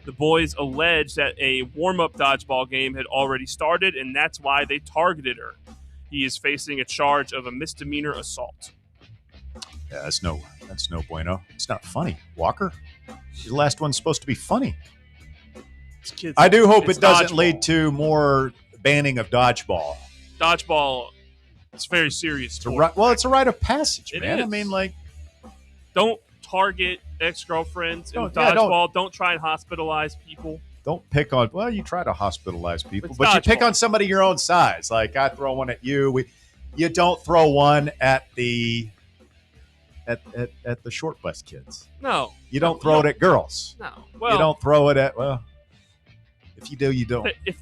The boys alleged that a warm-up dodgeball game had already started, and that's why they targeted her. He is facing a charge of a misdemeanor assault. Yeah, that's no bueno. It's not funny. Walker? The last one's supposed to be funny. I do hope it doesn't lead to more banning of dodgeball. Dodgeball It's a very serious sport. It's a rite of passage, man. Is. I mean, like, don't target ex-girlfriends in dodgeball. Don't try and hospitalize people. Don't pick on. Well, you try to hospitalize people, It's but you pick dodgeball. on somebody your own size. Like I throw one at you. You don't throw one at the short bus kids. No, you don't throw it at girls. No, well, you don't throw it at If you do, you don't. If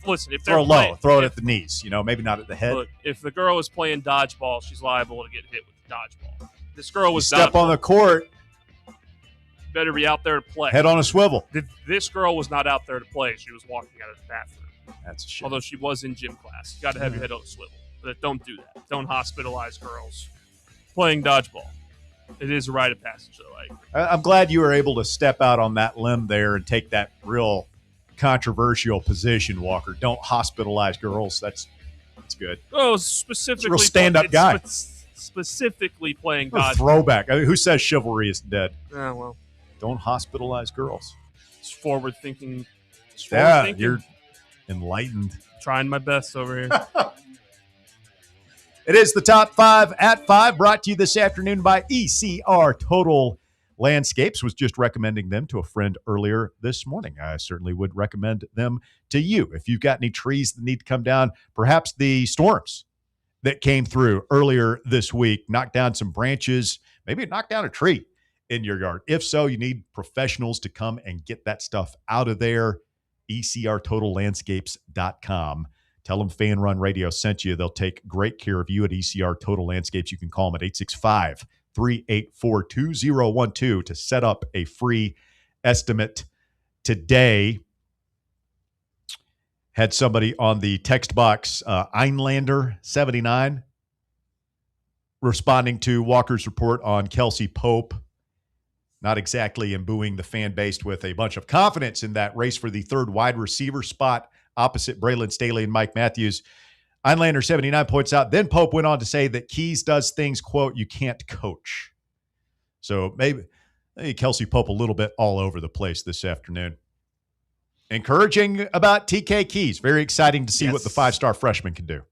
throw low, throw it at the knees. Maybe not at the head. Look, if the girl is playing dodgeball, she's liable to get hit with the dodgeball. This girl was step on the court. Better be out there to play. Head on a swivel. This girl was not out there to play. She was walking out of the bathroom. That's a shame. Although she was in gym class. You got to have your head on a swivel. But don't do that. Don't hospitalize girls playing dodgeball. It is a rite of passage, though. I'm glad you were able to step out on that limb there and take that real controversial position, Walker. Don't hospitalize girls. That's good. Oh, specifically, real stand-up guy. Specifically playing dodgeball. Throwback. I mean, who says chivalry is dead? Oh, well. Don't hospitalize girls. It's forward thinking. You're enlightened. Trying my best over here. It is the Top 5 at 5, brought to you this afternoon by ECR Total Landscapes. Was just recommending them to a friend earlier this morning. I certainly would recommend them to you. If you've got any trees that need to come down, perhaps the storms that came through earlier this week knocked down some branches, maybe it knocked down a tree in your yard. If so, you need professionals to come and get that stuff out of there. ECRTotalLandscapes.com. Tell them Fan Run Radio sent you. They'll take great care of you at ECR Total Landscapes. You can call them at 865-384-2012 to set up a free estimate today. Had somebody on the text box, Einlander79, responding to Walker's report on Kelsey Pope. Not exactly imbuing the fan base with a bunch of confidence in that race for the third wide receiver spot opposite Braylon Staley and Mike Matthews. Einlander79 points out, then Pope went on to say that Keys does things, quote, you can't coach. So maybe Kelsey Pope a little bit all over the place this afternoon. Encouraging about TK Keys. Very exciting to see what the five-star freshman can do.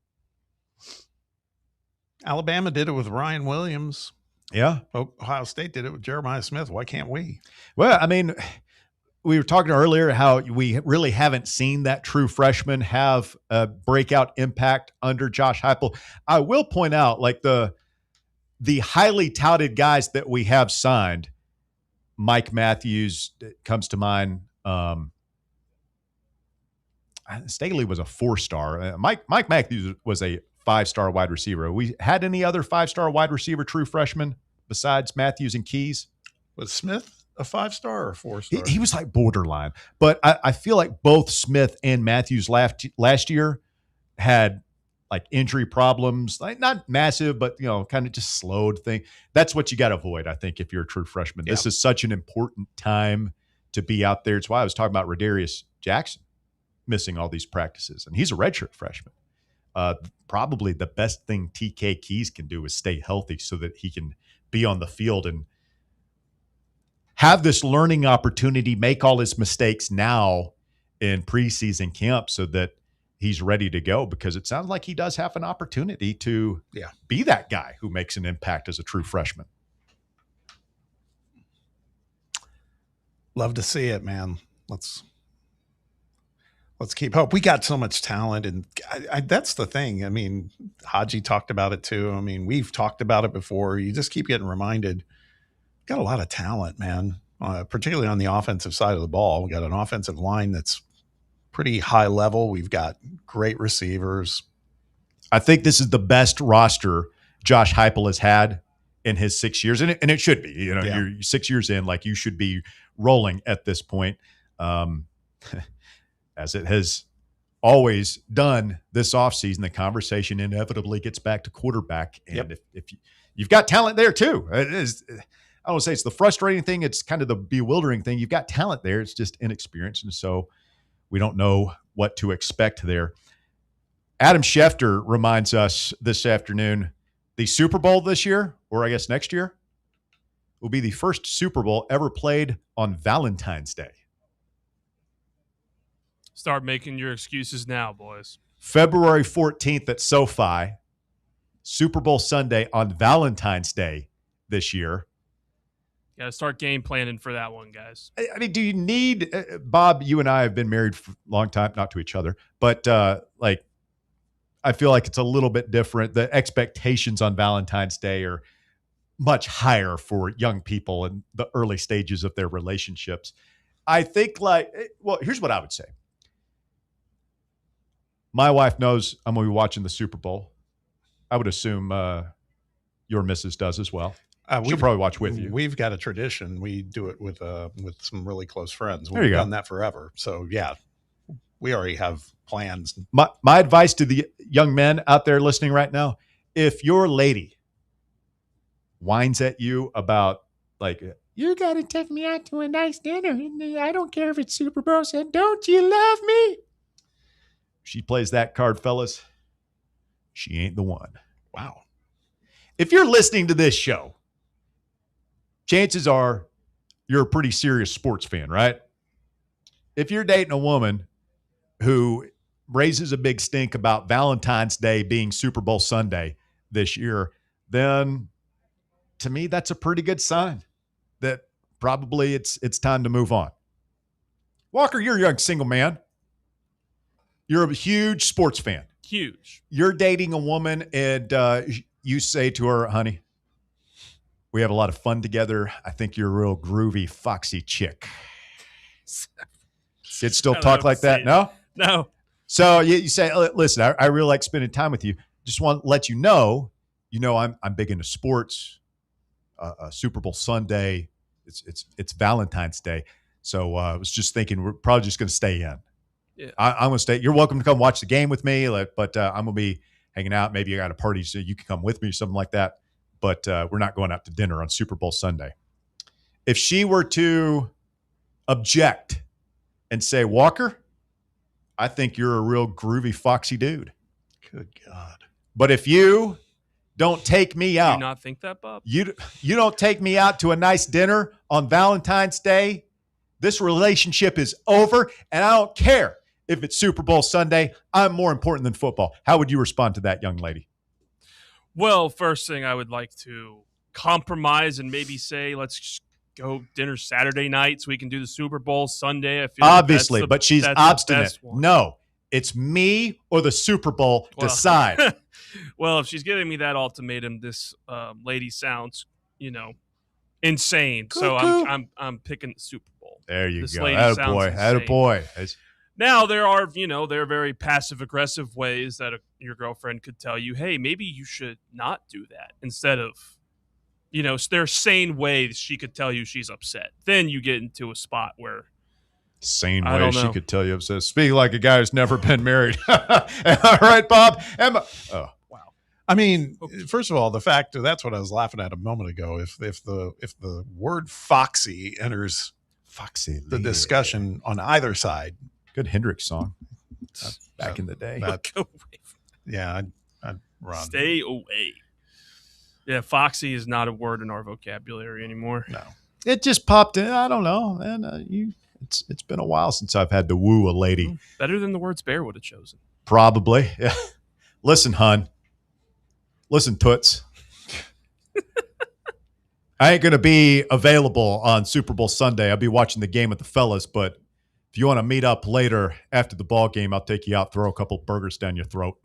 Alabama did it with Ryan Williams. Yeah. Ohio State did it with Jeremiah Smith. Why can't we? Well, I mean, we were talking earlier how we really haven't seen that true freshman have a breakout impact under Josh Heupel. I will point out, like the highly touted guys that we have signed, Mike Matthews comes to mind. Staley was a 4-star. Mike Matthews was a 5-star wide receiver. We had any other 5-star wide receiver true freshmen besides Matthews and Keys? Was Smith a 5-star or a 4-star? He was like borderline. But I feel like both Smith and Matthews last year had like injury problems, like not massive, but kind of just slowed thing. That's what you got to avoid, I think, if you're a true freshman. Yeah. This is such an important time to be out there. It's why I was talking about Rodarius Jackson missing all these practices, and he's a redshirt freshman. Probably the best thing TK Keys can do is stay healthy so that he can be on the field and have this learning opportunity, make all his mistakes now in preseason camp so that he's ready to go, because it sounds like he does have an opportunity to be that guy who makes an impact as a true freshman. Love to see it, man. Let's keep hope. We got so much talent, and that's the thing. I mean, Haji talked about it too. I mean, we've talked about it before. You just keep getting reminded. Got a lot of talent, man, particularly on the offensive side of the ball. We got an offensive line that's pretty high level. We've got great receivers. I think this is the best roster Josh Heupel has had in his 6 years, and it should be. You're 6 years in, like you should be rolling at this point. As it has always done this offseason, the conversation inevitably gets back to quarterback. And if you've got talent there too, it is. I would say it's the frustrating thing. It's kind of the bewildering thing. You've got talent there. It's just inexperience. And so we don't know what to expect there. Adam Schefter reminds us this afternoon, the Super Bowl this year, or I guess next year, will be the first Super Bowl ever played on Valentine's Day. Start making your excuses now, boys. February 14th at SoFi. Super Bowl Sunday on Valentine's Day this year. Got to start game planning for that one, guys. I mean, do you need Bob? You and I have been married for a long time, not to each other, but like, I feel like it's a little bit different. The expectations on Valentine's Day are much higher for young people in the early stages of their relationships. I think, like, well, here's what I would say. My wife knows I'm going to be watching the Super Bowl. I would assume your missus does as well. She'll probably watch with you. We've got a tradition. We do it with some really close friends. There you We've go. done that forever. So yeah, we already have plans. My advice to the young men out there listening right now: if your lady whines at you about, like, you got to take me out to a nice dinner, and I don't care if it's Super Bowl, said, don't you love me? She plays that card, fellas. She ain't the one. Wow. If you're listening to this show, chances are you're a pretty serious sports fan, right? If you're dating a woman who raises a big stink about Valentine's Day being Super Bowl Sunday this year, then to me, that's a pretty good sign that probably it's time to move on. Walker, you're a young single man. You're a huge sports fan. Huge. You're dating a woman and you say to her, honey, we have a lot of fun together. I think you're a real groovy, foxy chick. Kids still talk like that? No? No. So you say, listen, I really like spending time with you. Just want to let you know, I'm big into sports. Super Bowl Sunday. It's Valentine's Day. So I was just thinking we're probably just going to stay in. Yeah. I'm going to stay. You're welcome to come watch the game with me, but I'm going to be hanging out. Maybe I got a party so you can come with me, something like that. But we're not going out to dinner on Super Bowl Sunday. If she were to object and say, Walker, I think you're a real groovy, foxy dude. Good God. But if you don't take me out. Do you not think that, Bob? You don't take me out to a nice dinner on Valentine's Day, this relationship is over, and I don't care if it's Super Bowl Sunday. I'm more important than football. How would you respond to that, young lady? Well, first thing I would like to compromise and maybe say, let's just go dinner Saturday night so we can do the Super Bowl Sunday. I feel Obviously, like but she's obstinate. No, it's me or the Super Bowl. Decide. Well, if she's giving me that ultimatum, this lady sounds, insane. So I'm picking the Super Bowl. There you this go. Lady Attaboy. Now there are, there are very passive aggressive ways that your girlfriend could tell you, hey, maybe you should not do that instead of, there's sane ways she could tell you she's upset. Then you get into a spot where sane way she could tell you upset. Speak like a guy who's never been married. All right, Bob. Wow. I mean, first of all, the fact that's what I was laughing at a moment ago. If the word foxy enters the discussion on either side, good Hendrix song back in the day. I'd run. Stay away. Yeah, foxy is not a word in our vocabulary anymore. No, it just popped in. I don't know, man. It's been a while since I've had to woo a lady. Better than the words Bear would have chosen. Probably. Yeah. Listen, hun. Listen, Toots. I ain't going to be available on Super Bowl Sunday. I'll be watching the game with the fellas, but if you want to meet up later after the ball game, I'll take you out, throw a couple burgers down your throat.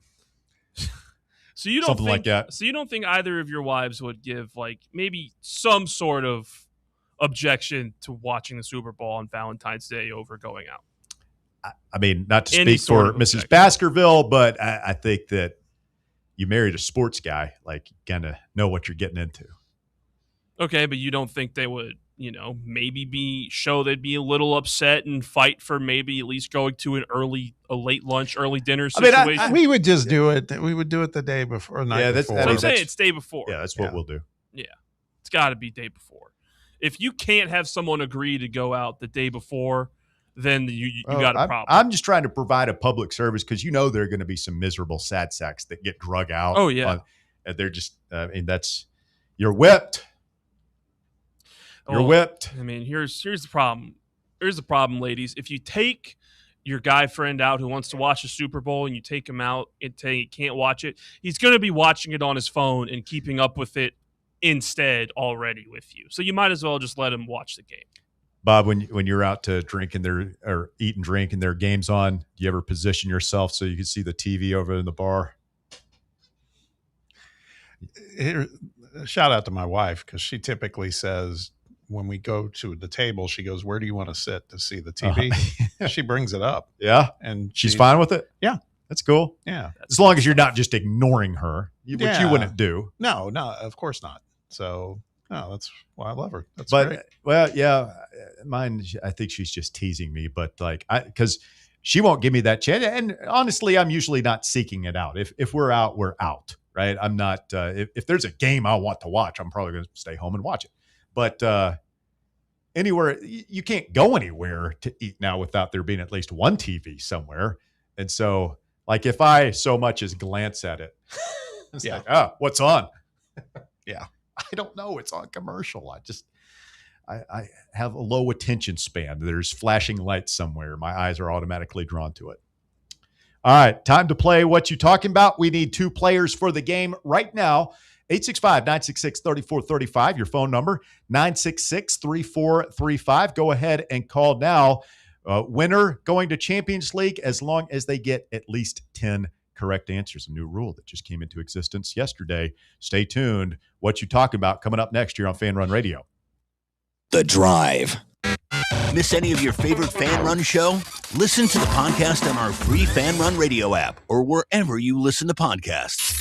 So you don't Something think, like that. So you don't think either of your wives would give maybe some sort of objection to watching the Super Bowl on Valentine's Day over going out? I mean, not to speak for Mrs. Baskerville, but I think that you married a sports guy, you kind of know what you're getting into. Okay, but you don't think they would, maybe they'd be a little upset and fight for maybe at least going to a late lunch, early dinner situation? We would just do it. We would do it the day before, night before. So I'm saying it's day before. Yeah, that's what we'll do. Yeah, it's got to be day before. If you can't have someone agree to go out the day before, then you got a problem. I'm just trying to provide a public service because there are going to be some miserable sad sacks that get drug out. Oh, yeah. They're just, you're whipped. You're whipped. I mean, here's the problem. Here's the problem, ladies. If you take your guy friend out who wants to watch the Super Bowl and you take him out and he can't watch it, he's going to be watching it on his phone and keeping up with it instead already with you. So you might as well just let him watch the game. Bob, when you're out to drink or eat and drink and their game's on, do you ever position yourself so you can see the TV over in the bar? Shout out to my wife, because she typically says when we go to the table, she goes, "Where do you want to sit to see the TV?" She brings it up. Yeah. And she's fine with it? Yeah. That's cool. Yeah. As long as you're not just ignoring her, which you wouldn't do. No, of course not. So, no, that's why I love her. That's but great. Well, yeah, mine, I think she's just teasing me, but like, because she won't give me that chance. And honestly, I'm usually not seeking it out. If we're out, we're out, right? I'm not, if there's a game I want to watch, I'm probably going to stay home and watch it. But anywhere, you can't go anywhere to eat now without there being at least one TV somewhere. And so, like, if I so much as glance at it, it's like, what's on? Yeah. I don't know. It's on commercial. I have a low attention span. There's flashing lights somewhere. My eyes are automatically drawn to it. All right, time to play What You Talking About. We need 2 players for the game right now. 865-966-3435, your phone number, 966-3435. Go ahead and call now. Winner going to Champions League as long as they get at least 10 correct answers. A new rule that just came into existence yesterday. Stay tuned. What You Talking About coming up next year on Fan Run Radio. The Drive. Miss any of your favorite Fan Run show? Listen to the podcast on our free Fan Run Radio app or wherever you listen to podcasts.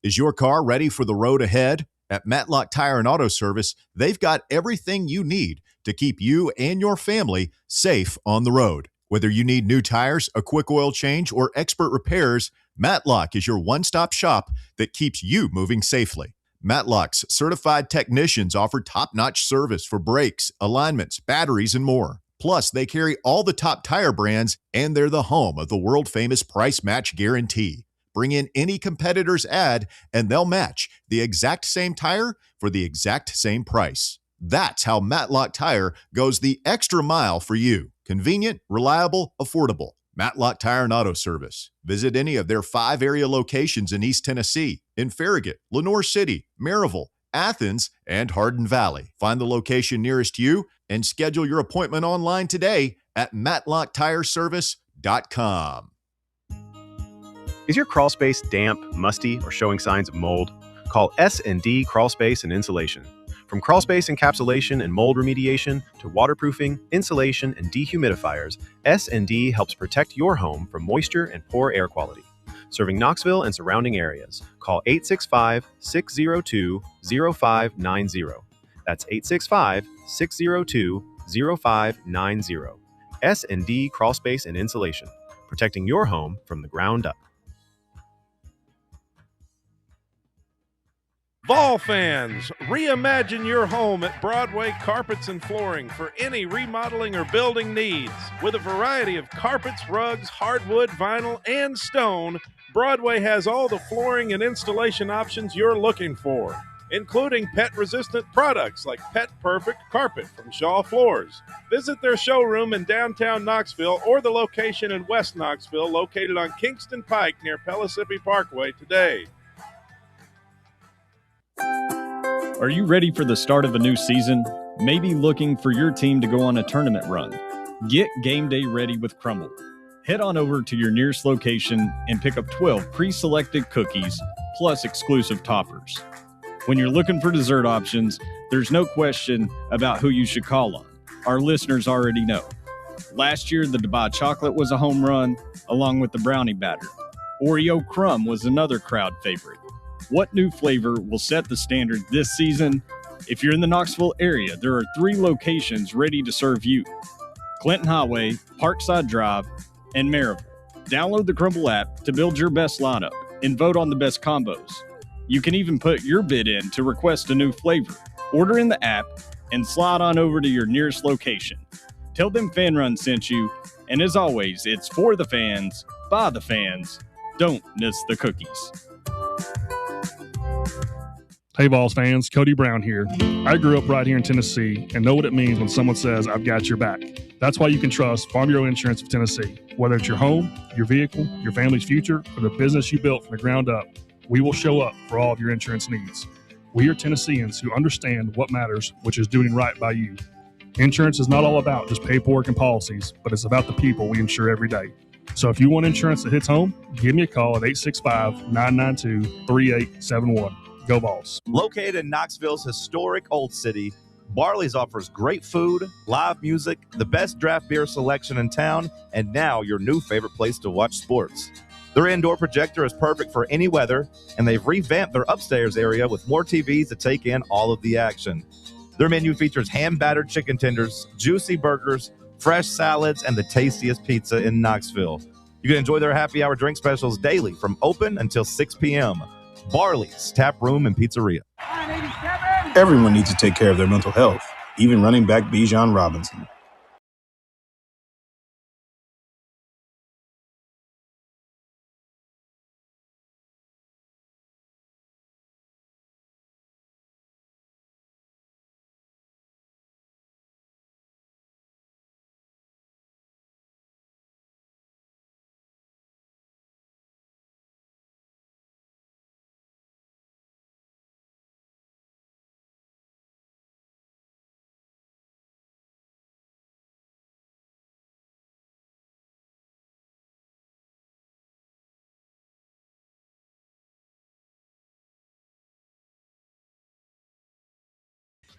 Is your car ready for the road ahead? At Matlock Tire and Auto Service, they've got everything you need to keep you and your family safe on the road. Whether you need new tires, a quick oil change, or expert repairs, Matlock is your one-stop shop that keeps you moving safely. Matlock's certified technicians offer top-notch service for brakes, alignments, batteries, and more. Plus, they carry all the top tire brands, and they're the home of the world-famous price match guarantee. Bring in any competitor's ad, and they'll match the exact same tire for the exact same price. That's how Matlock Tire goes the extra mile for you. Convenient, reliable, affordable. Matlock Tire and Auto Service. Visit any of their 5 area locations in East Tennessee, in Farragut, Lenoir City, Maryville, Athens, and Hardin Valley. Find the location nearest you and schedule your appointment online today at matlocktireservice.com. Is your crawl space damp, musty, or showing signs of mold? Call S&D Crawl Space and Insulation. From crawl space encapsulation and mold remediation to waterproofing, insulation, and dehumidifiers, S&D helps protect your home from moisture and poor air quality. Serving Knoxville and surrounding areas, call 865-602-0590. That's 865-602-0590. S&D Crawl Space and Insulation, protecting your home from the ground up. Vol fans, reimagine your home at Broadway Carpets and Flooring for any remodeling or building needs. With a variety of carpets, rugs, hardwood, vinyl, and stone, Broadway has all the flooring and installation options you're looking for, including pet-resistant products like Pet Perfect Carpet from Shaw Floors. Visit their showroom in downtown Knoxville or the location in West Knoxville located on Kingston Pike near Pellissippi Parkway today. Are you ready for the start of a new season? Maybe looking for your team to go on a tournament run? Get game day ready with Crumble. Head on over to your nearest location and pick up 12 pre-selected cookies plus exclusive toppers. When you're looking for dessert options, there's no question about who you should call on. Our listeners already know. Last year, the Dubai chocolate was a home run, along with the brownie batter. Oreo crumb was another crowd favorite. What new flavor will set the standard this season? If you're in the Knoxville area, there are 3 locations ready to serve you: Clinton Highway, Parkside Drive, and Maryville. Download the Crumble app to build your best lineup and vote on the best combos. You can even put your bid in to request a new flavor. Order in the app and slide on over to your nearest location. Tell them Fan Run sent you, and as always, it's for the fans, by the fans. Don't miss the cookies. Hey, Vols fans, Cody Brown here. I grew up right here in Tennessee and know what it means when someone says, I've got your back. That's why you can trust Farm Bureau Insurance of Tennessee. Whether it's your home, your vehicle, your family's future, or the business you built from the ground up, we will show up for all of your insurance needs. We are Tennesseans who understand what matters, which is doing right by you. Insurance is not all about just paperwork and policies, but it's about the people we insure every day. So if you want insurance that hits home, give me a call at 865-992-3871. Go Vols. Located in Knoxville's historic Old City, Barley's offers great food, live music, the best draft beer selection in town, and now your new favorite place to watch sports. Their indoor projector is perfect for any weather, and they've revamped their upstairs area with more TVs to take in all of the action. Their menu features hand-battered chicken tenders, juicy burgers, fresh salads, and the tastiest pizza in Knoxville. You can enjoy their happy hour drink specials daily from open until 6 p.m. Barley's Tap Room and Pizzeria. Everyone needs to take care of their mental health, even running back Bijan Robinson.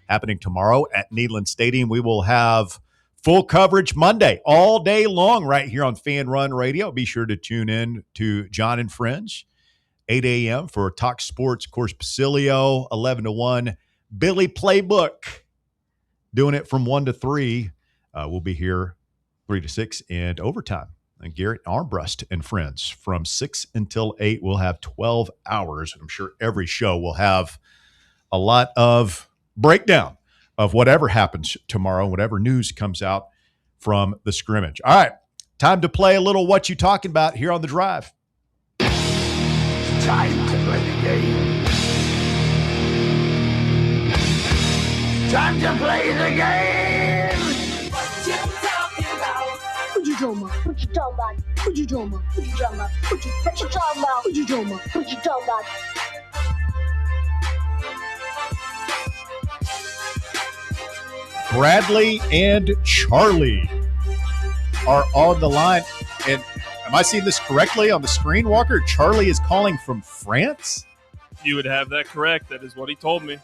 Happening tomorrow at Neyland Stadium. We will have full coverage Monday, all day long, right here on Fan Run Radio. Be sure to tune in to John and Friends, 8 a.m. for Talk Sports. Of course, Basilio, 11 to 1. Billy Playbook, doing it from 1 to 3. We'll be here 3 to 6 and overtime. And Garrett Armbrust and Friends from 6 until 8. We'll have 12 hours. I'm sure every show will have a lot of breakdown of whatever happens tomorrow, whatever news comes out from the scrimmage. All right, time to play a little What You Talking About here on The Drive. Time to play the game. Time to play the game. What you talking about? What you talking about? What you talking about? What you talking about? What you talking about? What you talking about? What you talking about? What you talking about? Bradley and Charlie are on the line. And am I seeing this correctly on the screen, Walker? Charlie is calling from France? You would have that correct. That is what he told me.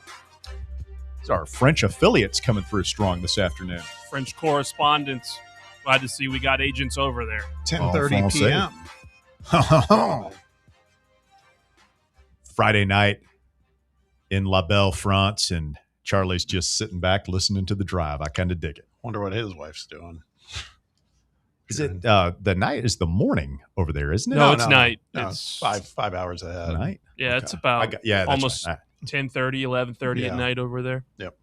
It's our French affiliates coming through strong this afternoon. French correspondents. Glad to see we got agents over there. 10:30 p.m. Friday night in La Belle, France, and Charlie's just sitting back listening to The Drive. I kind of dig it. Wonder what his wife's doing. Is it the night is the morning over there, isn't it? No, it's night. No, It's 5 hours ahead. Night? Yeah, it's about that's almost right. 10:30, 11:30 at night over there. Yep.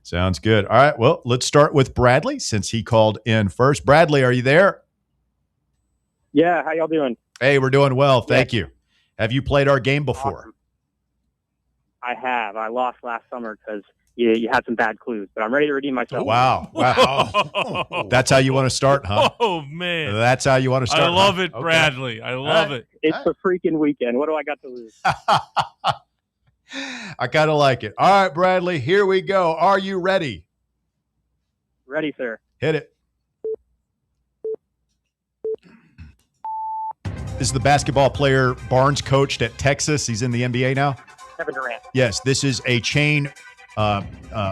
Sounds good. All right, well, let's start with Bradley since he called in first. Bradley, are you there? Yeah, how y'all doing? Hey, we're doing well. Thank you. Have you played our game before? Awesome. I have. I lost last summer because you had some bad clues, but I'm ready to redeem myself. Wow. That's how you want to start, huh? Oh, man. That's how you want to start. I love huh? it, Okay. Bradley. I love it. It's a freaking weekend. What do I got to lose? I kind of like it. All right, Bradley, here we go. Are you ready? Ready, sir. Hit it. This is the basketball player Barnes coached at Texas. He's in the NBA now. Kevin Durant. Yes, this is a chain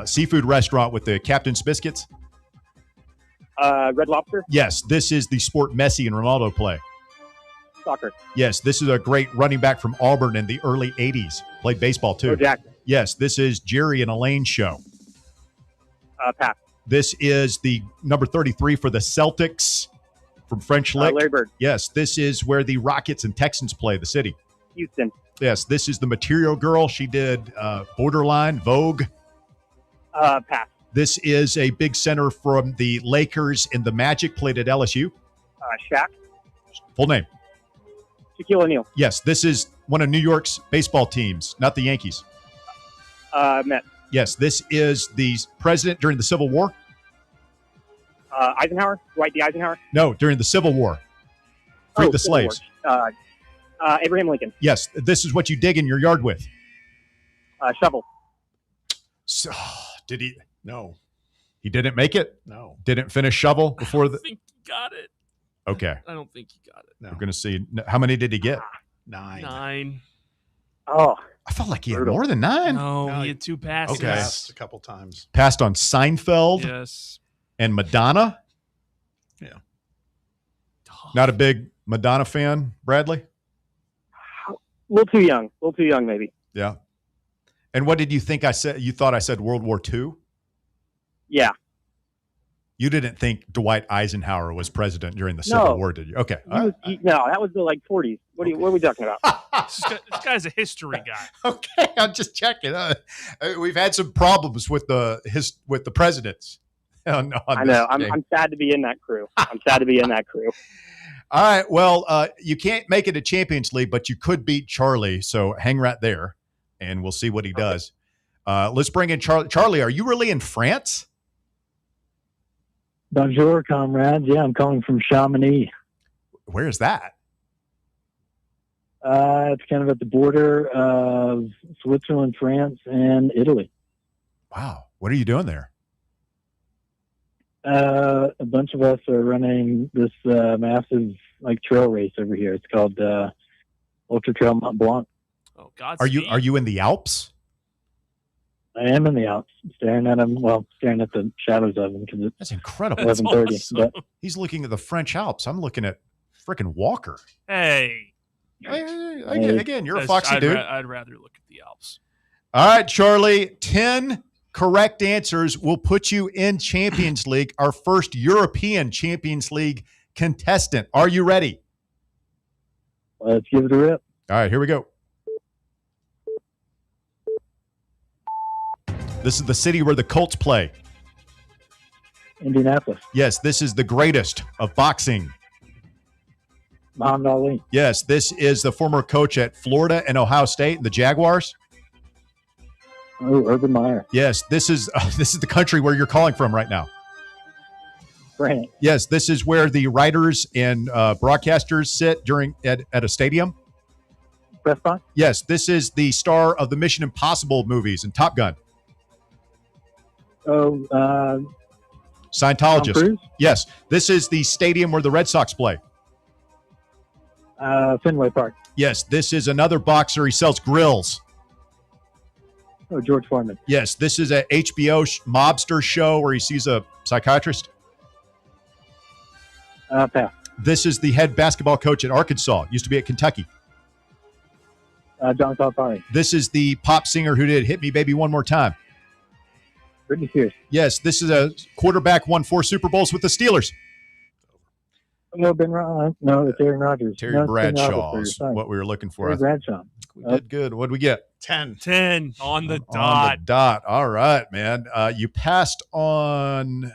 seafood restaurant with the Captain's Biscuits. Red Lobster. Yes, this is the sport Messi and Ronaldo play. Soccer. Yes, this is a great running back from Auburn in the early 80s. Played baseball, too. Bo Jackson. Yes, this is Jerry and Elaine show. Pass. This is the number 33 for the Celtics from French Lick. Larry Bird. Yes, this is where the Rockets and Texans play, the city. Houston. Yes, this is the Material Girl. She did Borderline, Vogue. Pass. This is a big center from the Lakers and the Magic, played at LSU. Shaq. Full name. Shaquille O'Neal. Yes, this is one of New York's baseball teams, not the Yankees. Met. Yes, this is the president during the Civil War. Eisenhower? Dwight D. Eisenhower? No, during the Civil War. Freed the Civil slaves. War. Abraham Lincoln. Yes, this is what you dig in your yard with. Shovel. So, did he? No. He didn't make it? No. Didn't finish shovel before the. I think he got it. Okay. I don't think he got it. No. We're going to see. How many did he get? 9. 9. Oh. I felt like he had more than 9. No, he had 2 passes. Okay. Passed a couple times. Passed on Seinfeld Yes. and Madonna. Yeah. Not a big Madonna fan, Bradley? A little too young. A little too young, maybe. Yeah. And what did you think I said? You thought I said World War II? Yeah. You didn't think Dwight Eisenhower was president during the Civil War, did you? Okay. No, that was the 40s. What are we talking about? This guy's a history guy. Okay, I'm just checking. We've had some problems with the presidents. I know. I'm sad to be in that crew. I'm sad to be in that crew. All right. Well, you can't make it a Champions League, but you could beat Charlie. So hang right there, and we'll see what he does. Let's bring in Charlie. Charlie, are you really in France? Bonjour, comrades. Yeah, I'm calling from Chamonix. Where is that? It's kind of at the border of Switzerland, France, and Italy. Wow. What are you doing there? A bunch of us are running this massive trail race over here. It's called Ultra Trail Mont Blanc. Oh, God. Are you in the Alps? I am in the Alps, staring at them. Well, staring at the shadows of them because That's incredible. 11:30. awesome. But He's looking at the French Alps. I'm looking at freaking Walker. Hey. Again, you're a foxy dude. I'd rather look at the Alps. All right, Charlie, 10 correct answers will put you in Champions League, our first European Champions League contestant. Are you ready? let's give it a rip. All right, here we go. This is the city where the Colts play. Indianapolis. Yes, this is the greatest of boxing. Muhammad Ali. Yes, this is the former coach at Florida and Ohio State and the Jaguars. Oh, Urban Meyer. Yes, this is the country where you're calling from right now. France. Yes, this is where the writers and broadcasters sit at a stadium. Press box. Yes, this is the star of the Mission Impossible movies and Top Gun. Oh, Tom Scientologist. Cruise? Yes, this is the stadium where the Red Sox play. Fenway Park. Yes, this is another boxer. He sells grills. Oh, George Foreman. Yes, this is a HBO mobster show where he sees a psychiatrist. Pass. This is the head basketball coach at Arkansas. Used to be at Kentucky. John Calipari. This is the pop singer who did "Hit Me, Baby, One More Time." Britney Spears. Yes, this is a quarterback won 4 Super Bowls with the Steelers. No, no, it's Aaron Rodgers. Terry No, it's Ben Bradshaw Roethlisberger. is Sorry. what we were looking for. Terry Bradshaw. We did good. What did we get? 10. 10 on the dot. On the dot. All right, man. You passed on.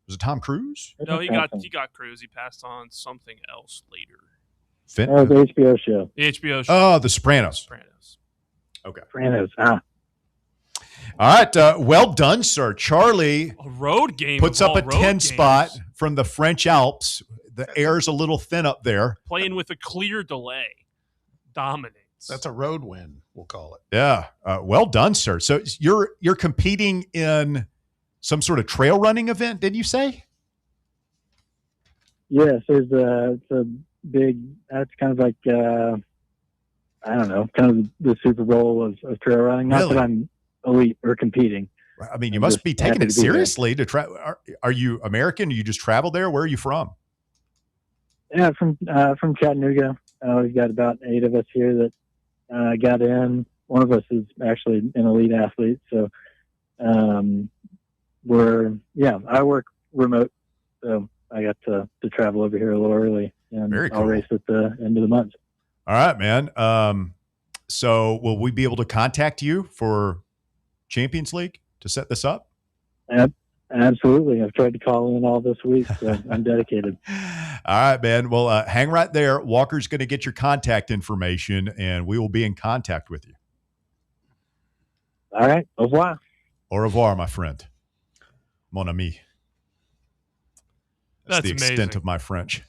Was it Tom Cruise? No, he got Cruise. He passed on something else later. The HBO show. The HBO show. Oh, The Sopranos. Okay. Sopranos. All right. Well done, sir. Charlie A road game. puts of up a all road 10 games. spot from the French Alps. The air's a little thin up there. Playing with a clear delay. Dominates. That's a road win, we'll call it. Yeah. Well done, sir. So you're competing in some sort of trail running event, did you say? Yes, it's a big. That's kind of like I don't know, kind of the Super Bowl of trail running. Not Really? that I'm elite or competing. I mean, you I'm must just be taking happy it to be there. seriously to try. Are you American? You just travel there? Where are you from? Yeah, from Chattanooga. We've got about 8 of us here that got in. One of us is actually an elite athlete, so I work remote, so I got to travel over here a little early, and Very I'll cool. race at the end of the month. All right, man. So will we be able to contact you for Champions League to set this up? Absolutely. I've tried to call in all this week, so I'm dedicated. All right, man. Well, hang right there. Walker's going to get your contact information, and we will be in contact with you. All right. Au revoir. Au revoir, my friend. Mon ami. That's the extent amazing. of my French.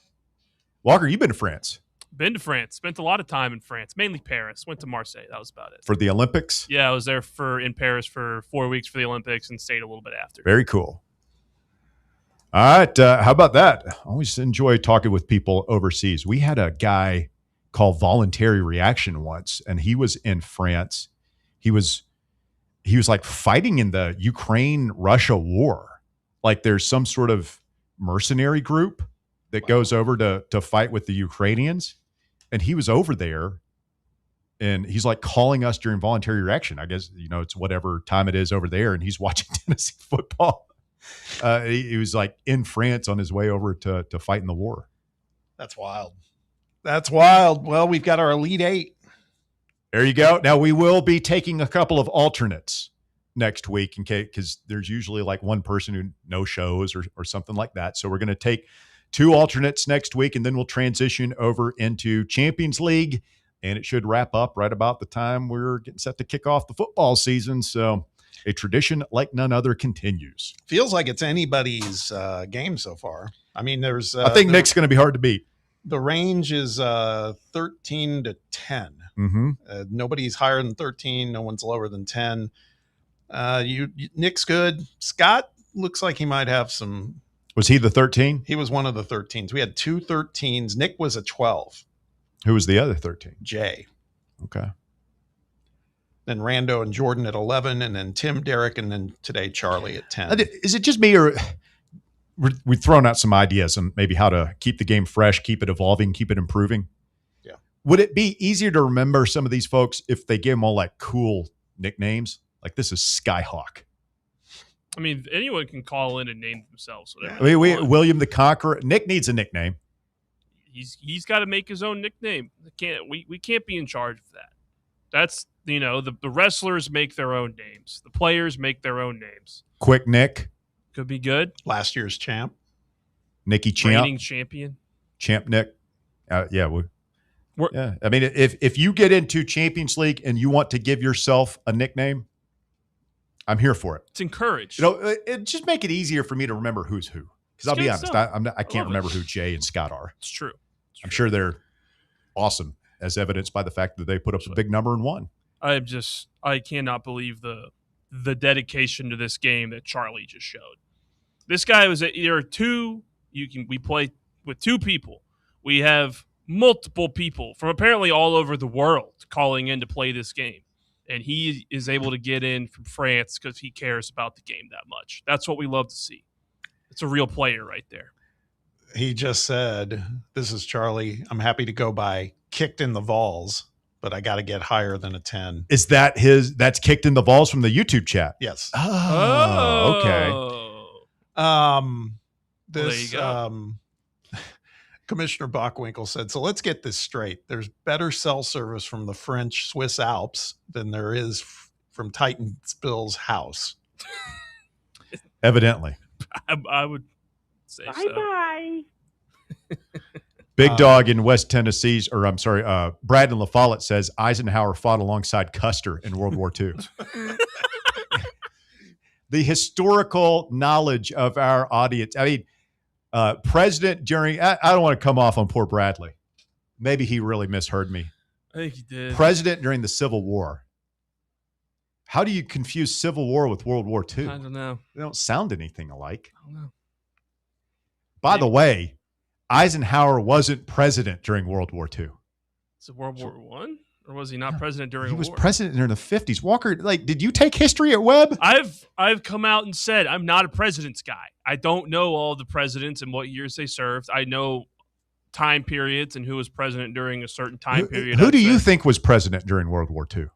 Walker, you've been to France. Been to France. Spent a lot of time in France, mainly Paris. Went to Marseille. That was about it. For the Olympics? Yeah, I was there in Paris for 4 weeks for the Olympics and stayed a little bit after. Very cool. All right. How about that? I always enjoy talking with people overseas. We had a guy called Voluntary Reaction once, and he was in France. He was like fighting in the Ukraine-Russia war. Like there's some sort of mercenary group that goes over to fight with the Ukrainians. And he was over there and he's like calling us during voluntary reaction. I guess, it's whatever time it is over there. And he's watching Tennessee football. He was like in France on his way over to fight in the war. That's wild. That's wild. Well, we've got our Elite Eight. There you go. Now we will be taking a couple of alternates next week because there's usually like one person who no shows or something like that. So we're going to take 2 alternates next week, and then we'll transition over into Champions League, and it should wrap up right about the time we're getting set to kick off the football season. So a tradition like none other continues. Feels like it's anybody's game so far. I mean, I think Nick's going to be hard to beat. The range is 13 to 10. Mm-hmm. Nobody's higher than 13. No one's lower than 10. Nick's good. Scott looks like he might have some. Was he the 13? He was one of the 13s. We had 2 13s. Nick was a 12. Who was the other 13? Jay. Okay. Then Rando and Jordan at 11, and then Tim, Derek, and then today Charlie at 10. Is it just me, or we've thrown out some ideas on maybe how to keep the game fresh, keep it evolving, keep it improving? Yeah. Would it be easier to remember some of these folks if they gave them all like cool nicknames? Like this is Skyhawk. I mean, anyone can call in and name themselves. Whatever. I mean, William the Conqueror. Nick needs a nickname. He's got to make his own nickname. We can't be in charge of that. That's the wrestlers make their own names. The players make their own names. Quick Nick could be good. Last year's champ, Nicky Champ, reigning champion, Champ Nick. Yeah, yeah. I mean, if you get into Champions League and you want to give yourself a nickname, I'm here for it. It's encouraged. It just make it easier for me to remember who's who. Because I'll be honest, I can't remember who Jay and Scott are. It's true. I'm sure they're awesome, as evidenced by the fact that they put up a big number and won. I cannot believe the dedication to this game that Charlie just showed. This guy was there are 2. We play with 2 people. We have multiple people from apparently all over the world calling in to play this game. And he is able to get in from France because he cares about the game that much. That's what we love to see. It's a real player right there. He just said, "This is Charlie. I'm happy to go by kicked in the Vols, but I got to get higher than a 10." Is that that's kicked in the Vols from the YouTube chat? Yes. Oh, okay. This, well, there you go. Commissioner Bockwinkel said, "So let's get this straight. There's better cell service from the French Swiss Alps than there is from Titanville's house." Evidently. I would say Bye-bye. Big Dog in West Tennessee's, or I'm sorry, Brandon LaFollette says Eisenhower fought alongside Custer in World War II. The historical knowledge of our audience. I mean, president during, I don't want to come off on poor Bradley. Maybe he really misheard me. I think he did. President during the Civil War. How do you confuse Civil War with World War II? I don't know. They don't sound anything alike. I don't know. By the way, Eisenhower wasn't president during World War II. Is it World War I? Or was he not president during a war? He was president during the 50s. Walker, did you take history at Webb? I've come out and said I'm not a president's guy. I don't know all the presidents and what years they served. I know time periods and who was president during a certain time period. Who do you think was president during World War II?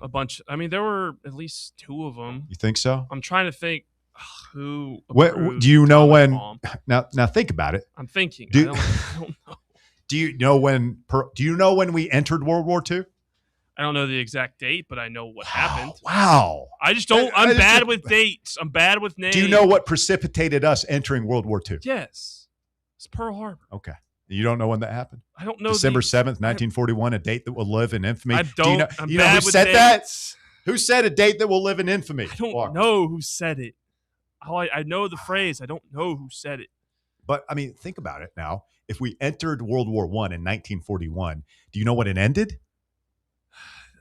A bunch. I mean, there were at least 2 of them. You think so? I'm trying to think who. What do you know when? Now think about it. I'm thinking. I don't know. Do you know when we entered World War II? I don't know the exact date, but I know what happened. Wow. I just don't. I'm bad with dates. I'm bad with names. Do you know what precipitated us entering World War II? Yes. It's Pearl Harbor. Okay. You don't know when that happened? I don't know. December 7th, 1941, a date that will live in infamy. I don't. You know who said that? Who said a date that will live in infamy? I don't know who said it. I know the phrase. I don't know who said it. But, I mean, think about it now. If we entered World War I in 1941, do you know what it ended?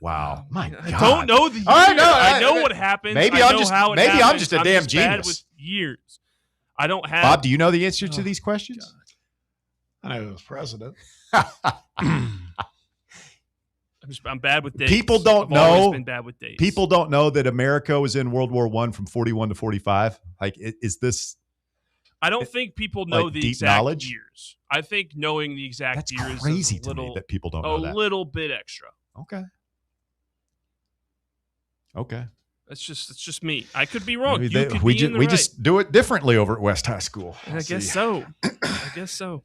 Wow. My God. I don't know the year. I know what happened. Maybe I'm just a damn genius. Bad with years. I don't have. Bob, do you know the answer to these questions? God. I know he was president. I'm bad with dates. People don't I've always know. Been bad with dates. People don't know that America was in World War I from 41 to 45. Like, is this? I don't think people know like the deep exact knowledge? years. I think knowing the exact years is crazy a little, to me that people don't know that. A little bit extra. Okay. It's just me. I could be wrong. Maybe You could we be just in the we right. just do it differently over at West High School. I guess so. I guess so.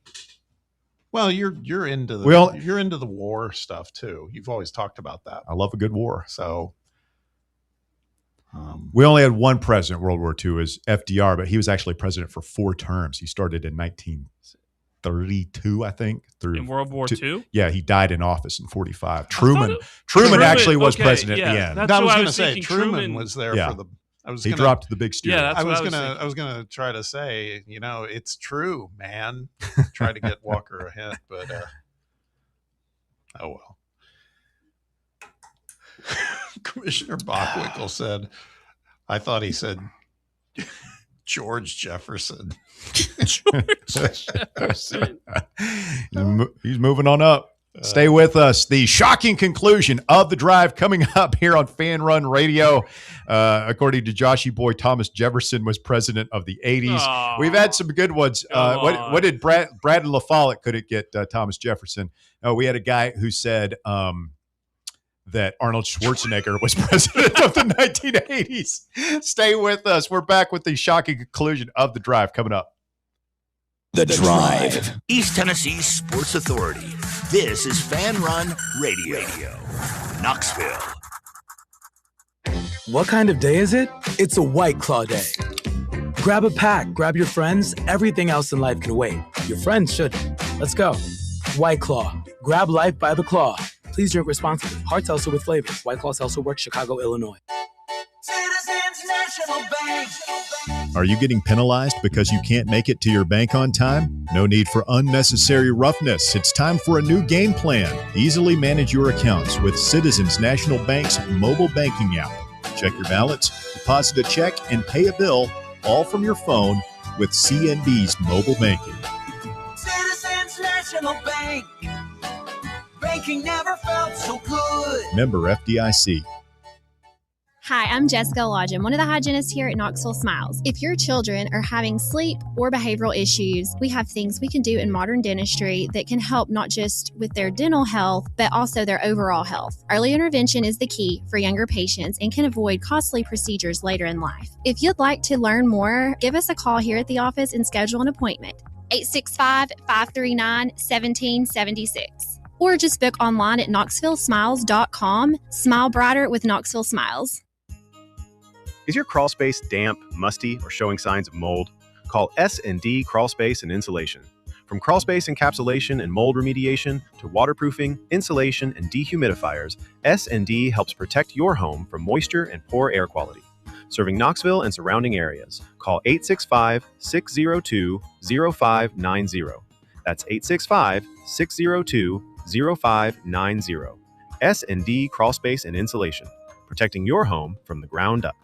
Well, you're into the war stuff too. You've always talked about that. I love a good war. So we only had one president in World War II, is FDR, but he was actually president for 4 terms. He started in 1932, I think. Through in World War II? Yeah, he died in office in 45. Truman actually was president at the end. I was going to say Truman was there for the. He dropped the big steer. Yeah, I was gonna try to say, it's true, man. Try to get Walker ahead, but oh well. Commissioner Bockwinkel said, I thought he said George Jefferson. George Jefferson. He's moving on up. Stay with us. The shocking conclusion of the drive coming up here on Fan Run Radio. According to Joshy Boy, Thomas Jefferson was president of the 80s. Aww. We've had some good ones. What did Brad La Follette couldn't get Thomas Jefferson? We had a guy who said that Arnold Schwarzenegger was president of the 1980s. Stay with us. We're back with the shocking conclusion of the drive coming up. The Drive. East Tennessee Sports Authority. This is Fan Run Radio. Knoxville. What kind of day is it? It's a White Claw day. Grab a pack, grab your friends. Everything else in life can wait. Your friends shouldn't. Let's go. White Claw. Grab life by the claw. Please drink responsibly. Hard seltzer with flavors. White Claw Seltzer Works, Chicago, Illinois. Citizens National Bank. Are you getting penalized because you can't make it to your bank on time? No need for unnecessary roughness. It's time for a new game plan. Easily manage your accounts with Citizens National Bank's mobile banking app. Check your balance, deposit a check, and pay a bill all from your phone with CNB's mobile banking. Citizens National Bank. Banking never felt so good. Member FDIC. Hi, I'm Jessica Lodgen, one of the hygienists here at Knoxville Smiles. If your children are having sleep or behavioral issues, we have things we can do in modern dentistry that can help not just with their dental health, but also their overall health. Early intervention is the key for younger patients and can avoid costly procedures later in life. If you'd like to learn more, give us a call here at the office and schedule an appointment. 865-539-1776. Or just book online at knoxvillesmiles.com. Smile brighter with Knoxville Smiles. Is your crawl space damp, musty, or showing signs of mold? Call S&D Crawl Space and Insulation. From crawl space encapsulation and mold remediation to waterproofing, insulation, and dehumidifiers, S&D helps protect your home from moisture and poor air quality. Serving Knoxville and surrounding areas, call 865-602-0590. That's 865-602-0590. S&D Crawl Space and Insulation, protecting your home from the ground up.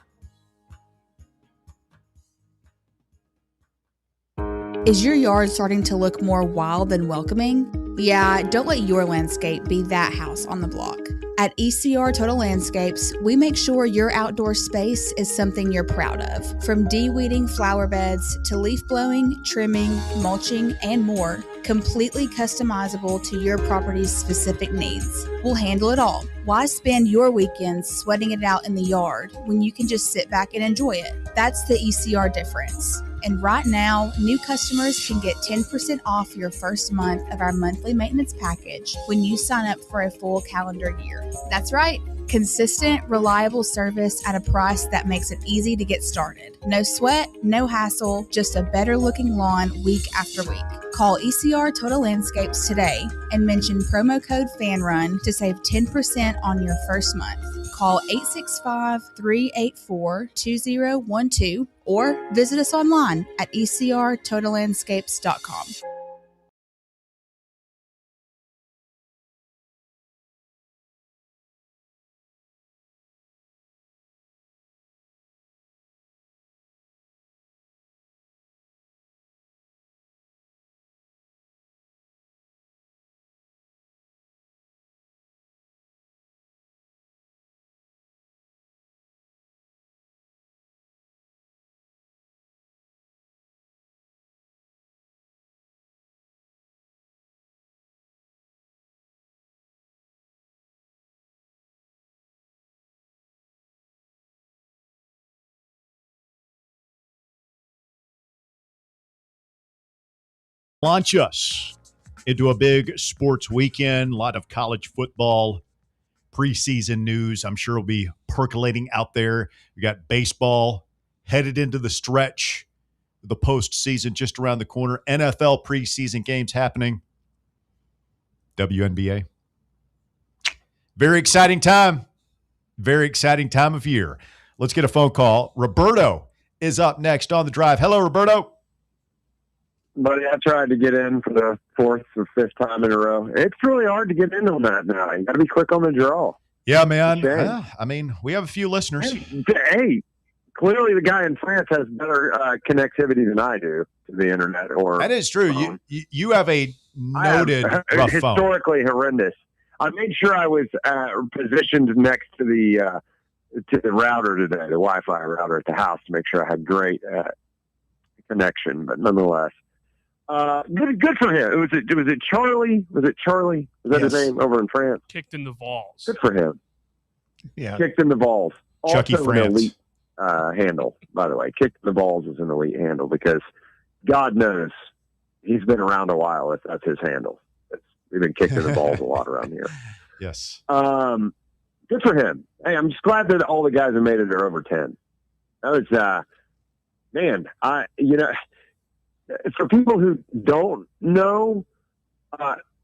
Is your yard starting to look more wild than welcoming? Yeah, don't let your landscape be that house on the block. At ECR Total Landscapes, we make sure your outdoor space is something you're proud of. From de-weeding flower beds to leaf blowing, trimming, mulching, and more, completely customizable to your property's specific needs. We'll handle it all. Why spend your weekends sweating it out in the yard when you can just sit back and enjoy it? That's the ECR difference. And right now, new customers can get 10% off your first month of our monthly maintenance package when you sign up for a full calendar year. That's right. Consistent, reliable service at a price that makes it easy to get started. No sweat, no hassle, just a better looking lawn week after week. Call ECR Total Landscapes today and mention promo code FANRUN to save 10% on your first month. Call 865-384-2012 or visit us online at ecrtotallandscapes.com. Launch us into a big sports weekend, a lot of college football preseason news. I'm sure will be percolating out there. We got baseball headed into the stretch, the postseason just around the corner. NFL preseason games happening. WNBA. Very exciting time. Very exciting time of year. Let's get a phone call. Roberto is up next on the drive. Hello, Roberto. Buddy, I tried to get in for the fourth or fifth time in a row. It's really hard to get in on that now. You got to be quick on the draw. Yeah, man. I mean, we have a few listeners. Hey, clearly the guy in France has better connectivity than I do to the internet. Or that is true. You have a noted rough historically phone. Horrendous. I made sure I was positioned next to the router today, the Wi-Fi router at the house, to make sure I had great connection. But nonetheless. Good for him. Was it Charlie? Was it Charlie? Was that his name over in France? Kicked in the Vols. Good for him. Yeah. Kicked in the Vols. Chucky Also France. an elite handle, by the way. Kicked in the Vols is an elite handle because God knows he's been around a while if that's his handle. We've been kicked in the balls a lot around here. Yes. Good for him. Hey, I'm just glad that all the guys have made it are over 10. That was, for people who don't know,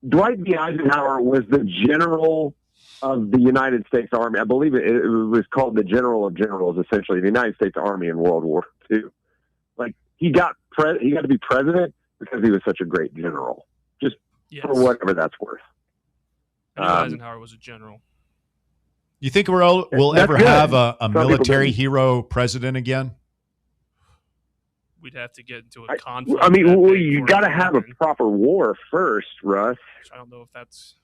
Dwight D. Eisenhower was the general of the United States Army. I believe it was called the General of Generals, essentially, the United States Army in World War II. Like, he got to be president because he was such a great general, just for whatever that's worth. Eisenhower was a general. You think we'll ever have a military hero president again? We'd have to get into a conflict. I mean, you got to have a proper war first, Russ. I don't know if that's.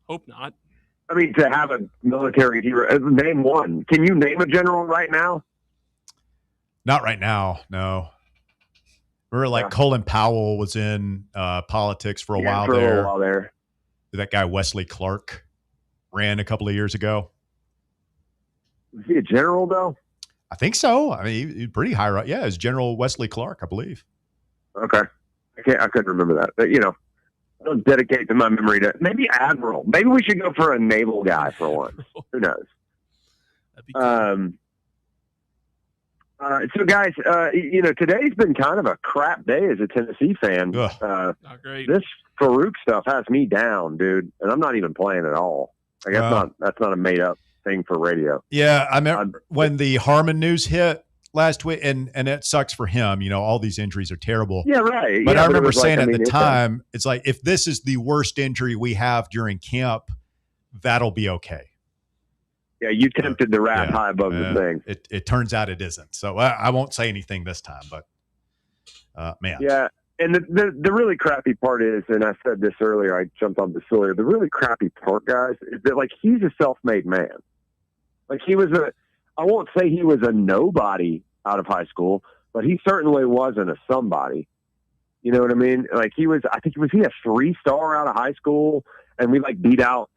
Hope not. I mean, to have a military hero, name one. Can you name a general right now? Not right now, no. Remember, Colin Powell was in politics for a while there. That guy Wesley Clark ran a couple of years ago. Was he a general, though? I think so. I mean, he's pretty high up. Yeah, it's General Wesley Clark, I believe. Okay. I couldn't remember that. But, I'll dedicate to my memory to maybe Admiral. Maybe we should go for a naval guy for once. Who knows? So, guys, today's been kind of a crap day as a Tennessee fan. Not great. This Farouk stuff has me down, dude, and I'm not even playing at all. Like, that's not a made-up thing for radio. Yeah, I remember when the Harmon news hit last week, and it sucks for him. All these injuries are terrible. Yeah, right. But I remember saying at the time, it's like, if this is the worst injury we have during camp, that'll be okay. Yeah, you tempted the rat high above the thing. It turns out it isn't. So I won't say anything this time, but man. Yeah, and the really crappy part is, and I said this earlier, I jumped on this earlier, the really crappy part, guys, is that, he's a self-made man. He was I won't say he was a nobody out of high school, but he certainly wasn't a somebody. You know what I mean? Was he a 3-star out of high school, and we beat out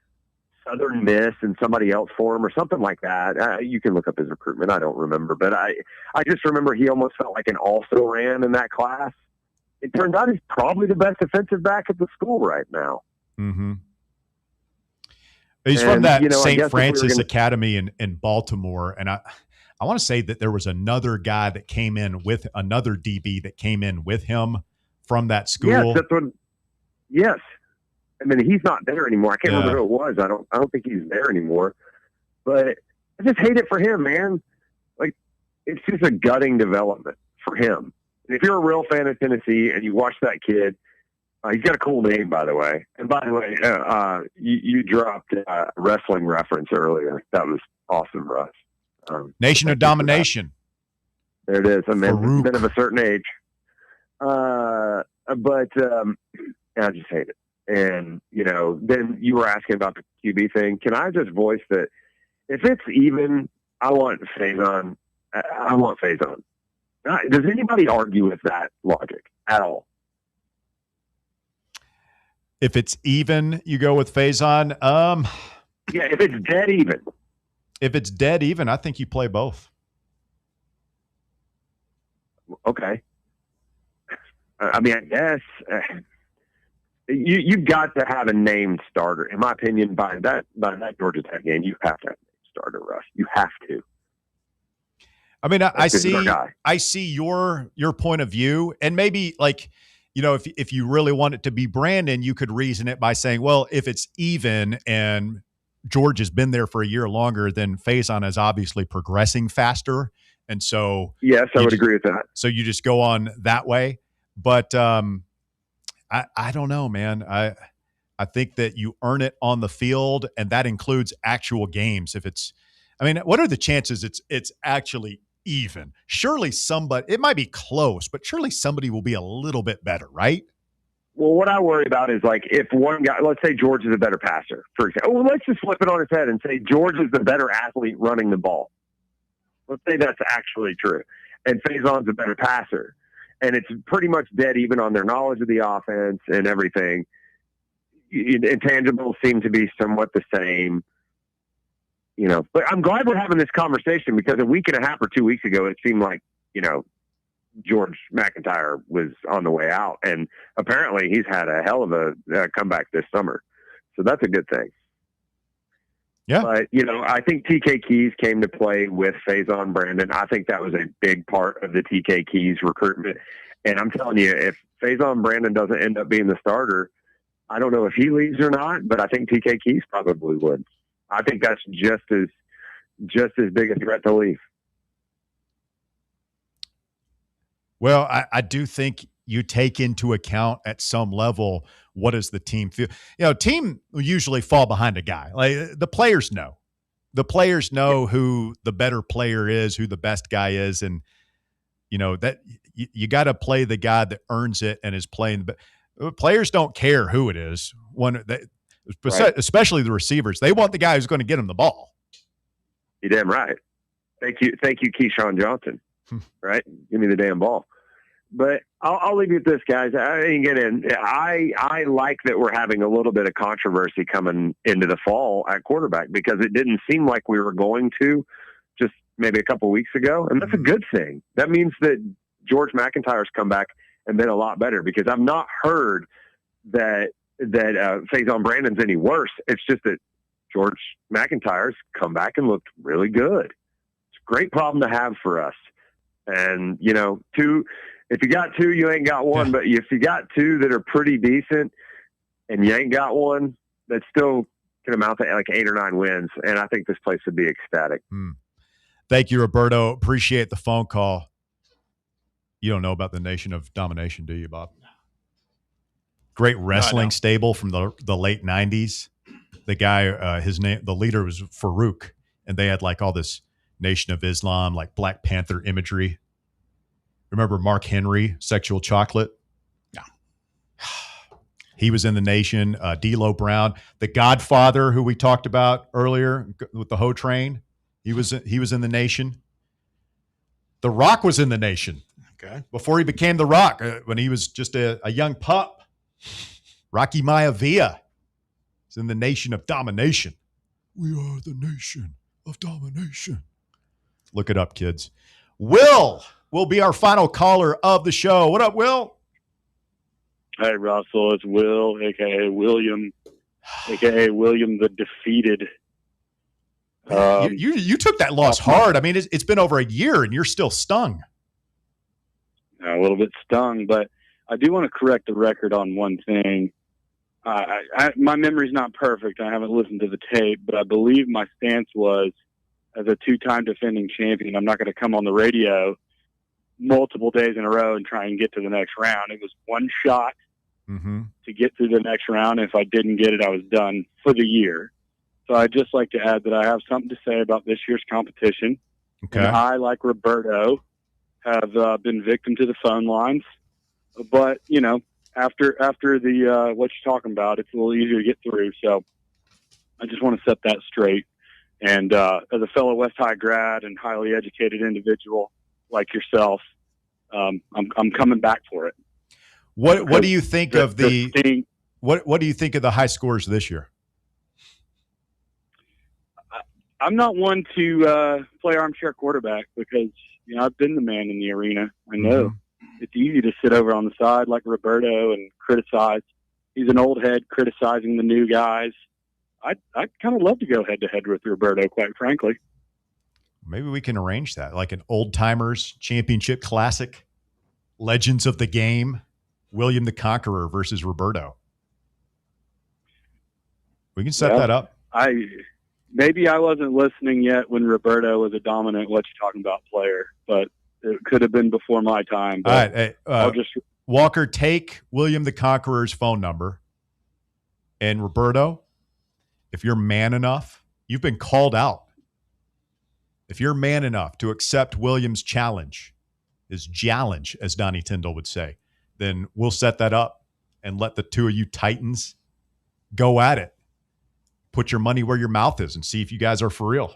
Southern Miss and somebody else for him or something like that. You can look up his recruitment. I don't remember, but I just remember he almost felt like an also-ran in that class. It turns out he's probably the best defensive back at the school right now. Mm-hmm. He's from that St. Francis Academy in Baltimore, and I want to say that there was another guy that came in with another DB that came in with him from that school. Yes, that's what. Yes, I mean he's not there anymore. I can't remember who it was. I don't think he's there anymore. But I just hate it for him, man. Like it's just a gutting development for him. And if you're a real fan of Tennessee and you watch that kid, he's got a cool name, by the way. And by the way, you dropped a wrestling reference earlier. That was awesome, Russ. Nation of Domination. There it is. I'm men of a certain age. I just hate it. And, then you were asking about the QB thing. Can I just voice that if it's even, I want Faison. I want Faison. Does anybody argue with that logic at all? If it's even, you go with Faison. Yeah, if it's dead even. If it's dead even, I think you play both. Okay. I mean, I guess you've got to have a named starter. In my opinion, by that Georgia Tech game, you have to have a named starter, Russ. You have to. I mean, I see your point of view, and maybe if you really want it to be Brandon, you could reason it by saying, well, if it's even and George has been there for a year longer, then Faison is obviously progressing faster. And so, yes, I would agree with that. So you just go on that way. But I don't know, man. I think that you earn it on the field, and that includes actual games. What are the chances it's actually even? Surely it might be close, but surely somebody will be a little bit better, right? Well, what I worry about is if one guy, let's say George is a better passer, for example. Well, let's just flip it on its head and say George is the better athlete running the ball. Let's say that's actually true. And Faison's a better passer. And it's pretty much dead even on their knowledge of the offense and everything. Intangibles seem to be somewhat the same. But I'm glad we're having this conversation because a week and a half or 2 weeks ago, it seemed like, George McIntyre was on the way out. And apparently he's had a hell of a comeback this summer. So that's a good thing. Yeah. But, I think TK Keys came to play with Faison Brandon. I think that was a big part of the TK Keys recruitment. And I'm telling you, if Faison Brandon doesn't end up being the starter, I don't know if he leaves or not, but I think TK Keys probably would. I think that's just as big a threat to leave. Well, I do think you take into account at some level what does the team feel. Team will usually fall behind a guy. Like the players know. The players know who the better player is, who the best guy is, and that you got to play the guy that earns it and is playing. But players don't care who it is. Especially the receivers, they want the guy who's going to get them the ball. You're damn right. Thank you, Keyshawn Johnson. Right, give me the damn ball. But I'll leave you with this, guys. I didn't get in. I like that we're having a little bit of controversy coming into the fall at quarterback because it didn't seem like we were going to just maybe a couple weeks ago, and that's a good thing. That means that George McIntyre's come back and been a lot better because I've not heard that Faison Brandon's any worse. It's just that George McIntyre's come back and looked really good. It's a great problem to have for us. And, if you got two, you ain't got one. But if you got two that are pretty decent and you ain't got one, that still can amount to like 8 or 9 wins. And I think this place would be ecstatic. Thank you, Roberto. Appreciate the phone call. You don't know about the Nation of Domination, do you, Bob? Great wrestling stable from the late 90s. The guy, the leader was Farouk, and they had like all this Nation of Islam, like Black Panther imagery. Remember Mark Henry, Sexual Chocolate? Yeah. He was in the Nation. D'Lo Brown, the Godfather, who we talked about earlier with the Ho Train. He was in the Nation. The Rock was in the Nation. Okay. Before he became The Rock, when he was just a young pup. Rocky Maivia is in the Nation of Domination. We are the Nation of Domination. Look it up, kids. Will be our final caller of the show. What up, Will? Hey, Russell. It's Will, a.k.a. William, a.k.a. William the Defeated. You took that loss hard. I mean, it's been over a year, and you're still stung. A little bit stung, but I do want to correct the record on one thing. My memory's not perfect. I haven't listened to the tape, but I believe my stance was, as a 2-time defending champion, I'm not going to come on the radio multiple days in a row and try and get to the next round. It was one shot to get through the next round. If I didn't get it, I was done for the year. So I'd just like to add that I have something to say about this year's competition. Okay. And I, like Roberto, have been victim to the phone lines. But, you know, after the what you're talking about, it's a little easier to get through. So I just want to set that straight. And as a fellow West High grad and highly educated individual like yourself, I'm coming back for it. What do you think of what do you think of the high scores this year? I'm not one to play armchair quarterback because, you know, I've been the man in the arena. I know it's easy to sit over on the side like Roberto and criticize. He's an old head criticizing the new guys. I'd kind of love to go head-to-head with Roberto, quite frankly. Maybe we can arrange that, like an old-timers championship classic, legends of the game, William the Conqueror versus Roberto. We can set that up. Maybe I wasn't listening yet when Roberto was a dominant what you talking about player, but it could have been before my time. All right. Hey, Walker, take William the Conqueror's phone number. And Roberto, if you're man enough, you've been called out. If you're man enough to accept William's challenge, his challenge, as Donnie Tyndall would say, then we'll set that up and let the two of you titans go at it. Put your money where your mouth is and see if you guys are for real.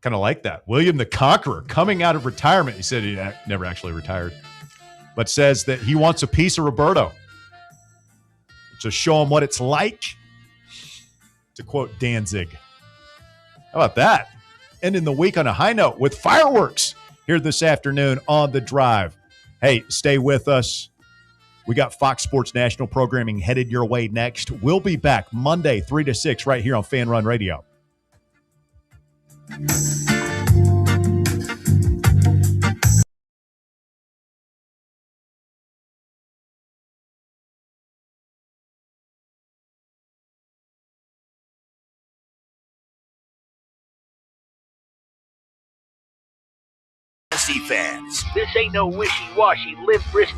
Kind of like that. William the Conqueror coming out of retirement. He said he never actually retired, but says that he wants a piece of Roberto to show him what it's like, to quote Danzig. How about that? Ending the week on a high note with fireworks here this afternoon on The Drive. Hey, stay with us. We got Fox Sports National programming headed your way next. We'll be back Monday, 3 to 6, right here on Fan Run Radio. Fans, this ain't no wishy-washy, limp wrist